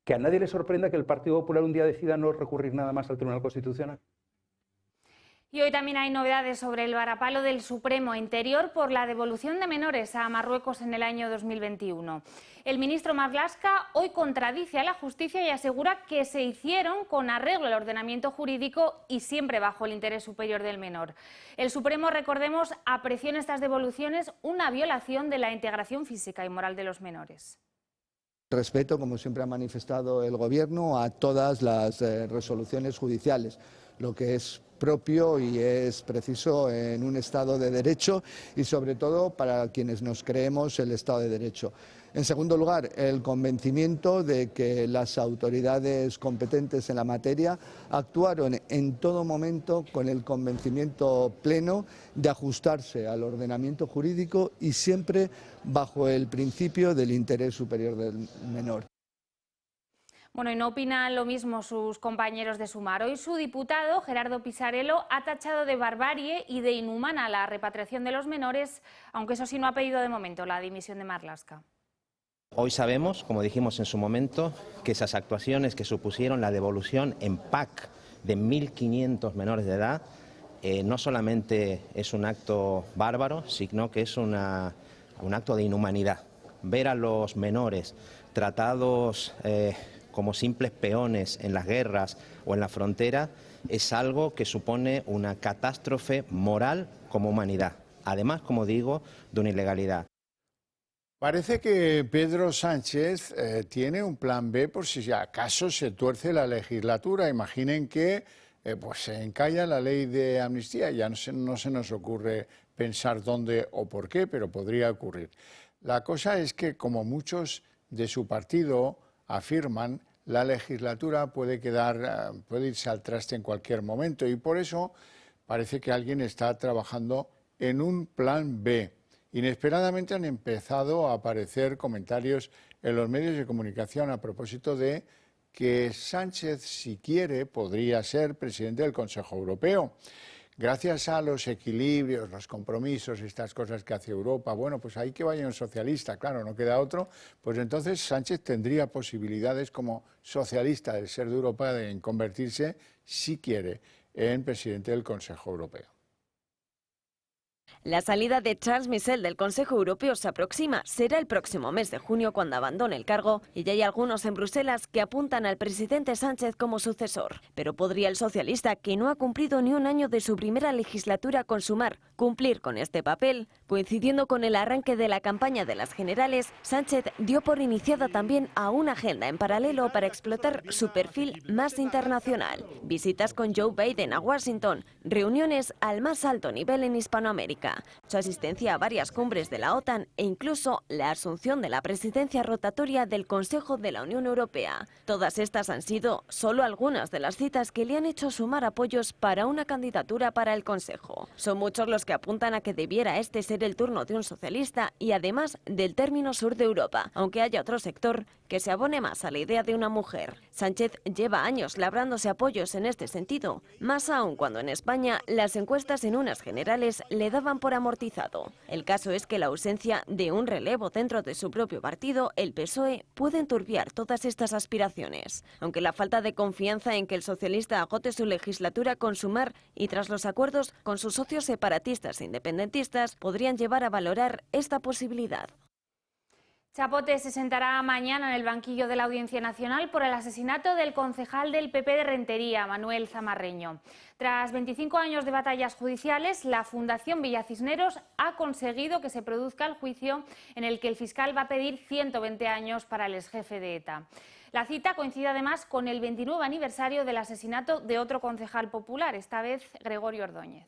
Speaker 10: que a nadie le sorprenda que el Partido Popular un día decida no recurrir nada más al Tribunal Constitucional.
Speaker 6: Y hoy también hay novedades sobre el varapalo del Supremo Interior por la devolución de menores a Marruecos en el año 2021. El ministro Marlaska hoy contradice a la justicia y asegura que se hicieron con arreglo al ordenamiento jurídico y siempre bajo el interés superior del menor. El Supremo, recordemos, apreció en estas devoluciones una violación de la integración física y moral de los menores.
Speaker 11: Respeto, como siempre ha manifestado el Gobierno, a todas las resoluciones judiciales, lo que es propio y es preciso en un Estado de Derecho y sobre todo para quienes nos creemos el Estado de Derecho. En segundo lugar, el convencimiento de que las autoridades competentes en la materia actuaron en todo momento con el convencimiento pleno de ajustarse al ordenamiento jurídico y siempre bajo el principio del interés superior del menor.
Speaker 6: Bueno, y no opinan lo mismo sus compañeros de Sumar. Hoy su diputado, Gerardo Pisarello, ha tachado de barbarie y de inhumana la repatriación de los menores, aunque eso sí no ha pedido de momento la dimisión de Marlaska.
Speaker 12: Hoy sabemos, como dijimos en su momento, que esas actuaciones que supusieron la devolución en PAC de 1.500 menores de edad no solamente es un acto bárbaro, sino que es un acto de inhumanidad. Ver a los menores tratados como simples peones en las guerras o en la frontera es algo que supone una catástrofe moral como humanidad. Además, como digo, de una ilegalidad.
Speaker 1: Parece que Pedro Sánchez tiene un plan B por si acaso se tuerce la legislatura. Imaginen que pues se encalla la ley de amnistía. Ya no se nos ocurre pensar dónde o por qué, pero podría ocurrir. La cosa es que, como muchos de su partido afirman, la legislatura puede irse al traste en cualquier momento y por eso parece que alguien está trabajando en un plan B. Inesperadamente han empezado a aparecer comentarios en los medios de comunicación a propósito de que Sánchez, si quiere, podría ser presidente del Consejo Europeo. Gracias a los equilibrios, los compromisos, estas cosas que hace Europa, bueno, pues ahí que vaya un socialista, claro, no queda otro, pues entonces Sánchez tendría posibilidades como socialista del ser de Europa de convertirse, si quiere, en presidente del Consejo Europeo.
Speaker 2: La salida de Charles Michel del Consejo Europeo se aproxima. Será el próximo mes de junio cuando abandone el cargo y ya hay algunos en Bruselas que apuntan al presidente Sánchez como sucesor. Pero podría el socialista, que no ha cumplido ni un año de su primera legislatura con Sumar, cumplir con este papel. Coincidiendo con el arranque de la campaña de las generales, Sánchez dio por iniciada también a una agenda en paralelo para explotar su perfil más internacional. Visitas con Joe Biden a Washington, reuniones al más alto nivel en Hispanoamérica, su asistencia a varias cumbres de la OTAN e incluso la asunción de la presidencia rotatoria del Consejo de la Unión Europea. Todas estas han sido solo algunas de las citas que le han hecho sumar apoyos para una candidatura para el Consejo. Son muchos los que apuntan a que debiera este ser el turno de un socialista y además del término sur de Europa, aunque haya otro sector que se abone más a la idea de una mujer. Sánchez lleva años labrándose apoyos en este sentido, más aún cuando en España las encuestas en unas generales le daban por amortizado. El caso es que la ausencia de un relevo dentro de su propio partido, el PSOE, puede enturbiar todas estas aspiraciones. Aunque la falta de confianza en que el socialista agote su legislatura con Sumar y tras los acuerdos con sus socios separatistas e independentistas podrían llevar a valorar esta posibilidad.
Speaker 6: Chapote se sentará mañana en el banquillo de la Audiencia Nacional por el asesinato del concejal del PP de Rentería, Manuel Zamarreño. Tras 25 años de batallas judiciales, la Fundación Villa Cisneros ha conseguido que se produzca el juicio en el que el fiscal va a pedir 120 años para el exjefe de ETA. La cita coincide además con el 29 aniversario del asesinato de otro concejal popular, esta vez Gregorio Ordóñez.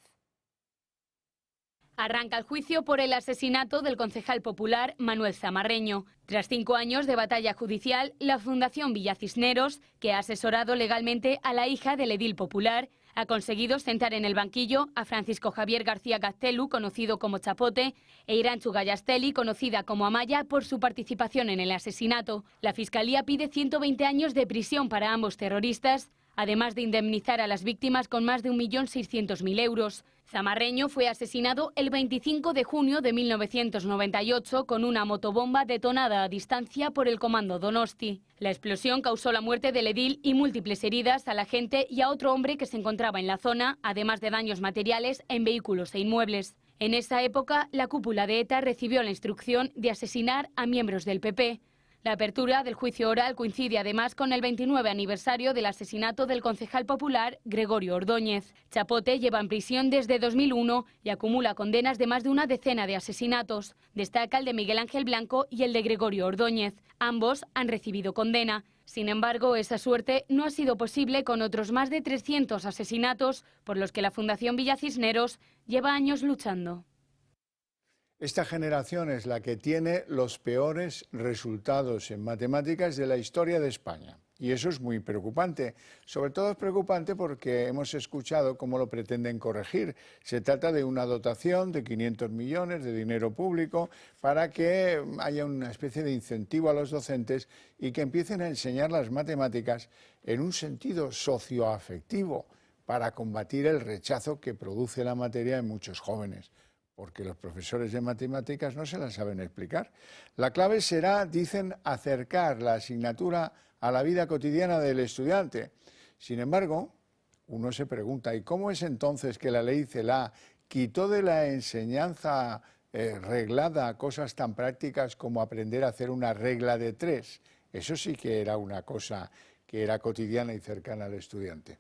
Speaker 5: Arranca el juicio por el asesinato del concejal popular Manuel Zamarreño. Tras 5 años de batalla judicial, la Fundación Villa Cisneros, que ha asesorado legalmente a la hija del edil popular, ha conseguido sentar en el banquillo a Francisco Javier García Gaztelu, conocido como Chapote, e Irantxu Gallasteli, conocida como Amaya, por su participación en el asesinato. La Fiscalía pide 120 años de prisión para ambos terroristas, además de indemnizar a las víctimas con más de 1.600.000 euros. Zamarreño fue asesinado el 25 de junio de 1998 con una motobomba detonada a distancia por el Comando Donosti. La explosión causó la muerte del edil y múltiples heridas a la gente y a otro hombre que se encontraba en la zona, además de daños materiales en vehículos e inmuebles. En esa época, la cúpula de ETA recibió la instrucción de asesinar a miembros del PP. La apertura del juicio oral coincide además con el 29 aniversario del asesinato del concejal popular Gregorio Ordóñez. Chapote lleva en prisión desde 2001 y acumula condenas de más de una decena de asesinatos. Destaca el de Miguel Ángel Blanco y el de Gregorio Ordóñez. Ambos han recibido condena. Sin embargo, esa suerte no ha sido posible con otros más de 300 asesinatos por los que la Fundación Villa Cisneros lleva años luchando.
Speaker 1: Esta generación es la que tiene los peores resultados en matemáticas de la historia de España. Y eso es muy preocupante. Sobre todo es preocupante porque hemos escuchado cómo lo pretenden corregir. Se trata de una dotación de 500 millones de dinero público para que haya una especie de incentivo a los docentes y que empiecen a enseñar las matemáticas en un sentido socioafectivo para combatir el rechazo que produce la materia en muchos jóvenes, porque los profesores de matemáticas no se las saben explicar. La clave será, dicen, acercar la asignatura a la vida cotidiana del estudiante. Sin embargo, uno se pregunta, ¿y cómo es entonces que la ley CELA quitó de la enseñanza reglada cosas tan prácticas como aprender a hacer una regla de 3? Eso sí que era una cosa que era cotidiana y cercana al estudiante.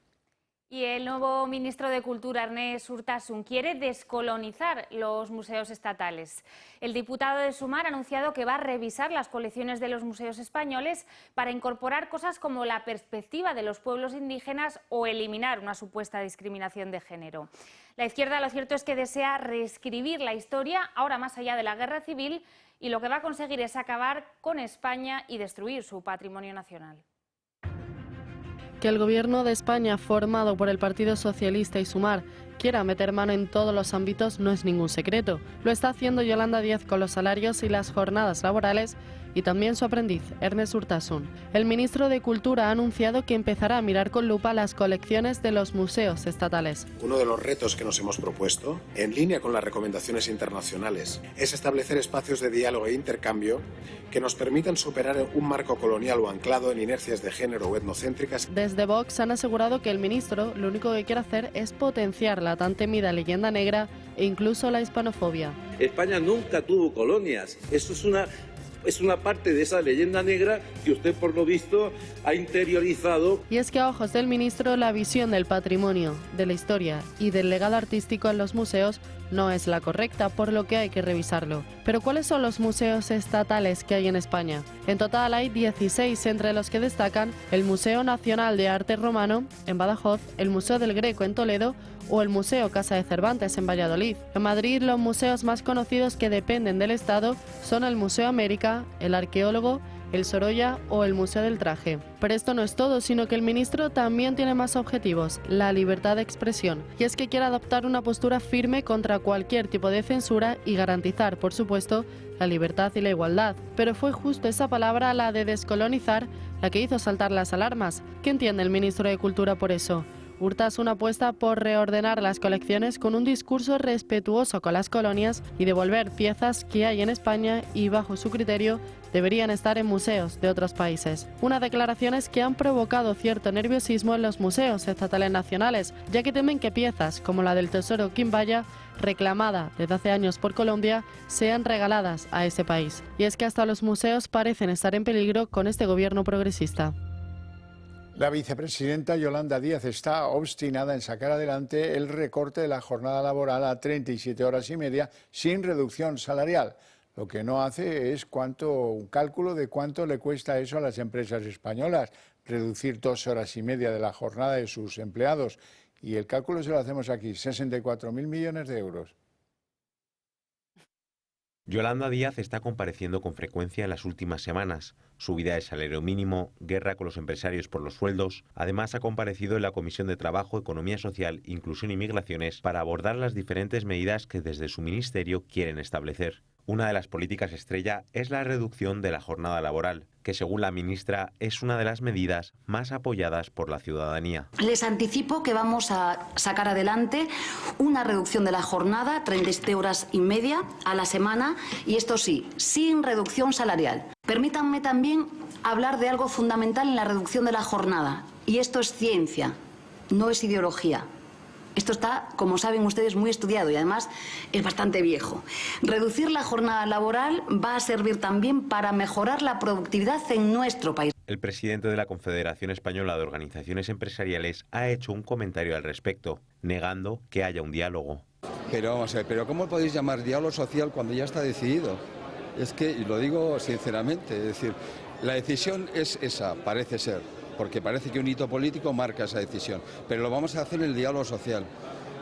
Speaker 6: Y el nuevo ministro de Cultura, Ernest Urtasun, quiere descolonizar los museos estatales. El diputado de Sumar ha anunciado que va a revisar las colecciones de los museos españoles para incorporar cosas como la perspectiva de los pueblos indígenas o eliminar una supuesta discriminación de género. La izquierda, lo cierto es que desea reescribir la historia, ahora más allá de la guerra civil, y lo que va a conseguir es acabar con España y destruir su patrimonio nacional.
Speaker 13: Que el Gobierno de España, formado por el Partido Socialista y Sumar, quiera meter mano en todos los ámbitos no es ningún secreto. Lo está haciendo Yolanda Díaz con los salarios y las jornadas laborales y también su aprendiz, Ernest Urtasun. El ministro de Cultura ha anunciado que empezará a mirar con lupa las colecciones de los museos estatales.
Speaker 15: Uno de los retos que nos hemos propuesto, en línea con las recomendaciones internacionales, es establecer espacios de diálogo e intercambio que nos permitan superar un marco colonial o anclado en inercias de género o etnocéntricas.
Speaker 13: Desde Vox han asegurado que el ministro lo único que quiere hacer es potenciar la tan temida leyenda negra e incluso la hispanofobia.
Speaker 14: España nunca tuvo colonias. Eso es una parte de esa leyenda negra que usted, por lo visto, ha interiorizado.
Speaker 13: Y es que a ojos del ministro la visión del patrimonio, de la historia y del legado artístico en los museos no es la correcta, por lo que hay que revisarlo. Pero ¿cuáles son los museos estatales que hay en España? En total hay 16, entre los que destacan el Museo Nacional de Arte Romano en Badajoz, el Museo del Greco en Toledo o el Museo Casa de Cervantes en Valladolid. En Madrid, los museos más conocidos que dependen del Estado son el Museo América, el Arqueólogo, el Sorolla o el Museo del Traje. Pero esto no es todo, sino que el ministro también tiene más objetivos, la libertad de expresión. Y es que quiere adoptar una postura firme contra cualquier tipo de censura y garantizar, por supuesto, la libertad y la igualdad. Pero fue justo esa palabra, la de descolonizar, la que hizo saltar las alarmas. ¿Qué entiende el ministro de Cultura por eso? Urtasun apuesta por reordenar las colecciones con un discurso respetuoso con las colonias y devolver piezas que hay en España y, bajo su criterio, deberían estar en museos de otros países. Unas declaraciones que han provocado cierto nerviosismo en los museos estatales nacionales, ya que temen que piezas como la del tesoro Quimbaya, reclamada desde hace años por Colombia, sean regaladas a ese país. Y es que hasta los museos parecen estar en peligro con este gobierno progresista.
Speaker 1: La vicepresidenta Yolanda Díaz está obstinada en sacar adelante el recorte de la jornada laboral a 37 horas y media sin reducción salarial. Lo que no hace es un cálculo de cuánto le cuesta eso a las empresas españolas, reducir 2 horas y media de la jornada de sus empleados. Y el cálculo se lo hacemos aquí, 64.000 millones de euros.
Speaker 16: Yolanda Díaz está compareciendo con frecuencia en las últimas semanas. Subida del salario mínimo, guerra con los empresarios por los sueldos. Además, ha comparecido en la Comisión de Trabajo, Economía Social, Inclusión y Migraciones para abordar las diferentes medidas que desde su ministerio quieren establecer. Una de las políticas estrella es la reducción de la jornada laboral, que según la ministra es una de las medidas más apoyadas por la ciudadanía.
Speaker 18: Les anticipo que vamos a sacar adelante una reducción de la jornada, 37 horas y media a la semana, y esto sí, sin reducción salarial. Permítanme también hablar de algo fundamental en la reducción de la jornada, y esto es ciencia, no es ideología. Esto está, como saben ustedes, muy estudiado y además es bastante viejo. Reducir la jornada laboral va a servir también para mejorar la productividad en nuestro país.
Speaker 16: El presidente de la Confederación Española de Organizaciones Empresariales ha hecho un comentario al respecto, negando que haya un diálogo.
Speaker 19: Pero vamos a ver, ¿pero cómo podéis llamar diálogo social cuando ya está decidido? Es que, y lo digo sinceramente, es decir, la decisión es esa, parece ser. Porque parece que un hito político marca esa decisión. Pero lo vamos a hacer en el diálogo social.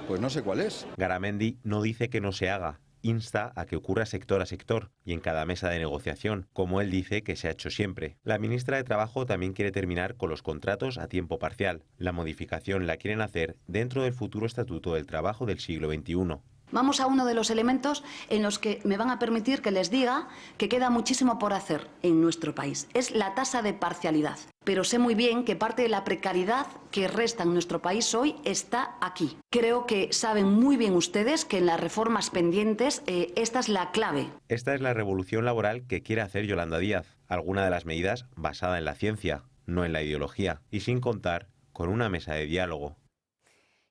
Speaker 19: Pues no sé cuál es.
Speaker 16: Garamendi no dice que no se haga, insta a que ocurra sector a sector y en cada mesa de negociación, como él dice que se ha hecho siempre. La ministra de Trabajo también quiere terminar con los contratos a tiempo parcial. La modificación la quieren hacer dentro del futuro Estatuto del Trabajo del siglo XXI.
Speaker 18: Vamos a uno de los elementos en los que me van a permitir que les diga que queda muchísimo por hacer en nuestro país. Es la tasa de parcialidad. Pero sé muy bien que parte de la precariedad que resta en nuestro país hoy está aquí. Creo que saben muy bien ustedes que en las reformas pendientes esta es la clave.
Speaker 16: Esta es la revolución laboral que quiere hacer Yolanda Díaz. Alguna de las medidas basada en la ciencia, no en la ideología, y sin contar con una mesa de diálogo.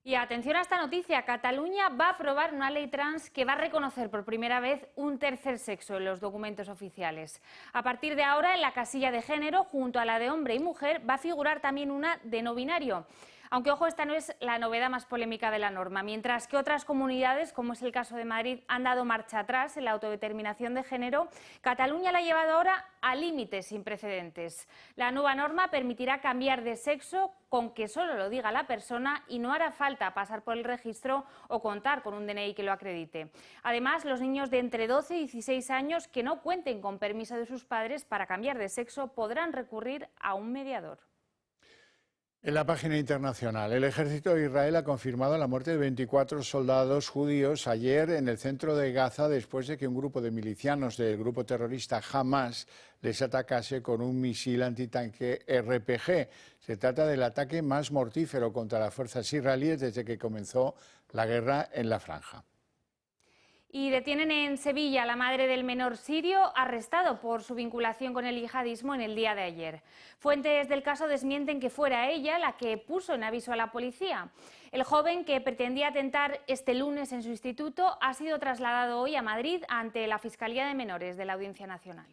Speaker 6: Y atención a esta noticia, Cataluña va a aprobar una ley trans que va a reconocer por primera vez un tercer sexo en los documentos oficiales. A partir de ahora, en la casilla de género, junto a la de hombre y mujer, va a figurar también una de no binario. Aunque, ojo, esta no es la novedad más polémica de la norma. Mientras que otras comunidades, como es el caso de Madrid, han dado marcha atrás en la autodeterminación de género, Cataluña la ha llevado ahora a límites sin precedentes. La nueva norma permitirá cambiar de sexo con que solo lo diga la persona y no hará falta pasar por el registro o contar con un DNI que lo acredite. Además, los niños de entre 12 y 16 años que no cuenten con permiso de sus padres para cambiar de sexo podrán recurrir a un mediador.
Speaker 1: En la página internacional, el ejército de Israel ha confirmado la muerte de 24 soldados judíos ayer en el centro de Gaza después de que un grupo de milicianos del grupo terrorista Hamas les atacase con un misil antitanque RPG. Se trata del ataque más mortífero contra las fuerzas israelíes desde que comenzó la guerra en la franja.
Speaker 6: Y detienen en Sevilla a la madre del menor sirio arrestado por su vinculación con el yihadismo en el día de ayer. Fuentes del caso desmienten que fuera ella la que puso en aviso a la policía. El joven, que pretendía atentar este lunes en su instituto, ha sido trasladado hoy a Madrid ante la Fiscalía de Menores de la Audiencia Nacional.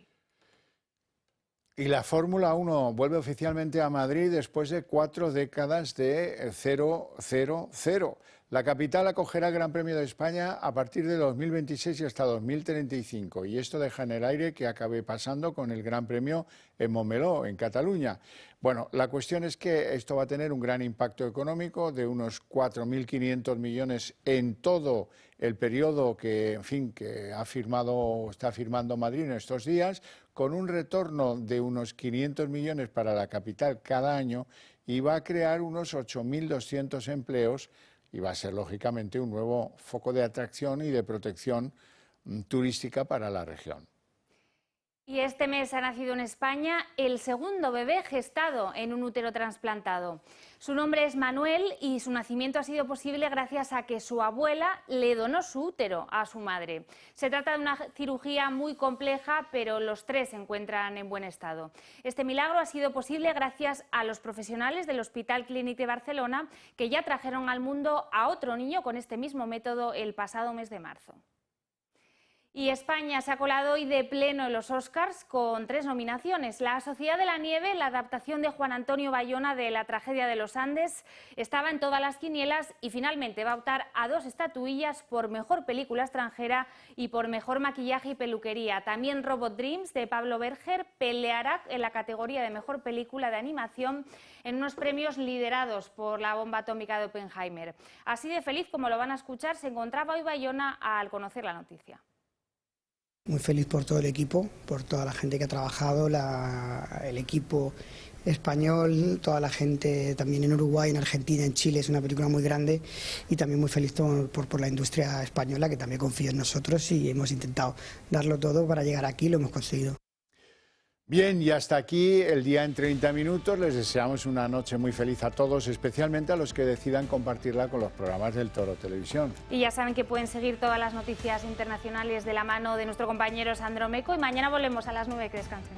Speaker 1: Y la Fórmula 1 vuelve oficialmente a Madrid después de 4 décadas de 0-0-0. La capital acogerá el Gran Premio de España a partir de 2026 y hasta 2035. Y esto deja en el aire que acabe pasando con el Gran Premio en Montmeló, en Cataluña. Bueno, la cuestión es que esto va a tener un gran impacto económico de unos 4.500 millones en todo el periodo que, en fin, que está firmando Madrid en estos días, con un retorno de unos 500 millones para la capital cada año, y va a crear unos 8.200 empleos y va a ser, lógicamente, un nuevo foco de atracción y de protección turística para la región.
Speaker 6: Y este mes ha nacido en España el segundo bebé gestado en un útero trasplantado. Su nombre es Manuel y su nacimiento ha sido posible gracias a que su abuela le donó su útero a su madre. Se trata de una cirugía muy compleja, pero los tres se encuentran en buen estado. Este milagro ha sido posible gracias a los profesionales del Hospital Clínic de Barcelona, que ya trajeron al mundo a otro niño con este mismo método el pasado mes de marzo. Y España se ha colado hoy de pleno en los Oscars con 3 nominaciones. La Sociedad de la Nieve, la adaptación de Juan Antonio Bayona de La tragedia de los Andes, estaba en todas las quinielas y finalmente va a optar a 2 estatuillas por Mejor Película Extranjera y por Mejor Maquillaje y Peluquería. También Robot Dreams de Pablo Berger peleará en la categoría de Mejor Película de Animación en unos premios liderados por La bomba atómica de Oppenheimer. Así de feliz como lo van a escuchar se encontraba hoy Bayona al conocer la noticia.
Speaker 4: Muy feliz por todo el equipo, por toda la gente que ha trabajado, el equipo español, toda la gente también en Uruguay, en Argentina, en Chile. Es una película muy grande y también muy feliz por la industria española, que también confía en nosotros y hemos intentado darlo todo para llegar aquí y lo hemos conseguido.
Speaker 1: Bien, y hasta aquí el día en 30 minutos. Les deseamos una noche muy feliz a todos, especialmente a los que decidan compartirla con los programas del Toro Televisión.
Speaker 6: Y ya saben que pueden seguir todas las noticias internacionales de la mano de nuestro compañero Sandro Meco y mañana volvemos a las 9. Que descansen.